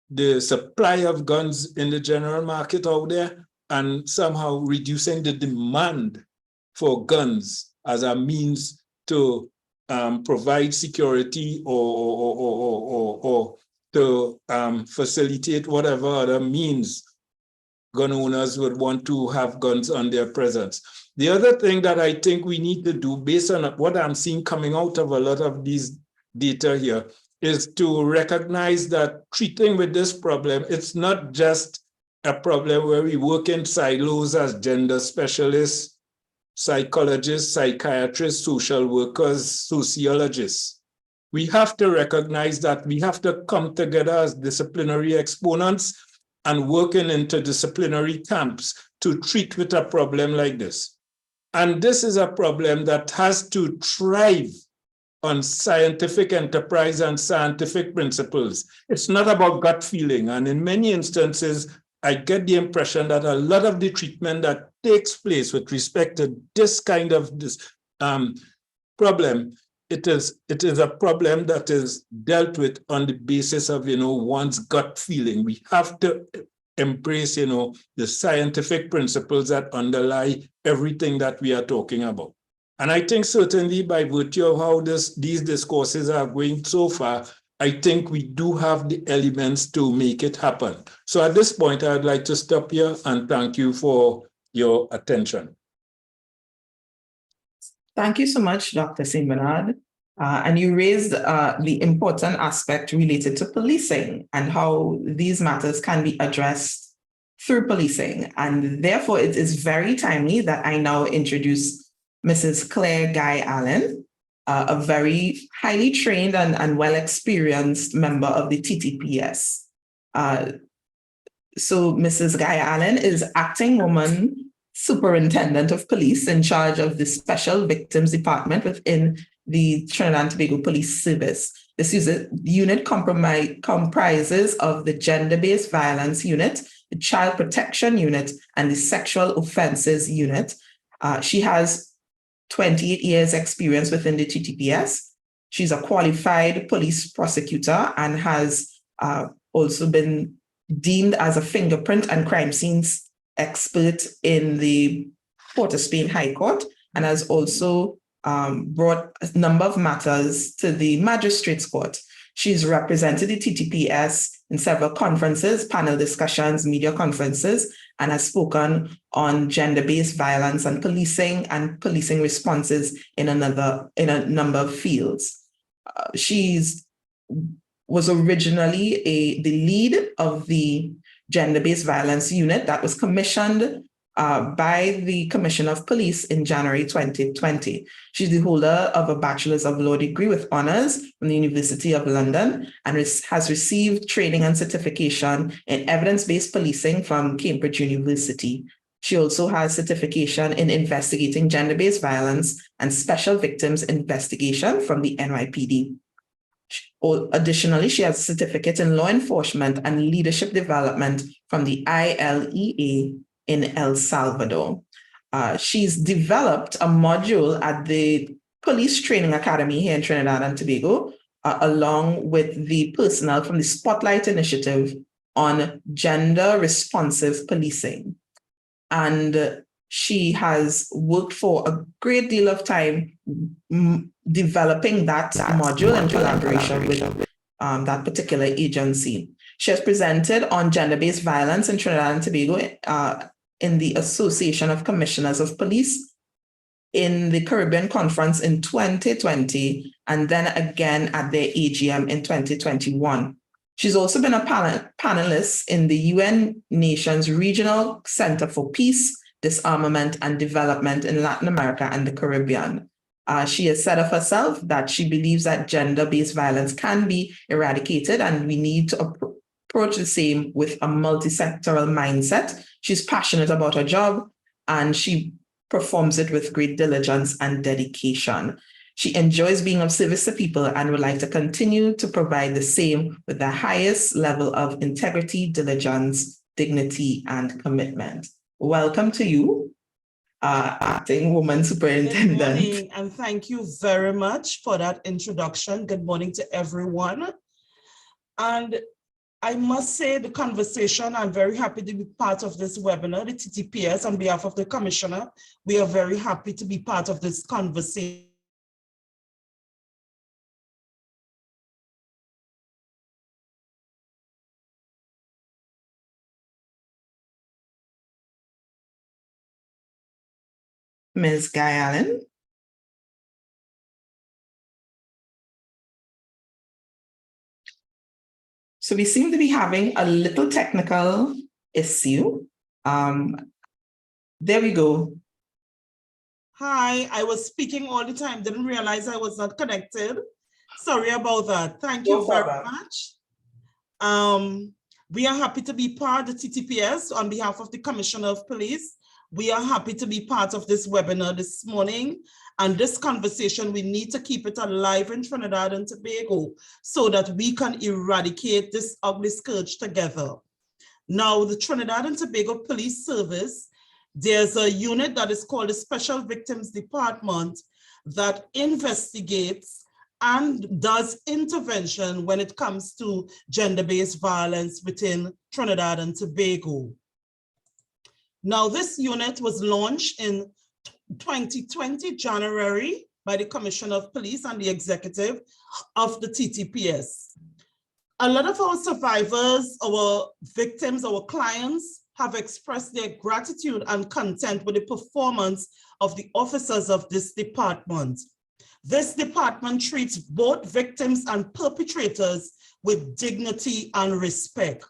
the supply of guns in the general market out there and somehow reducing the demand for guns as a means to provide security or to facilitate whatever other means gun owners would want to have guns on their presence. The other thing that I think we need to do, based on what I'm seeing coming out of a lot of these data here, is to recognize that treating with this problem, it's not just a problem where we work in silos as gender specialists, psychologists, psychiatrists, social workers, sociologists. We have to recognize that we have to come together as disciplinary exponents and work in interdisciplinary camps to treat with a problem like this. And this is a problem that has to thrive on scientific enterprise and scientific principles. It's not about gut feeling. And in many instances, I get the impression that a lot of the treatment that takes place with respect to this kind of problem, it is a problem that is dealt with on the basis of, one's gut feeling. We have to embrace, the scientific principles that underlie everything that we are talking about. And I think certainly by virtue of how these discourses are going so far, I think we do have the elements to make it happen. So at this point, I'd like to stop here and thank you for your attention. Thank you so much, Dr. St. Bernard. And you raised the important aspect related to policing and how these matters can be addressed through policing. And therefore, it is very timely that I now introduce Mrs. Claire Guy Allen, a very highly trained and well-experienced member of the TTPS. So Mrs. Guy Allen is Acting Woman Superintendent of Police in charge of the Special Victims Department within the Trinidad and Tobago Police Service. This unit comprises of the Gender-Based Violence Unit, the Child Protection Unit, and the Sexual Offences Unit. She has 28 years experience within the TTPS. She's a qualified police prosecutor and has also been deemed as a fingerprint and crime scenes expert in the Port of Spain High Court, and has also brought a number of matters to the Magistrates Court. She's represented the TTPS in several conferences, panel discussions, media conferences, and has spoken on gender-based violence and policing responses in a number of fields. Was originally the lead of the Gender-Based Violence Unit that was commissioned by the Commissioner of Police in January 2020. She's the holder of a Bachelor's of Law degree with honors from the University of London and has received training and certification in evidence-based policing from Cambridge University. She also has certification in investigating gender-based violence and special victims investigation from the NYPD. Additionally, she has a certificate in law enforcement and leadership development from the ILEA in El Salvador. She's developed a module at the Police Training Academy here in Trinidad and Tobago, along with the personnel from the Spotlight Initiative on gender responsive policing. And she has worked for a great deal of time developing that module in collaboration with that particular agency. She has presented on gender-based violence in Trinidad and Tobago in the Association of Commissioners of Police in the Caribbean Conference in 2020, and then again at their AGM in 2021. She's also been a panelist in the UN Nations Regional Center for Peace, Disarmament and Development in Latin America and the Caribbean. She has said of herself that she believes that gender-based violence can be eradicated and we need to approach the same with a multi-sectoral mindset. She's passionate about her job and she performs it with great diligence and dedication. She enjoys being of service to people and would like to continue to provide the same with the highest level of integrity, diligence, dignity, and commitment. Welcome to you, Acting Woman Superintendent. Good morning, and thank you very much for that introduction. Good morning to everyone. And I must say the conversation, I'm very happy to be part of this webinar, the TTPS, on behalf of the Commissioner. We are very happy to be part of this conversation. Ms. Guy Allen. So we seem to be having a little technical issue. There we go. Hi, I was speaking all the time, didn't realize I was not connected. Sorry about that. Thank you very much. We are happy to be part of the TTPS on behalf of the Commissioner of Police. We are happy to be part of this webinar this morning. And this conversation, we need to keep it alive in Trinidad and Tobago so that we can eradicate this ugly scourge together. Now, the Trinidad and Tobago Police Service, there's a unit that is called the Special Victims Department that investigates and does intervention when it comes to gender-based violence within Trinidad and Tobago. Now, this unit was launched in 2020, January, by the Commissioner of Police and the executive of the TTPS. A lot of our survivors, our victims, our clients have expressed their gratitude and content with the performance of the officers of this department. This department treats both victims and perpetrators with dignity and respect.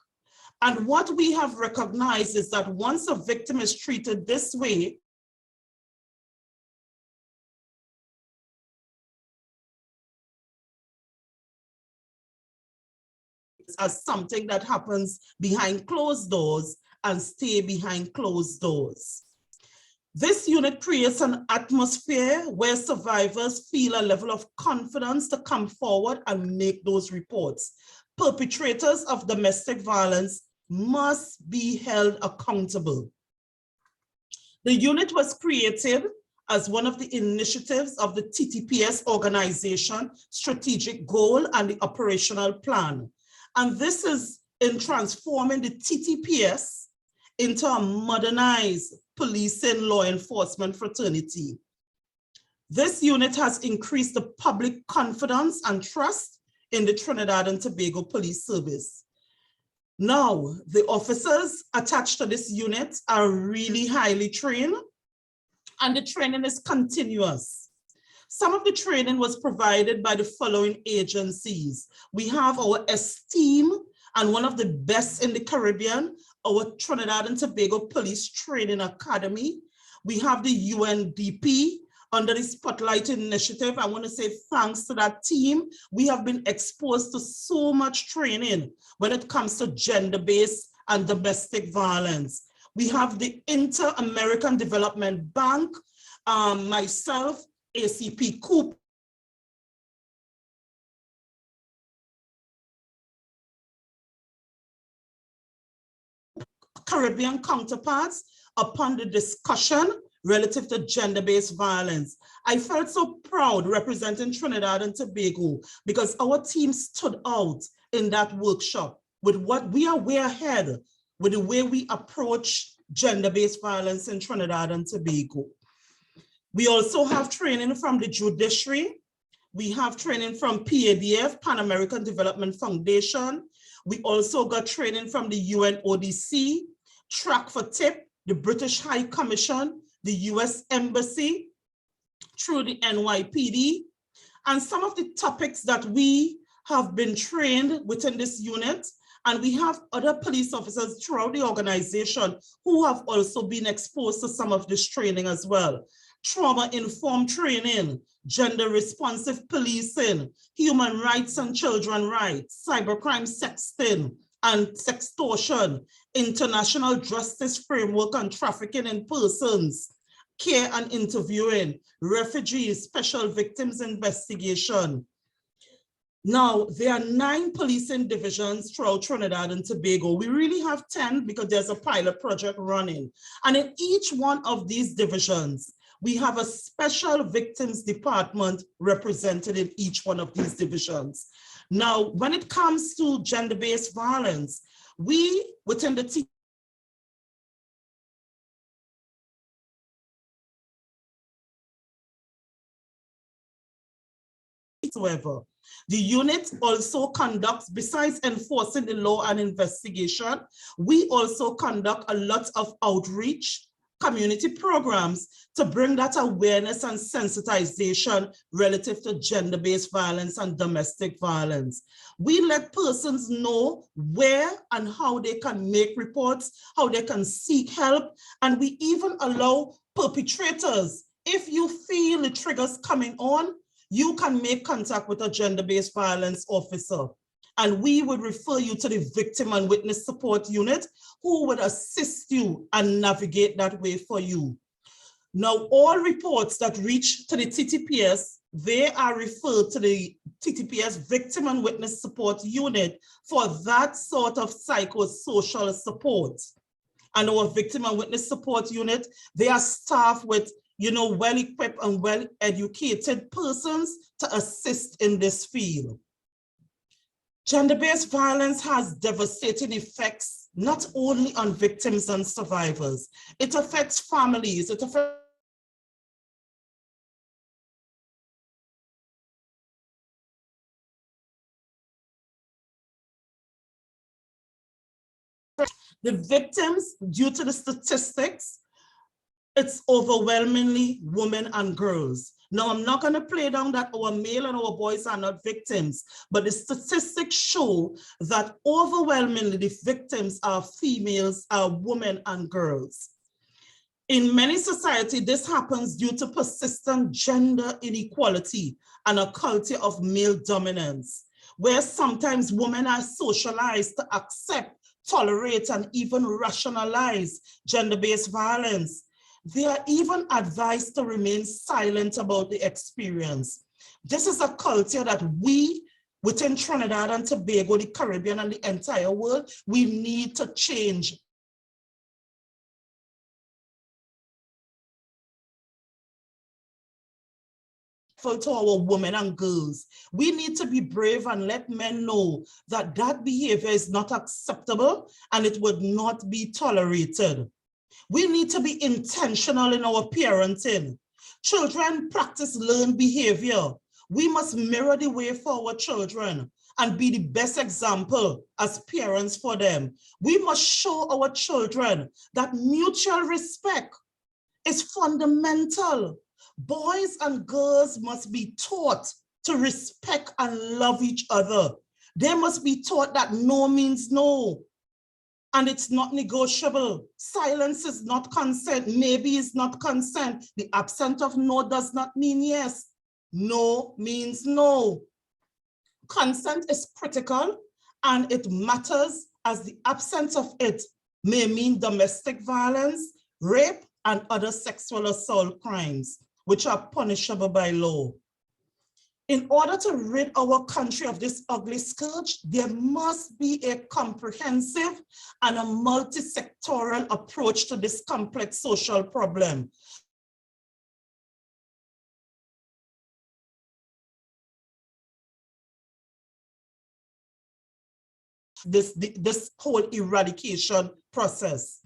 And what we have recognized is that once a victim is treated this way, as something that happens behind closed doors and stay behind closed doors. This unit creates an atmosphere where survivors feel a level of confidence to come forward and make those reports. Perpetrators of domestic violence must be held accountable. The unit was created as one of the initiatives of the TTPS organization, strategic goal and the operational plan. And this is in transforming the TTPS into a modernized policing law enforcement fraternity. This unit has increased the public confidence and trust in the Trinidad and Tobago Police Service. Now, the officers attached to this unit are really highly trained, and the training is continuous. Some of the training was provided by the following agencies. We have our esteemed and one of the best in the Caribbean, our Trinidad and Tobago Police Training Academy. We have the UNDP under the Spotlight Initiative. I want to say thanks to that team. We have been exposed to so much training when it comes to gender-based and domestic violence. We have the Inter-American Development Bank, myself, ACP Coop, Caribbean counterparts upon the discussion relative to gender-based violence. I felt so proud representing Trinidad and Tobago because our team stood out in that workshop with what we are way ahead with the way we approach gender-based violence in Trinidad and Tobago. We also have training from the judiciary. We have training from PADF, Pan American Development Foundation. We also got training from the UNODC, Track for Tip, the British High Commission, the US Embassy, through the NYPD. And some of the topics that we have been trained within this unit, and we have other police officers throughout the organization who have also been exposed to some of this training as well. Trauma-informed training, gender-responsive policing, human rights and children rights, cybercrime sexting and sextortion, international justice framework on trafficking in persons, care and interviewing, refugees, special victims investigation. Now, there are 9 policing divisions throughout Trinidad and Tobago. We really have 10 because there's a pilot project running. And in each one of these divisions, we have a special victims department represented in each one of these divisions. Now, when it comes to gender-based violence, we within the whatsoever. The unit also conducts, besides enforcing the law and investigation, we also conduct a lot of outreach, community programs to bring that awareness and sensitization relative to gender-based violence and domestic violence. We let persons know where and how they can make reports, how they can seek help, and we even allow perpetrators, if you feel the triggers coming on, you can make contact with a gender-based violence officer. And we would refer you to the victim and witness support unit who would assist you and navigate that way for you. Now, all reports that reach to the TTPS, they are referred to the TTPS Victim and Witness Support Unit for that sort of psychosocial support. And our Victim and Witness Support Unit, they are staffed with well-equipped and well-educated persons to assist in this field. Gender-based violence has devastating effects, not only on victims and survivors. It affects families, it affects the victims, due to the statistics, it's overwhelmingly women and girls. Now, I'm not going to play down that our male and our boys are not victims, but the statistics show that overwhelmingly the victims are females, are women and girls. In many societies, this happens due to persistent gender inequality and a culture of male dominance, where sometimes women are socialized to accept, tolerate, and even rationalize gender-based violence. They are even advised to remain silent about the experience. This is a culture that we, within Trinidad and Tobago, the Caribbean, and the entire world, we need to change. To our women and girls, we need to be brave and let men know that that behavior is not acceptable and it would not be tolerated. We need to be intentional in our parenting. Children practice learned behavior. We must mirror the way for our children and be the best example as parents for them. We must show our children that mutual respect is fundamental. Boys and girls must be taught to respect and love each other. They must be taught that no means no, and it's not negotiable. Silence is not consent. Maybe is not consent. The absence of no does not mean yes. No means no. Consent is critical, and it matters, as the absence of it may mean domestic violence, rape, and other sexual assault crimes, which are punishable by law. In order to rid our country of this ugly scourge, there must be a comprehensive and a multi-sectoral approach to this complex social problem. This whole eradication process.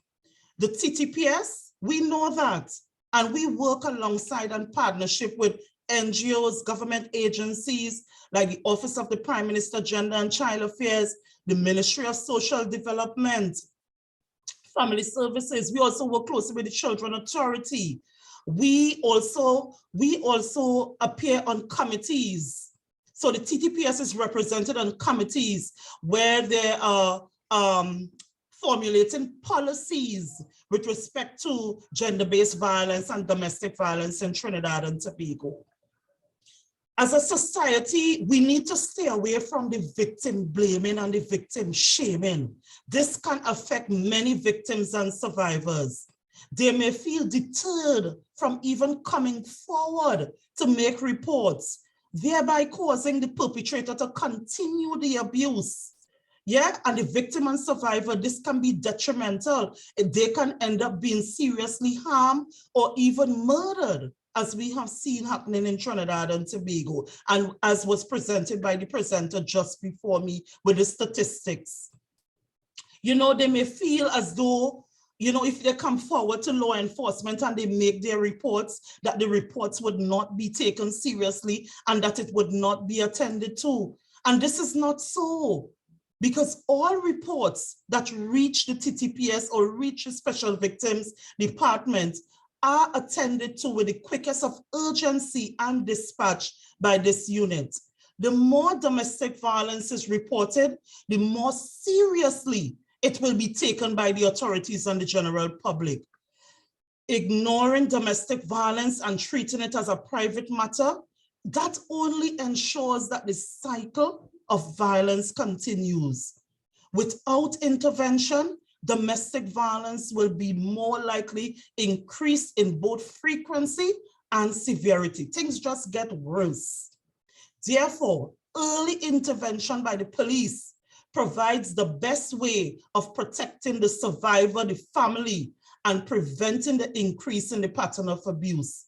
The TTPS, we know that, and we work alongside and partnership with NGOs, government agencies like the Office of the Prime Minister, Gender and Child Affairs, the Ministry of Social Development, Family Services. We also work closely with the Children Authority. We also appear on committees. So the TTPS is represented on committees where they are formulating policies with respect to gender-based violence and domestic violence in Trinidad and Tobago. As a society, we need to stay away from the victim blaming and the victim shaming. This can affect many victims and survivors. They may feel deterred from even coming forward to make reports, thereby causing the perpetrator to continue the abuse. Yeah, and the victim and survivor, this can be detrimental. They can end up being seriously harmed or even murdered, as we have seen happening in Trinidad and Tobago, and as was presented by the presenter just before me with the statistics. You know, they may feel as though, you know, if they come forward to law enforcement and they make their reports, that the reports would not be taken seriously and that it would not be attended to. And this is not so, because all reports that reach the TTPS or reach the Special Victims Department are attended to with the quickest of urgency and dispatch by this unit. The more domestic violence is reported, the more seriously it will be taken by the authorities and the general public. Ignoring domestic violence and treating it as a private matter, that only ensures that the cycle of violence continues. Without intervention, domestic violence will be more likely increased in both frequency and severity. Things just get worse. Therefore, early intervention by the police provides the best way of protecting the survivor, the family, and preventing the increase in the pattern of abuse.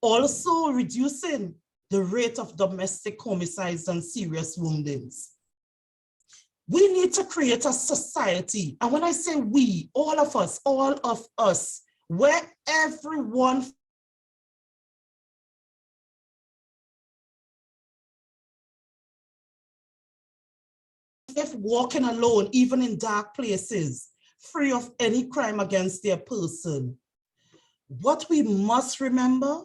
Also reducing the rate of domestic homicides and serious woundings. We need to create a society, and when I say we, all of us, where everyone if walking alone, even in dark places, free of any crime against their person. What we must remember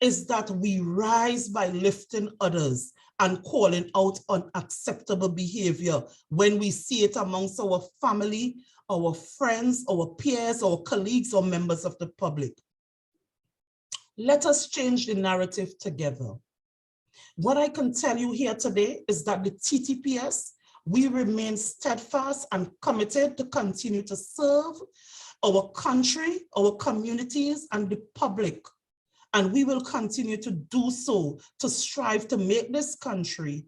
is that we rise by lifting others and calling out unacceptable behavior when we see it amongst our family, our friends, our peers, our colleagues, or members of the public. Let us change the narrative together. What I can tell you here today is that the TTPS, we remain steadfast and committed to continue to serve our country, our communities, and the public. And we will continue to do so to strive to make this country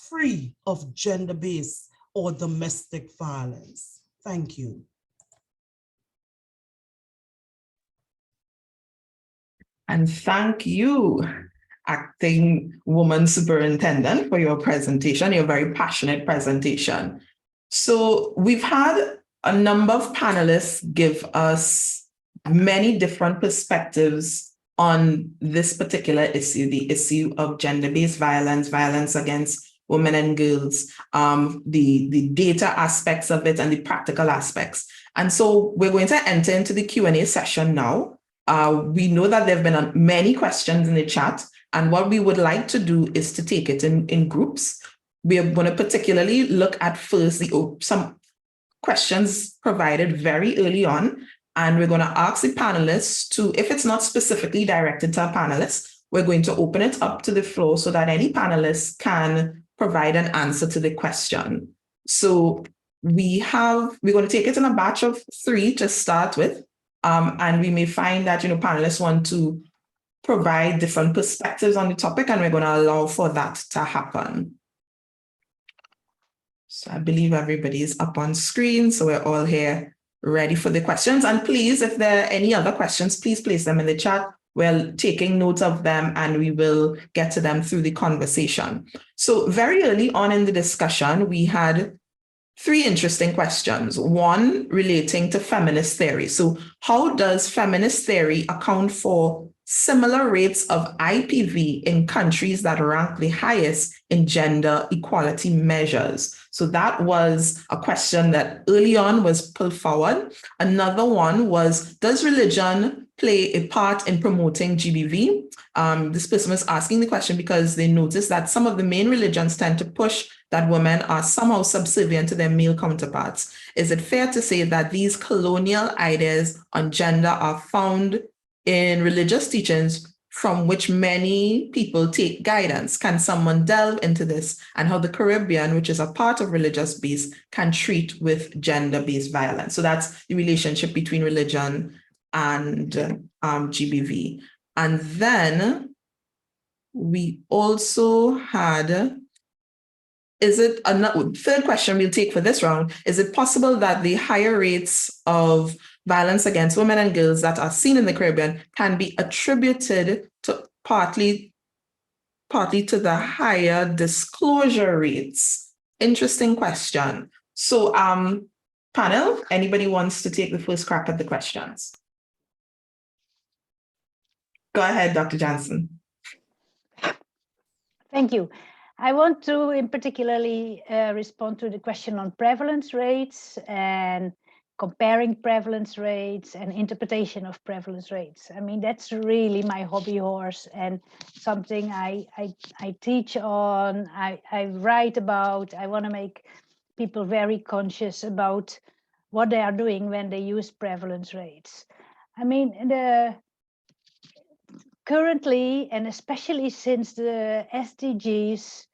free of gender-based or domestic violence. Thank you. And thank you, Acting Woman Superintendent, for your presentation, your very passionate presentation. So we've had a number of panelists give us many different perspectives on this particular issue, the issue of gender-based violence, violence against women and girls, the data aspects of it and the practical aspects. And so we're going to enter into the Q&A session now. We know that there have been many questions in the chat, and what we would like to do is to take it in groups. We are going to particularly look at first some questions provided very early on, and we're going to ask the panelists to, if it's not specifically directed to a panelist, we're going to open it up to the floor so that any panelist can provide an answer to the question. So we're going to take it in a batch of 3 to start with. And we may find that, panelists want to provide different perspectives on the topic, and we're going to allow for that to happen. So I believe everybody is up on screen, so we're all here ready for the questions. And please, if there are any other questions, please place them in the chat. We're taking note of them and we will get to them through the conversation. So very early on in the discussion, we had 3 interesting questions. One relating to feminist theory. So how does feminist theory account for similar rates of IPV in countries that rank the highest in gender equality measures? So that was a question that early on was pulled forward. Another one was, does religion play a part in promoting GBV? This person was asking the question because they noticed that some of the main religions tend to push that women are somehow subservient to their male counterparts. Is it fair to say that these colonial ideas on gender are found in religious teachings from which many people take guidance? Can someone delve into this and how the Caribbean, which is a part of religious base, can treat with gender-based violence? So that's the relationship between religion and GBV. And then we also had, third question we'll take for this round, is it possible that the higher rates of violence against women and girls that are seen in the Caribbean can be attributed to partly to the higher disclosure rates? Interesting question. So panel, anybody wants to take the first crack at the questions? Go ahead, Dr. Jansen. Thank you. I want to in particularly respond to the question on prevalence rates and comparing prevalence rates and interpretation of prevalence rates. I mean, that's really my hobby horse and something I teach on, I write about. I want to make people very conscious about what they are doing when they use prevalence rates. I mean, currently, and especially since the SDGs,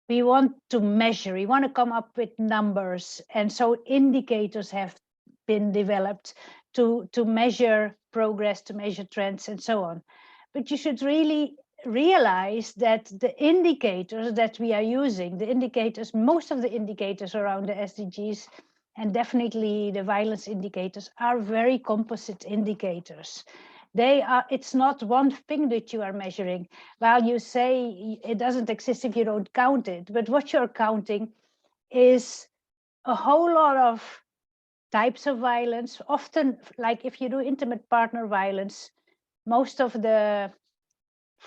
we want to measure, we want to come up with numbers. And so indicators have been developed to measure progress, to measure trends and so on. But you should really realize that the indicators that we are using, most of the indicators around the SDGs, and definitely the violence indicators, are very composite indicators. It's not one thing that you are measuring. Well, you say it doesn't exist if you don't count it, but what you're counting is a whole lot of types of violence. Often, like if you do intimate partner violence, for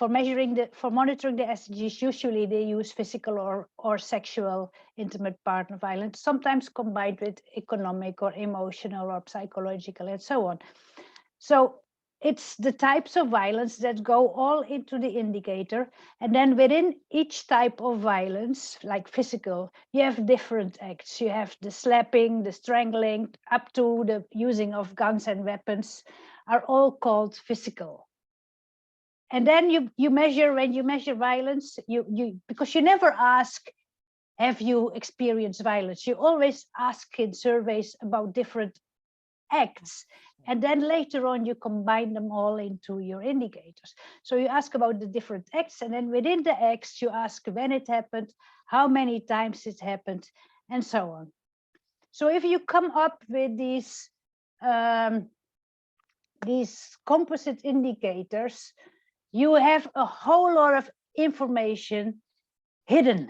monitoring the SDGs, usually they use physical or sexual intimate partner violence, sometimes combined with economic or emotional or psychological and so on. So it's the types of violence that go all into the indicator. And then within each type of violence, like physical, you have different acts. You have the slapping, the strangling, up to the using of guns and weapons are all called physical. And then you measure, when you measure violence, because you never ask, have you experienced violence? You always ask in surveys about different acts. And then later on, you combine them all into your indicators. So you ask about the different acts, and then within the acts, you ask when it happened, how many times it happened, and so on. So if you come up with these composite indicators, you have a whole lot of information hidden.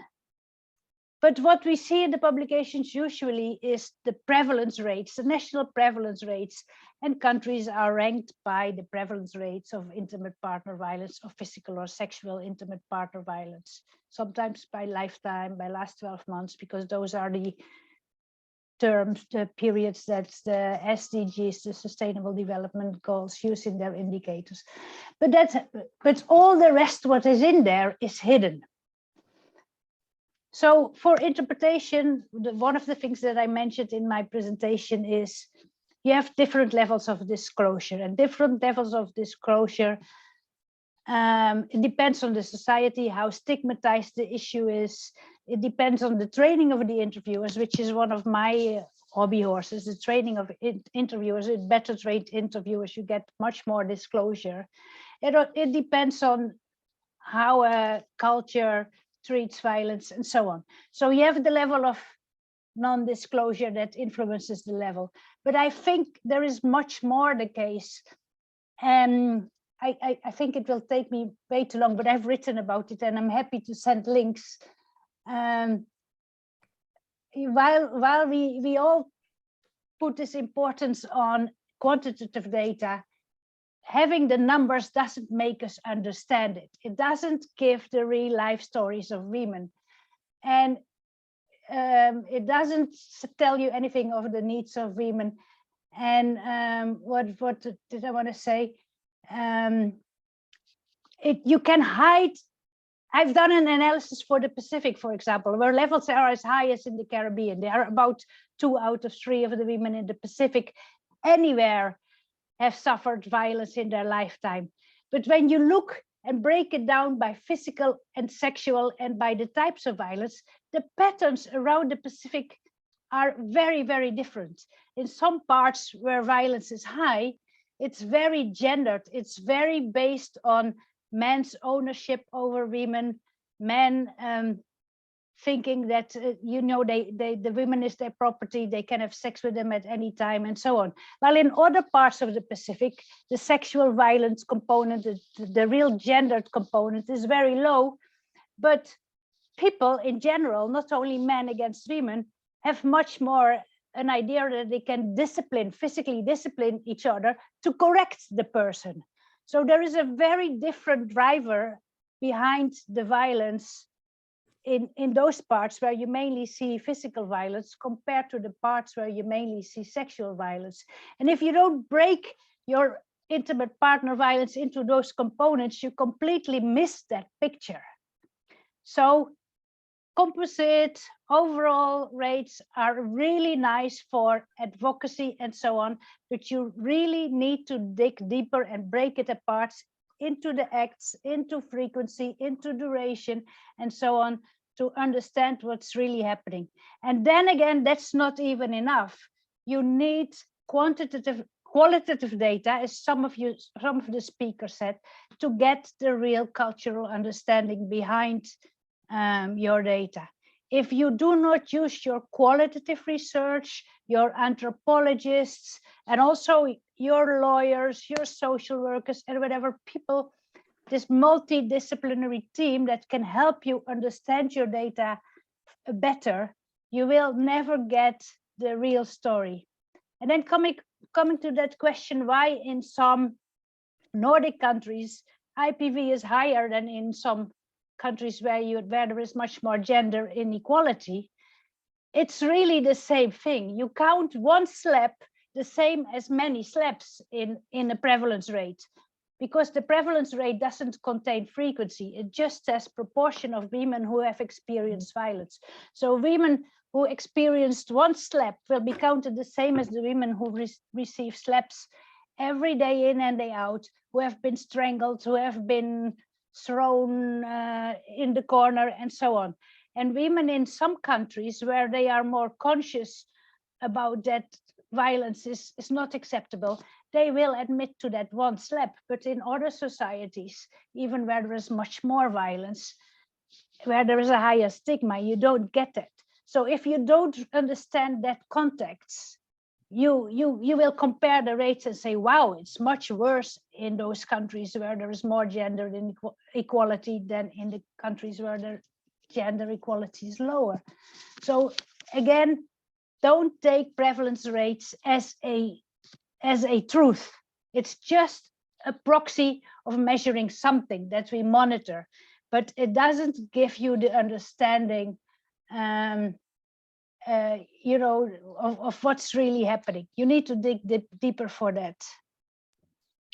But what we see in the publications usually is the prevalence rates, the national prevalence rates, and countries are ranked by the prevalence rates of intimate partner violence, or physical or sexual intimate partner violence, sometimes by lifetime, by last 12 months, because those are the terms, the periods that the SDGs, the Sustainable Development Goals, use in their indicators. But all the rest, what is in there, is hidden. So for interpretation, one of the things that I mentioned in my presentation is you have different levels of disclosure, and different levels of disclosure. It depends on the society, how stigmatized the issue is. It depends on the training of the interviewers, which is one of my hobby horses, the training of interviewers. With better trained interviewers, you get much more disclosure. It depends on how a culture treats violence and so on. So you have the level of non-disclosure that influences the level. But I think there is much more the case. And I think it will take me way too long, but I've written about it and I'm happy to send links. While we all put this importance on quantitative data, having the numbers doesn't make us understand it. It doesn't give the real life stories of women. And it doesn't tell you anything of the needs of women. And what did I want to say? You can hide. I've done an analysis for the Pacific, for example, where levels are as high as in the Caribbean. They are about 2 out of 3 of the women in the Pacific anywhere have suffered violence in their lifetime. But when you look and break it down by physical and sexual and by the types of violence, the patterns around the Pacific are very, very different. In some parts where violence is high, it's very gendered. It's very based on men's ownership over women, men thinking that, the women is their property, they can have sex with them at any time and so on. While in other parts of the Pacific, the sexual violence component, the real gendered component is very low, but people in general, not only men against women, have much more an idea that they can physically discipline each other to correct the person. So there is a very different driver behind the violence in those parts where you mainly see physical violence compared to the parts where you mainly see sexual violence. And if you don't break your intimate partner violence into those components, you completely miss that picture. So composite overall rates are really nice for advocacy and so on, but you really need to dig deeper and break it apart into the acts, into frequency, into duration, and so on, to understand what's really happening. And then again, that's not even enough. You need qualitative data, as some of the speakers said, to get the real cultural understanding behind your data. If you do not use your qualitative research, your anthropologists, and also your lawyers, your social workers, and whatever people, this multidisciplinary team that can help you understand your data better, you will never get the real story. And then coming to that question, why in some Nordic countries, IPV is higher than in some countries where there is much more gender inequality, it's really the same thing. You count one slap, the same as many slaps in a prevalence rate, because the prevalence rate doesn't contain frequency. It just says proportion of women who have experienced violence. So women who experienced one slap will be counted the same as the women who receive slaps every day in and day out, who have been strangled, who have been thrown in the corner, and so on. And women in some countries where they are more conscious about that violence is not acceptable, they will admit to that one slap. But in other societies, even where there is much more violence, where there is a higher stigma, you don't get it. So if you don't understand that context, you will compare the rates and say, wow, it's much worse in those countries where there is more gender equality than in the countries where the gender equality is lower. So again, don't take prevalence rates as a truth. It's just a proxy of measuring something that we monitor, but it doesn't give you the understanding of what's really happening. You need to dig deeper for that.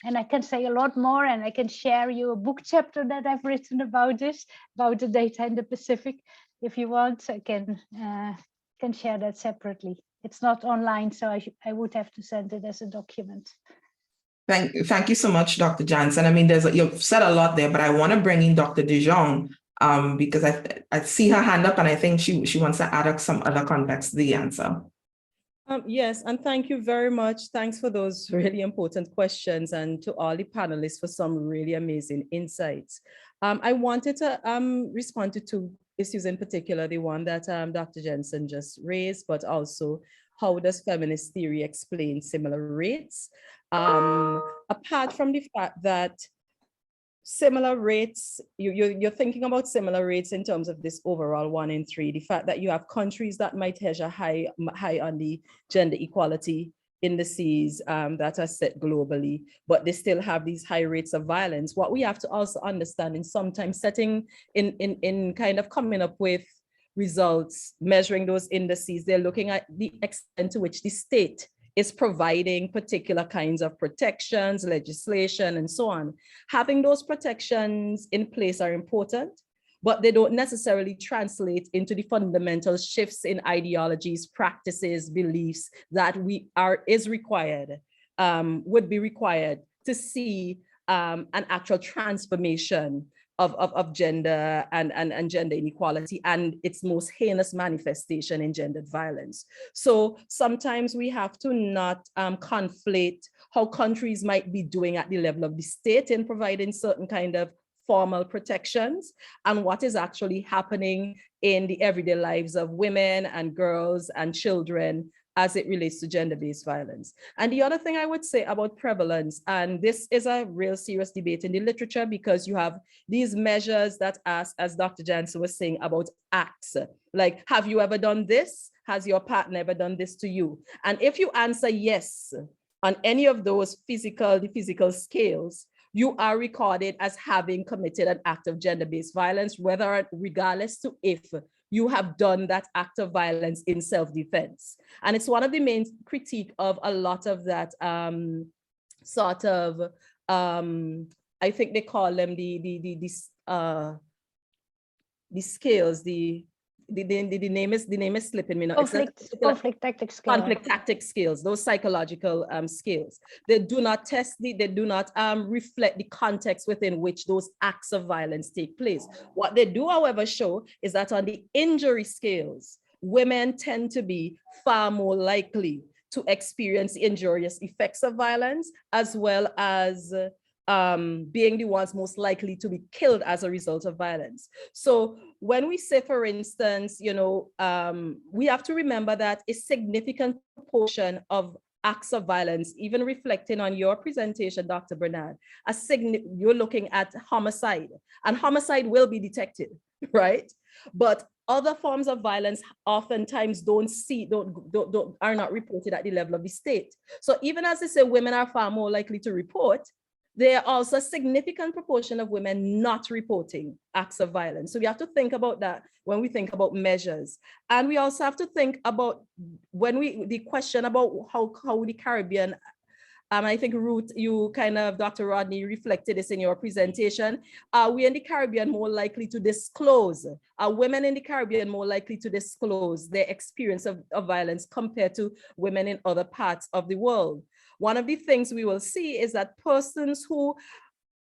And I can say a lot more, and I can share you a book chapter that I've written about this, about the data in the Pacific. If you want, I can share that separately. It's not online, so I would have to send it as a document. Thank you so much, Dr. Jansen. I mean, you've said a lot there, but I want to bring in Dr. DeShong because I see her hand up, and I think she wants to add some other context to the answer. Yes, and thank you very much. Thanks for those really important questions, and to all the panelists for some really amazing insights. I wanted to respond to two issues in particular, the one that Dr. Jansen just raised, but also how does feminist theory explain similar rates? Apart from the fact that similar rates, you're thinking about similar rates in terms of this overall 1 in 3, the fact that you have countries that might measure high on the gender equality indices that are set globally, but they still have these high rates of violence. What we have to also understand in sometimes setting in kind of coming up with results, measuring those indices, they're looking at the extent to which the state is providing particular kinds of protections, legislation, and so on. Having those protections in place are important, but they don't necessarily translate into the fundamental shifts in ideologies, practices, beliefs that would be required to see an actual transformation of gender and gender inequality and its most heinous manifestation in gendered violence. So sometimes we have to not conflate how countries might be doing at the level of the state in providing certain kind of formal protections and what is actually happening in the everyday lives of women and girls and children as it relates to gender-based violence. And the other thing I would say about prevalence, and this is a real serious debate in the literature because you have these measures that ask, as Dr. Jansen was saying, about acts. Like, have you ever done this? Has your partner ever done this to you? And if you answer yes on any of those the physical scales, you are recorded as having committed an act of gender-based violence, regardless to if you have done that act of violence in self-defense. And it's one of the main critique of a lot of that sort of, I think they call them the scales, the name is slipping me now. Conflict tactic scale. Conflict tactic scales, those psychological scales. They do not test they do not reflect the context within which those acts of violence take place. What they do, however, show is that on the injury scales, women tend to be far more likely to experience injurious effects of violence, as well as being the ones most likely to be killed as a result of violence. So when we say, for instance, we have to remember that a significant proportion of acts of violence, even reflecting on your presentation, Dr. Bernard, you're looking at homicide, and homicide will be detected, right? But other forms of violence oftentimes are not reported at the level of the state. So even as they say women are far more likely to report, There are also a significant proportion of women not reporting acts of violence. So we have to think about that when we think about measures. And we also have to think about the question about how the Caribbean, I think Ruth, you kind of, Dr. Rodney, reflected this in your presentation. Are we in the Caribbean more likely to disclose? Are women in the Caribbean more likely to disclose their experience of violence compared to women in other parts of the world? One of the things we will see is that persons who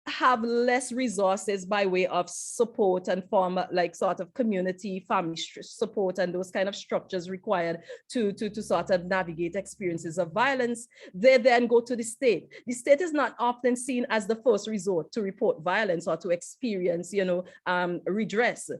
have less resources by way of support and form like sort of community, family support and those kind of structures required to sort of navigate experiences of violence, they then go to the state. The state is not often seen as the first resort to report violence or to experience, redress.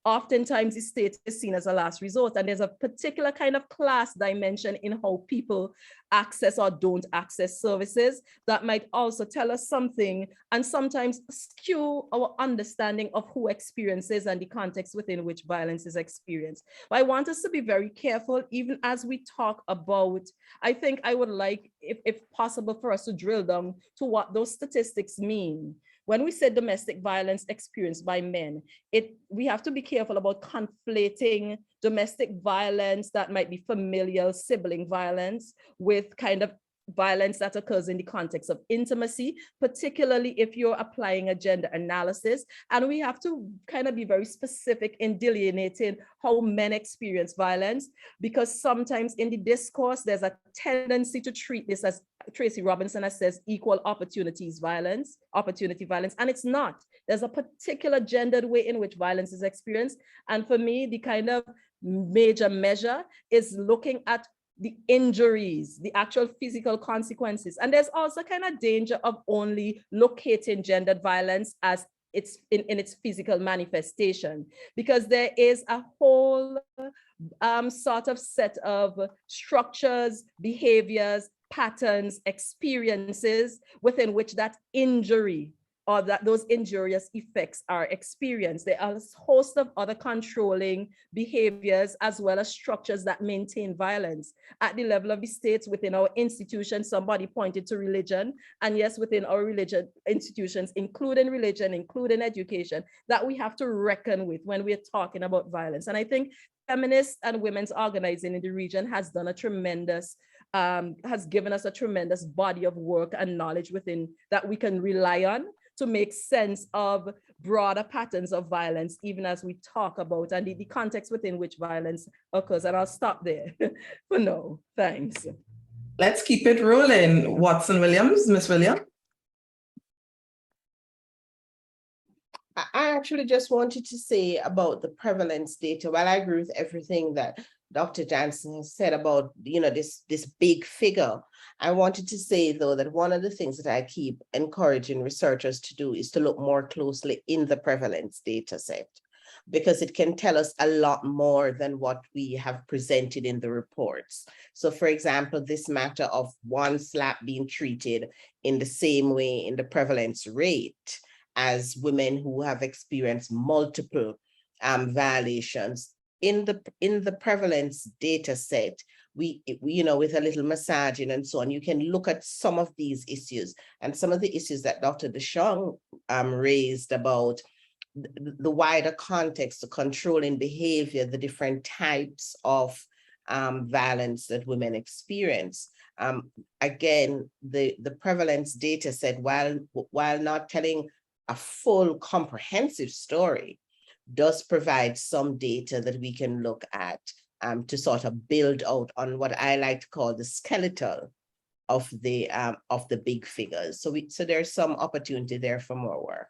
Oftentimes the state is seen as a last resort, and there's a particular kind of class dimension in how people access or don't access services that might also tell us something and sometimes skew our understanding of who experiences and the context within which violence is experienced. But I want us to be very careful even as we talk about, I think I would like, if possible, for us to drill down to what those statistics mean. When we say domestic violence experienced by men, we have to be careful about conflating domestic violence that might be familial sibling violence with kind of violence that occurs in the context of intimacy, particularly if you're applying a gender analysis. And we have to kind of be very specific in delineating how men experience violence, because sometimes in the discourse, there's a tendency to treat this as Tracy Robinson has says equal opportunity violence, and it's not. There's a particular gendered way in which violence is experienced. And for me, the kind of major measure is looking at the injuries, the actual physical consequences. And there's also kind of danger of only locating gendered violence as it's in its physical manifestation, because there is a whole sort of set of structures, behaviors, patterns, experiences within which that injury or that those injurious effects are experienced. There are a host of other controlling behaviors as well as structures that maintain violence. At the level of the states, within our institutions, somebody pointed to religion, and yes, within our religion institutions, including religion, including education, that we have to reckon with when we're talking about violence. And I think feminists and women's organizing in the region has done a tremendous has given us a tremendous body of work and knowledge within that we can rely on to make sense of broader patterns of violence, even as we talk about and the context within which violence occurs. And I'll stop there for now. Thanks. Let's keep it rolling. Watson Williams, Miss Williams. I actually just wanted to say about the prevalence data. While I agree with everything that Dr. Jansen has said about, this big figure, I wanted to say, though, that one of the things that I keep encouraging researchers to do is to look more closely in the prevalence data set, because it can tell us a lot more than what we have presented in the reports. So, for example, this matter of one slap being treated in the same way in the prevalence rate as women who have experienced multiple violations. In the prevalence data set, we with a little massaging and so on, you can look at some of these issues and some of the issues that Dr. DeShong raised about the wider context, the controlling behavior, the different types of violence that women experience. Again, the prevalence data set, while not telling a full comprehensive story, does provide some data that we can look at to sort of build out on what I like to call the skeletal of the big figures. So there's some opportunity there for more work.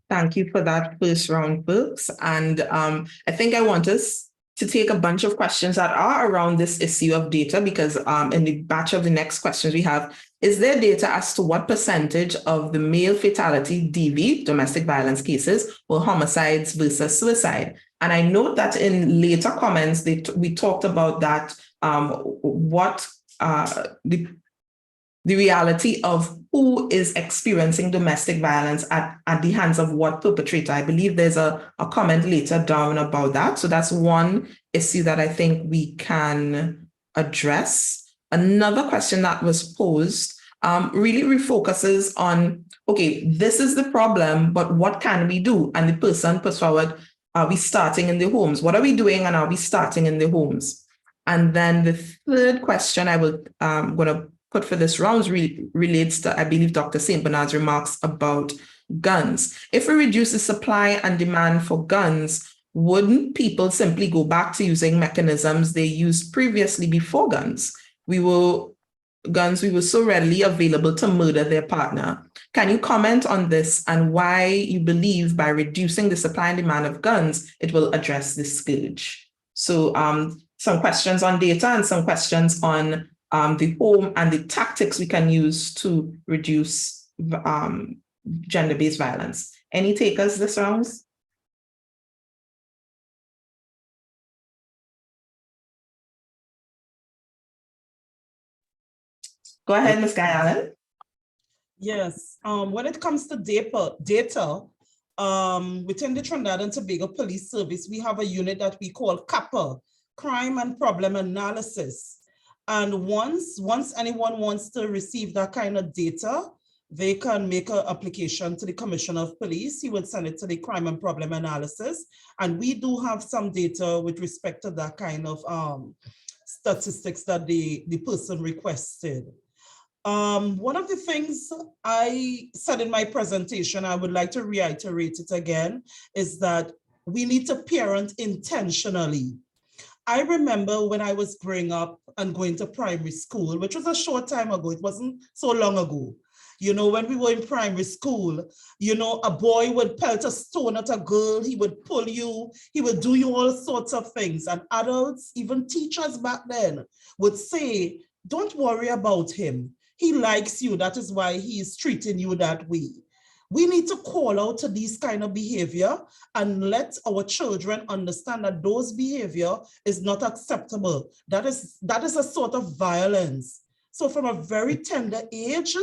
Thank you for that first round, Brooks. And I think I want us to take a bunch of questions that are around this issue of data, because in the batch of the next questions we have, is there data as to what percentage of the male fatality DV, domestic violence cases, were homicides versus suicide? And I note that in later comments, we talked about that, the reality of who is experiencing domestic violence at the hands of what perpetrator. I believe there's a comment later down about that. So that's one issue that I think we can address. Another question that was posed really refocuses on, okay, this is the problem, but what can we do? And the person puts forward, are we starting in the homes? What are we doing, and are we starting in the homes? And then the third question I will going to put for this round relates to, I believe, Dr. St. Bernard's remarks about guns. If we reduce the supply and demand for guns, wouldn't people simply go back to using mechanisms they used previously before guns? We were so readily available to murder their partner. Can you comment on this and why you believe by reducing the supply and demand of guns, it will address this scourge? So some questions on data and some questions on the home and the tactics we can use to reduce gender-based violence. Any takers this round? Go ahead, Ms. Guy Allen. Yes, when it comes to data, within the Trinidad and Tobago Police Service, we have a unit that we call CAPA, Crime and Problem Analysis. And once anyone wants to receive that kind of data, they can make an application to the Commissioner of Police. He would send it to the Crime and Problem Analysis. And we do have some data with respect to that kind of statistics that the person requested. One of the things I said in my presentation, I would like to reiterate it again, is that we need to parent intentionally. I remember when I was growing up and going to primary school, which was a short time ago, it wasn't so long ago. You know, when we were in primary school, you know, a boy would pelt a stone at a girl, he would pull you, he would do you all sorts of things. And adults, even teachers back then, would say, don't worry about him. He likes you, that is why he is treating you that way. We need to call out to these kind of behavior and let our children understand that those behavior is not acceptable. That is a sort of violence. So from a very tender age,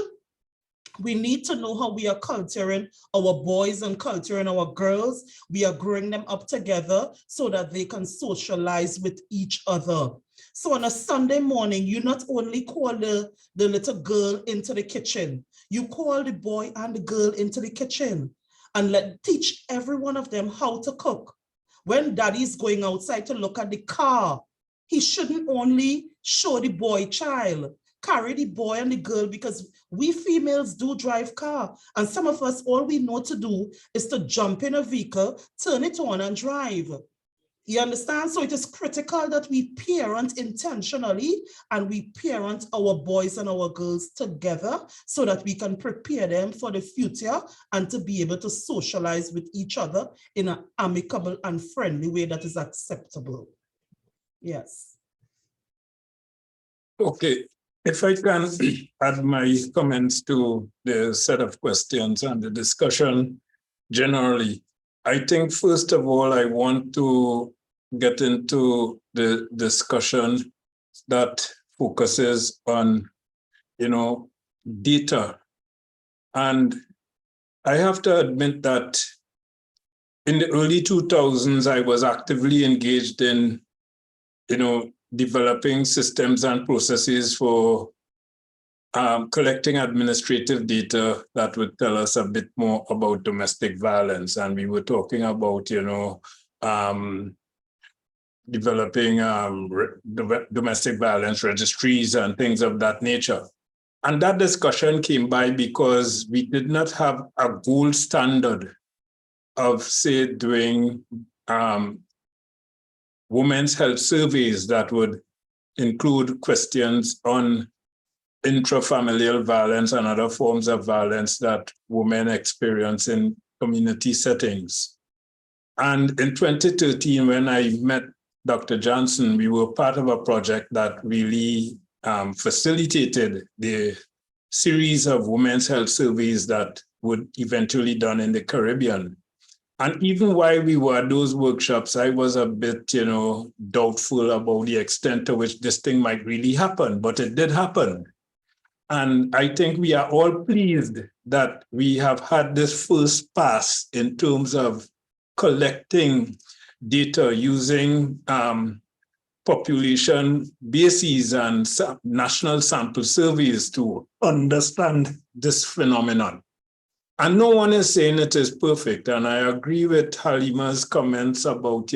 we need to know how we are culturing our boys and culturing our girls. We are growing them up together so that they can socialize with each other. So on a Sunday morning, you not only call the little girl into the kitchen, you call the boy and the girl into the kitchen and teach every one of them how to cook. When daddy's going outside to look at the car, he shouldn't only show the boy child, carry the boy and the girl, because we females do drive car. And some of us, all we know to do is to jump in a vehicle, turn it on and drive. You understand? So it is critical that we parent intentionally and we parent our boys and our girls together so that we can prepare them for the future and to be able to socialize with each other in an amicable and friendly way that is acceptable. Yes. Okay. If I can add my comments to the set of questions and the discussion generally, I think first of all, I want to get into the discussion that focuses on, data. And I have to admit that in the early 2000s, I was actively engaged in, developing systems and processes for collecting administrative data that would tell us a bit more about domestic violence. And we were talking about, developing domestic violence registries and things of that nature. And that discussion came by because we did not have a gold standard of, say, doing women's health surveys that would include questions on intrafamilial violence and other forms of violence that women experience in community settings. And in 2013, when I met Dr. Jansen, we were part of a project that really facilitated the series of women's health surveys that would eventually done in the Caribbean. And even while we were at those workshops, I was a bit, doubtful about the extent to which this thing might really happen, but it did happen. And I think we are all pleased that we have had this first pass in terms of collecting data using population bases and national sample surveys to understand this phenomenon. And no one is saying it is perfect. And I agree with Halimah's comments about,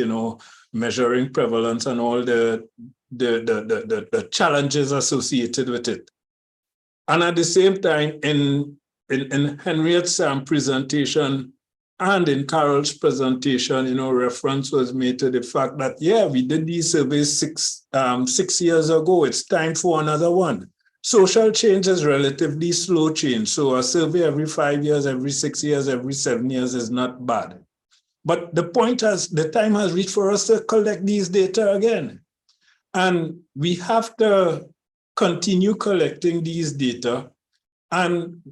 measuring prevalence and all the challenges associated with it. And at the same time, in Henriette's presentation and in Carol's presentation, reference was made to the fact that, yeah, we did these surveys 6 years ago. It's time for another one. Social change is relatively slow change. So a survey every 5 years, every 6 years, every 7 years is not bad. But the time has reached for us to collect these data again. And we have to continue collecting these data. And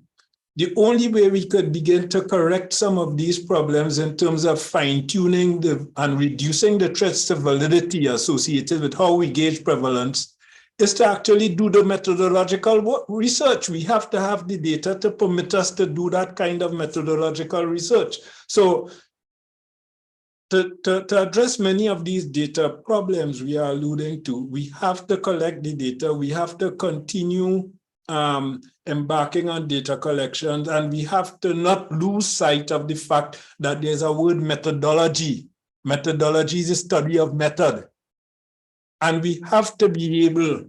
the only way we could begin to correct some of these problems in terms of fine-tuning and reducing the threats to validity associated with how we gauge prevalence is to actually do the methodological research. We have to have the data to permit us to do that kind of methodological research. So to address many of these data problems we are alluding to, we have to collect the data, we have to continue embarking on data collections, and we have to not lose sight of the fact that there's a word methodology. Methodology is a study of method. And we have to be able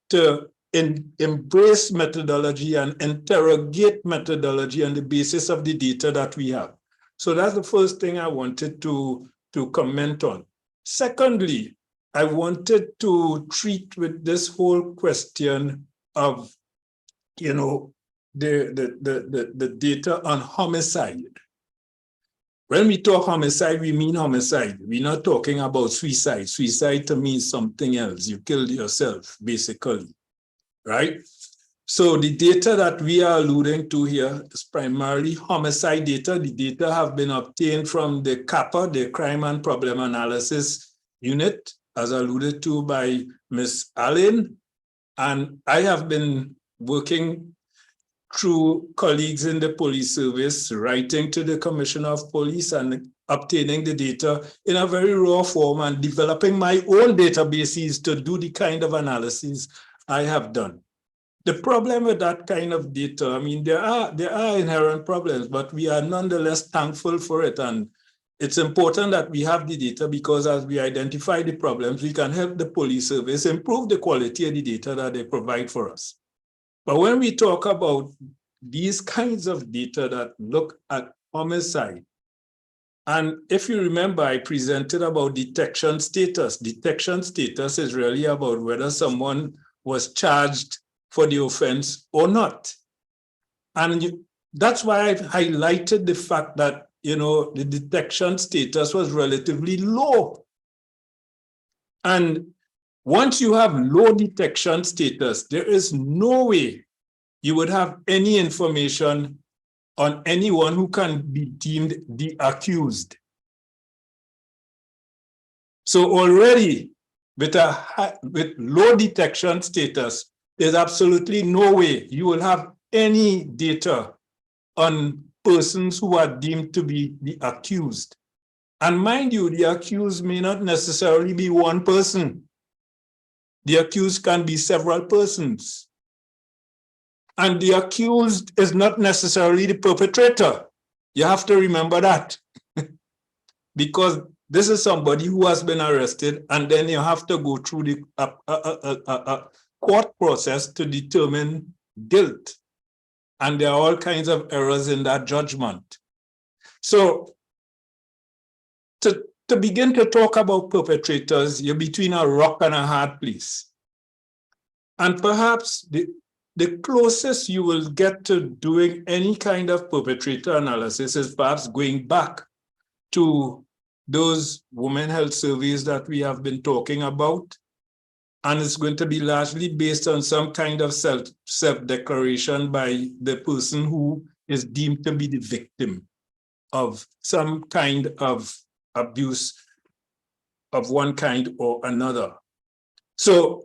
to embrace methodology and interrogate methodology on the basis of the data that we have. So that's the first thing I wanted to comment on. Secondly, I wanted to treat with this whole question of, the data on homicide. When we talk homicide, we mean homicide. We're not talking about suicide. Suicide to me is something else. You killed yourself, basically, right? So the data that we are alluding to here is primarily homicide data. The data have been obtained from the CAPA, the Crime and Problem Analysis Unit, as alluded to by Ms. Allen. And I have been working through colleagues in the police service, writing to the Commissioner of Police and obtaining the data in a very raw form and developing my own databases to do the kind of analysis I have done. The problem with that kind of data, I mean, there are inherent problems, but we are nonetheless thankful for it. And it's important that we have the data because as we identify the problems, we can help the police service improve the quality of the data that they provide for us. But when we talk about these kinds of data that look at homicide, and if you remember, I presented about detection status. Detection status is really about whether someone was charged for the offense or not. And that's why I've highlighted the fact that, the detection status was relatively low. And once you have low detection status, there is no way you would have any information on anyone who can be deemed the accused. So already with low detection status, there's absolutely no way you will have any data on persons who are deemed to be the accused. And mind you, the accused may not necessarily be one person. The accused can be several persons. And the accused is not necessarily the perpetrator. You have to remember that. Because this is somebody who has been arrested, and then you have to go through the court process to determine guilt. And there are all kinds of errors in that judgment. So to begin to talk about perpetrators, you're between a rock and a hard place. And perhaps the closest you will get to doing any kind of perpetrator analysis is perhaps going back to those women health surveys that we have been talking about. And it's going to be largely based on some kind of self-declaration by the person who is deemed to be the victim of some kind of abuse of one kind or another. So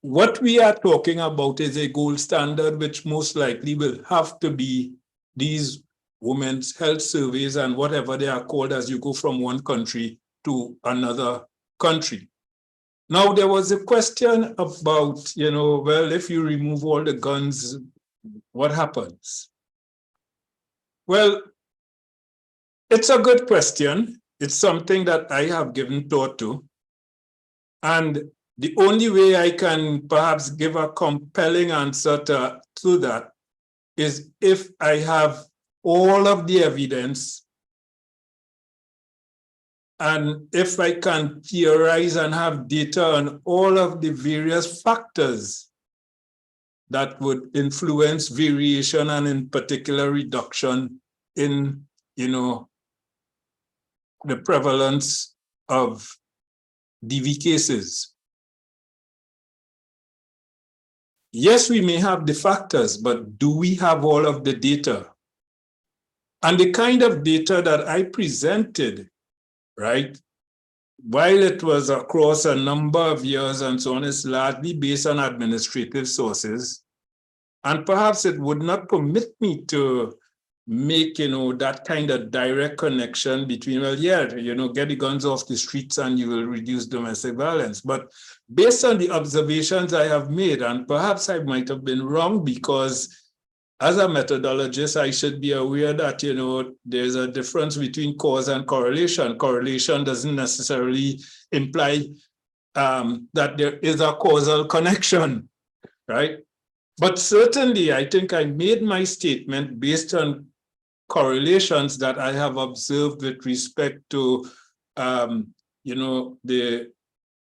what we are talking about is a gold standard, which most likely will have to be these women's health surveys and whatever they are called as you go from one country to another country. Now, there was a question about, well, if you remove all the guns, what happens? Well, it's a good question. It's something that I have given thought to. And the only way I can perhaps give a compelling answer to that is if I have all of the evidence, and if I can theorize and have data on all of the various factors that would influence variation and in particular reduction in, the prevalence of DV cases. Yes, we may have the factors, but do we have all of the data? And the kind of data that I presented, right, while it was across a number of years and so on, is largely based on administrative sources. And perhaps it would not permit me to make, that kind of direct connection between, well, yeah, get the guns off the streets and you will reduce domestic violence. But based on the observations I have made, and perhaps I might have been wrong, because as a methodologist, I should be aware that, there's a difference between cause and correlation. Correlation doesn't necessarily imply that there is a causal connection, right? But certainly, I think I made my statement based on correlations that I have observed with respect to, the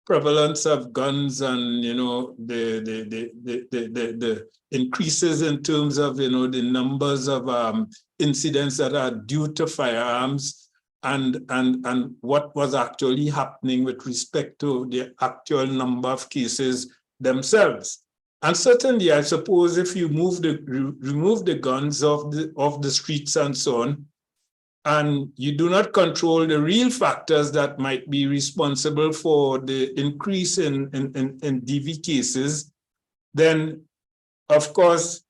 prevalence of guns and, the increases in terms of, the numbers of incidents that are due to firearms, and what was actually happening with respect to the actual number of cases themselves. And certainly, I suppose if you remove the guns off the streets and so on, and you do not control the real factors that might be responsible for the increase in DV cases, then, of course,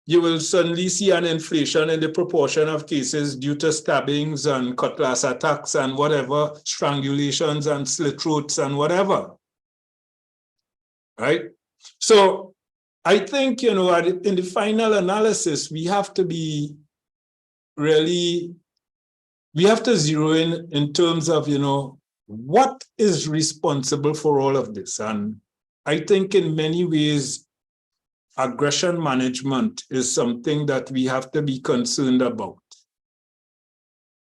you will suddenly see an inflation in the proportion of cases due to stabbings and cutlass attacks and whatever, strangulations and slit throats and whatever, right? So I think, in the final analysis, we have to be really, we have to zero in terms of, what is responsible for all of this. And I think in many ways, aggression management is something that we have to be concerned about.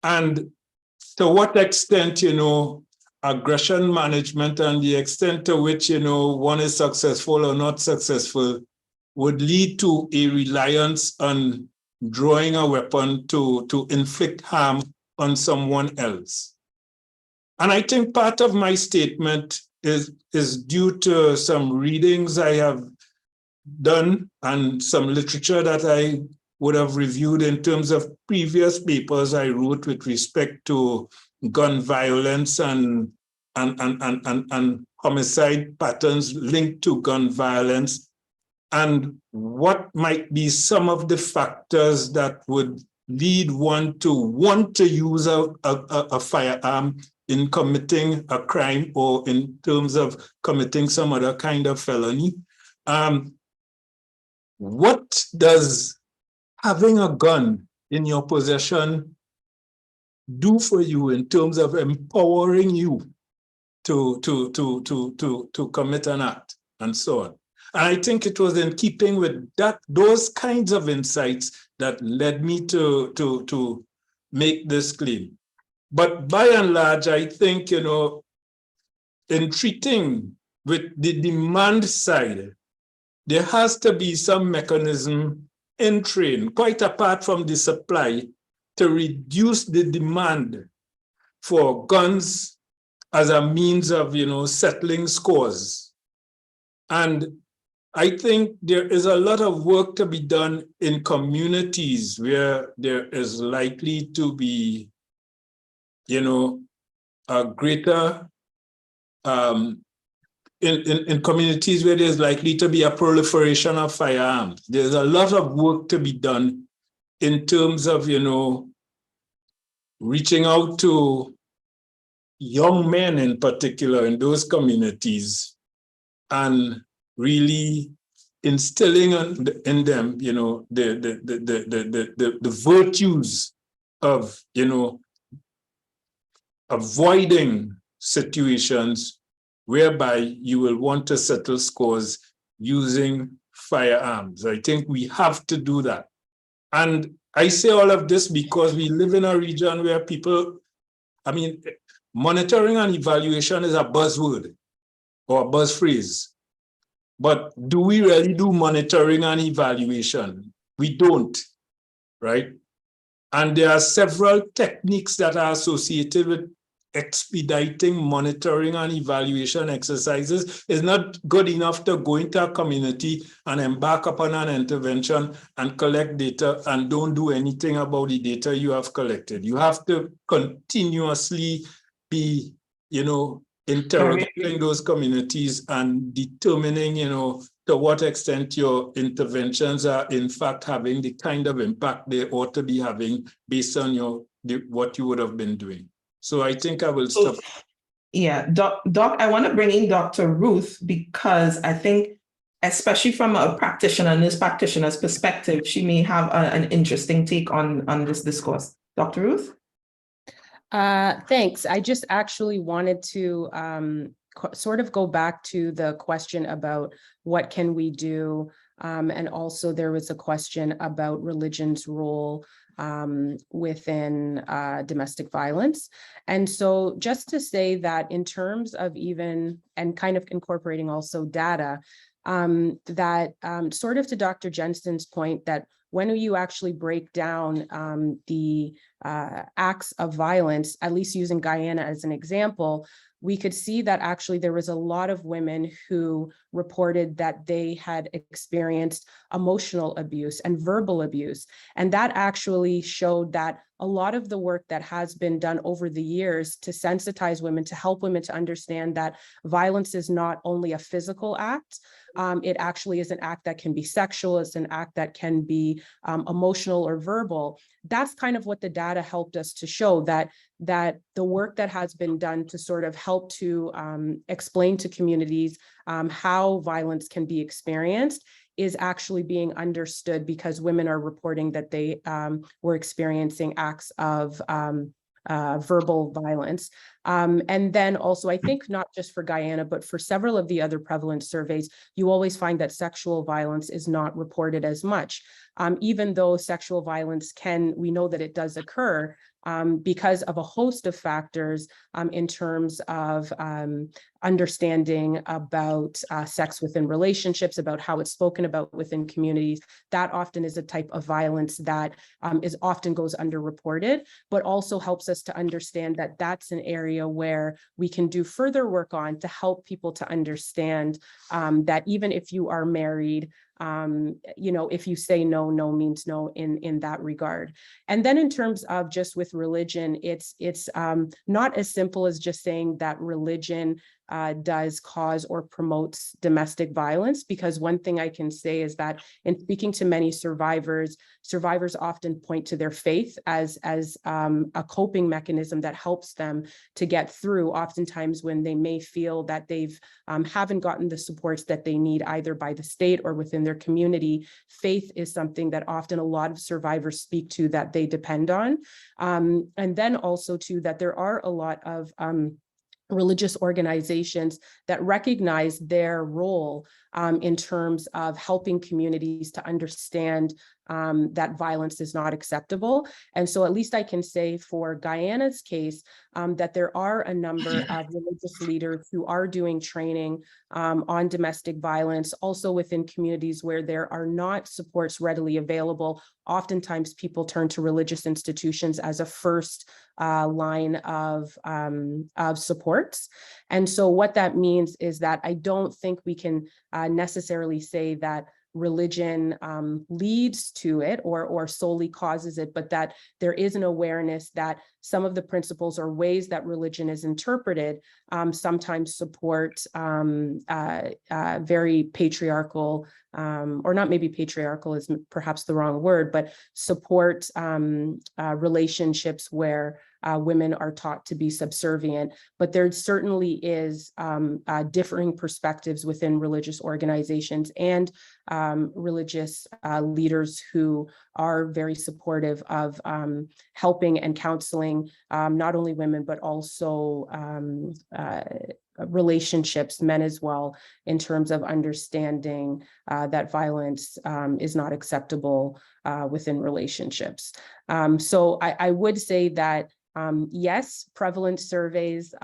And to what extent, aggression management and the extent to which, one is successful or not successful would lead to a reliance on drawing a weapon to inflict harm on someone else. And I think part of my statement is due to some readings I have done and some literature that I would have reviewed in terms of previous papers I wrote with respect to gun violence and homicide patterns linked to gun violence, and what might be some of the factors that would lead one to want to use a firearm in committing a crime or in terms of committing some other kind of felony. What does having a gun in your possession do for you in terms of empowering you to commit an act and so on? And I think it was in keeping with those kinds of insights that led me to make this claim. But by and large, I think, in treating with the demand side, there has to be some mechanism in train, quite apart from the supply, to reduce the demand for guns as a means of, settling scores. And I think there is a lot of work to be done in communities where there is likely to be, a greater, in communities where there's likely to be a proliferation of firearms. There's a lot of work to be done in terms of, reaching out to, young men in particular in those communities and really instilling in them, you know, the virtues of, you know, avoiding situations whereby you will want to settle scores using firearms. I think we have to do that. And I say all of this because we live in a region where people, I mean, monitoring and evaluation is a buzzword or a buzz phrase. But do we really do monitoring and evaluation? We don't, right? And there are several techniques that are associated with expediting monitoring and evaluation exercises. It's not good enough to go into a community and embark upon an intervention and collect data and don't do anything about the data you have collected. You have to continuously be, you know, interrogating those communities and determining, you know, to what extent your interventions are in fact having the kind of impact they ought to be having based on what you would have been doing. So I think I will stop. Yeah, Doc, I want to bring in Dr. Ruth because I think, especially from a practitioner and this practitioner's perspective, she may have an interesting take on this discourse. Dr. Ruth? Thanks. I just actually wanted to sort of go back to the question about what can we do, and also there was a question about religion's role within domestic violence. And so just to say that in terms of even, and kind of incorporating also data, that sort of to Dr. Jansen's point, that when you actually break down the acts of violence, at least using Guyana as an example, we could see that actually there was a lot of women who reported that they had experienced emotional abuse and verbal abuse. And that actually showed that a lot of the work that has been done over the years to sensitize women, to help women to understand that violence is not only a physical act, it actually is an act that can be sexual, it's an act that can be emotional or verbal. That's kind of what the data helped us to show, that the work that has been done to sort of help to explain to communities how violence can be experienced is actually being understood, because women are reporting that they were experiencing acts of verbal violence. And then also, I think not just for Guyana, but for several of the other prevalent surveys, you always find that sexual violence is not reported as much. Even though sexual violence we know that it does occur, because of a host of factors in terms of understanding about sex within relationships, about how it's spoken about within communities. That often is a type of violence that often goes underreported, but also helps us to understand that that's an area where we can do further work on to help people to understand that even if you are married, you know, if you say no, no means no in that regard. And then in terms of just with religion, it's not as simple as just saying that religion does cause or promotes domestic violence, because one thing I can say is that in speaking to many survivors often point to their faith as a coping mechanism that helps them to get through, oftentimes when they may feel that they've haven't gotten the supports that they need either by the state or within their community. Faith is something that often a lot of survivors speak to, that they depend on. And then also too, that there are a lot of religious organizations that recognize their role in terms of helping communities to understand that violence is not acceptable. And so at least I can say for Guyana's case, that there are a number of religious leaders who are doing training on domestic violence, also within communities where there are not supports readily available. Oftentimes people turn to religious institutions as a first line of supports. And so what that means is that I don't think we can necessarily say that religion leads to it or solely causes it, but that there is an awareness that some of the principles or ways that religion is interpreted sometimes support very patriarchal, or not maybe patriarchal is perhaps the wrong word, but support relationships where women are taught to be subservient. But there certainly is differing perspectives within religious organizations and religious leaders who are very supportive of helping and counseling not only women, but also relationships, men as well, in terms of understanding that violence is not acceptable within relationships. So I would say that yes, prevalence surveys,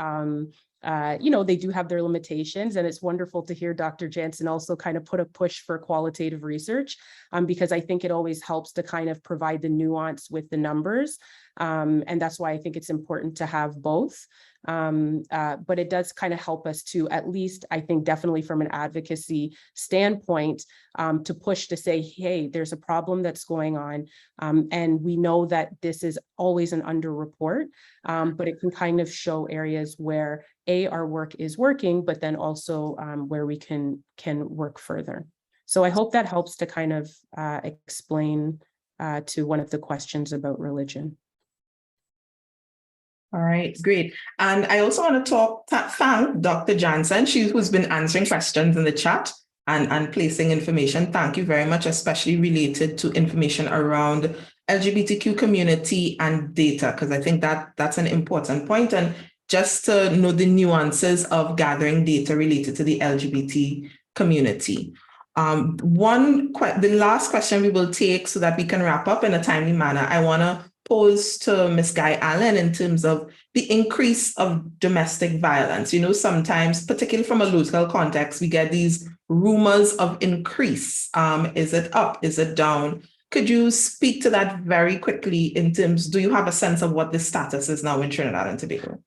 they do have their limitations, and it's wonderful to hear Dr. Jansen also kind of put a push for qualitative research, because I think it always helps to kind of provide the nuance with the numbers. And that's why I think it's important to have both. But it does kind of help us to, at least, I think definitely from an advocacy standpoint, to push to say, hey, there's a problem that's going on. And we know that this is always an underreport, but it can kind of show areas where our work is working, but then also where we can work further. So I hope that helps to kind of explain to one of the questions about religion. All right, great. And I also want to thank Dr. Jansen, who's been answering questions in the chat and placing information. Thank you very much, especially related to information around LGBTQ community and data, because I think that's an important point. And just to know the nuances of gathering data related to the LGBT community. The last question we will take so that we can wrap up in a timely manner, I want to pose to Ms. Guy Allen in terms of the increase of domestic violence. Sometimes, particularly from a local context, we get these rumors of increase. Is it up? Is it down? Could you speak to that very quickly in terms, do you have a sense of what the status is now in Trinidad and Tobago?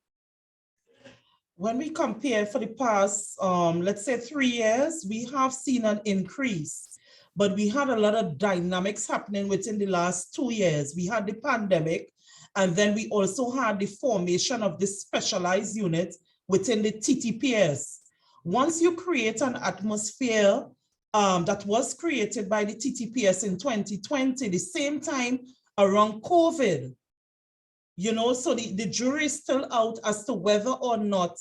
When we compare for the past, let's say 3 years, we have seen an increase. But we had a lot of dynamics happening within the last 2 years. We had the pandemic, and then we also had the formation of this specialized unit within the TTPS. Once you create an atmosphere that was created by the TTPS in 2020, the same time around COVID, so the jury is still out as to whether or not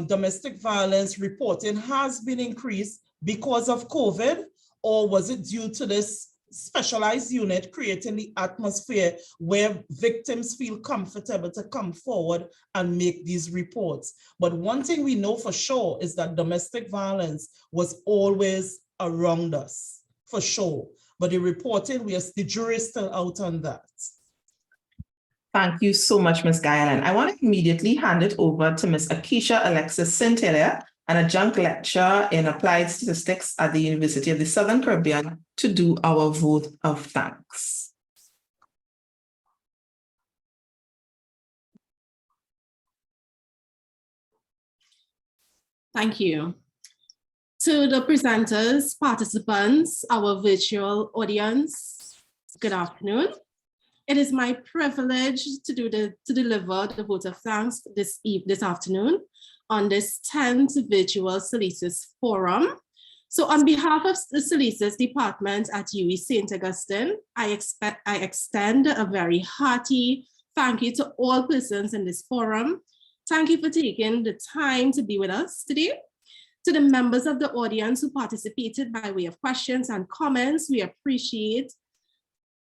domestic violence reporting has been increased because of COVID, or was it due to this specialized unit creating the atmosphere where victims feel comfortable to come forward and make these reports? But one thing we know for sure is that domestic violence was always around us, for sure. But the reporting, the jury is still out on that. Thank you so much, Ms. Guyland. I want to immediately hand it over to Ms. Akeisha Alexis St-Hilaire, an adjunct lecturer in applied statistics at the University of the Southern Caribbean, to do our vote of thanks. Thank you. To the presenters, participants, our virtual audience, good afternoon. It is my privilege to deliver the vote of thanks this afternoon on this 10th virtual SALISES forum. So on behalf of the SALISES department at UWI St. Augustine, I extend a very hearty thank you to all persons in this forum. Thank you for taking the time to be with us today. To the members of the audience who participated by way of questions and comments, we appreciate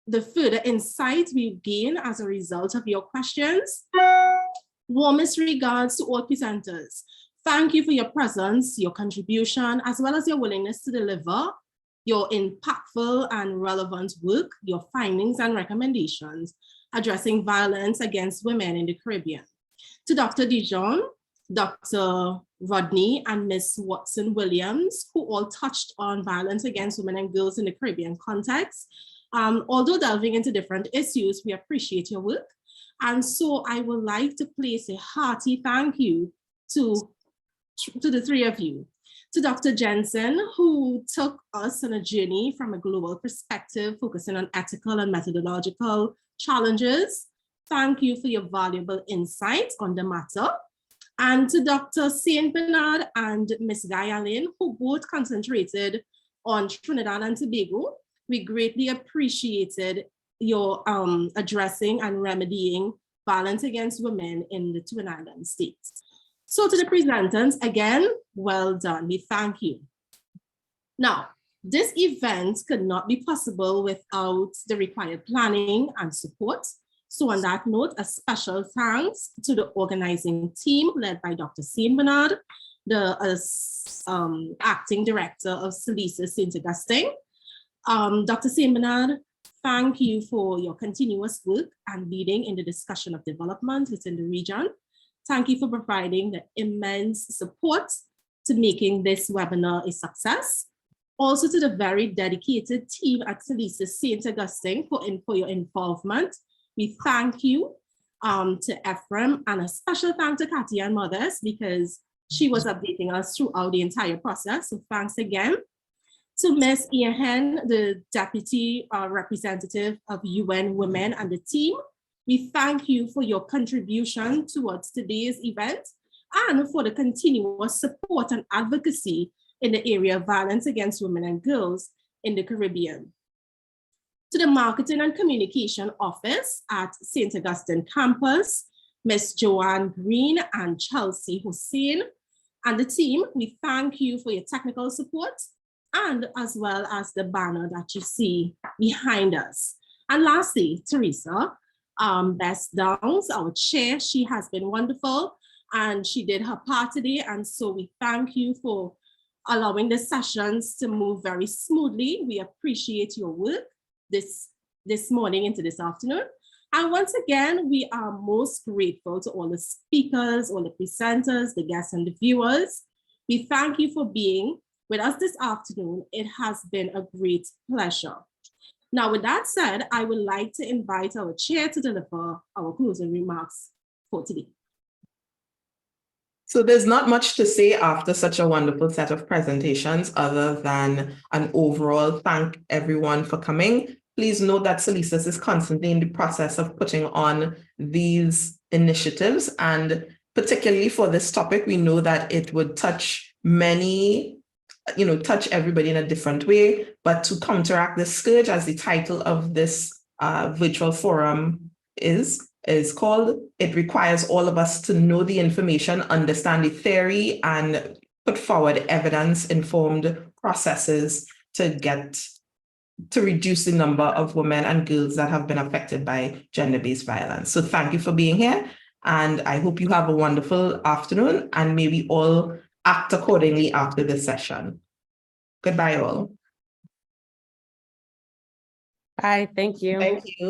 the further insight we've gained as a result of your questions. Warmest regards to all presenters. Thank you for your presence, your contribution, as well as your willingness to deliver your impactful and relevant work, your findings and recommendations addressing violence against women in the Caribbean. To Dr. DeShong, Dr. Rodney, and Ms. Watson-Williams, who all touched on violence against women and girls in the Caribbean context. Although delving into different issues, we appreciate your work. And so I would like to place a hearty thank you to the three of you. To Dr. Jansen, who took us on a journey from a global perspective, focusing on ethical and methodological challenges. thank you for your valuable insights on the matter. And to Dr. St. Bernard and Ms. Guyalin, who both concentrated on Trinidad and Tobago, we greatly appreciated your addressing and remedying violence against women in the Twin Island states. So to the presenters, again, well done. We thank you. Now, this event could not be possible without the required planning and support. So on that note, a special thanks to the organizing team led by Dr. St. Bernard, the acting director of SALISES St. Augustine. Dr. St. Bernard, thank you for your continuous work and leading in the discussion of development within the region. Thank you for providing the immense support to making this webinar a success. Also to the very dedicated team at SALISES St. Augustine for your involvement. We thank you to Ephraim, and a special thanks to Katia and Mothers because she was updating us throughout the entire process. So thanks again. To Ms. Ian, the Deputy Representative of UN Women and the team, we thank you for your contribution towards today's event and for the continuous support and advocacy in the area of violence against women and girls in the Caribbean. To the Marketing and Communication Office at St. Augustine Campus, Ms. Joanne Green and Chelsea Hussein, and the team, we thank you for your technical support and as well as the banner that you see behind us. And lastly, Teresa, Bess Downs, our chair, she has been wonderful and she did her part today. And so we thank you for allowing the sessions to move very smoothly. We appreciate your work this morning into this afternoon. And once again, we are most grateful to all the speakers, all the presenters, the guests and the viewers. We thank you for being with us this afternoon. It has been a great pleasure. Now, with that said, I would like to invite our chair to deliver our closing remarks for today. So there's not much to say after such a wonderful set of presentations other than an overall thank everyone for coming. Please note that SALISES is constantly in the process of putting on these initiatives, and particularly for this topic, we know that it would touch many, touch everybody in a different way, but to counteract the scourge, as the title of this virtual forum is called, it requires all of us to know the information, understand the theory, and put forward evidence-informed processes to reduce the number of women and girls that have been affected by gender-based violence. So thank you for being here, and I hope you have a wonderful afternoon, and may we all act accordingly after this session. Goodbye, all. Bye, thank you. Thank you.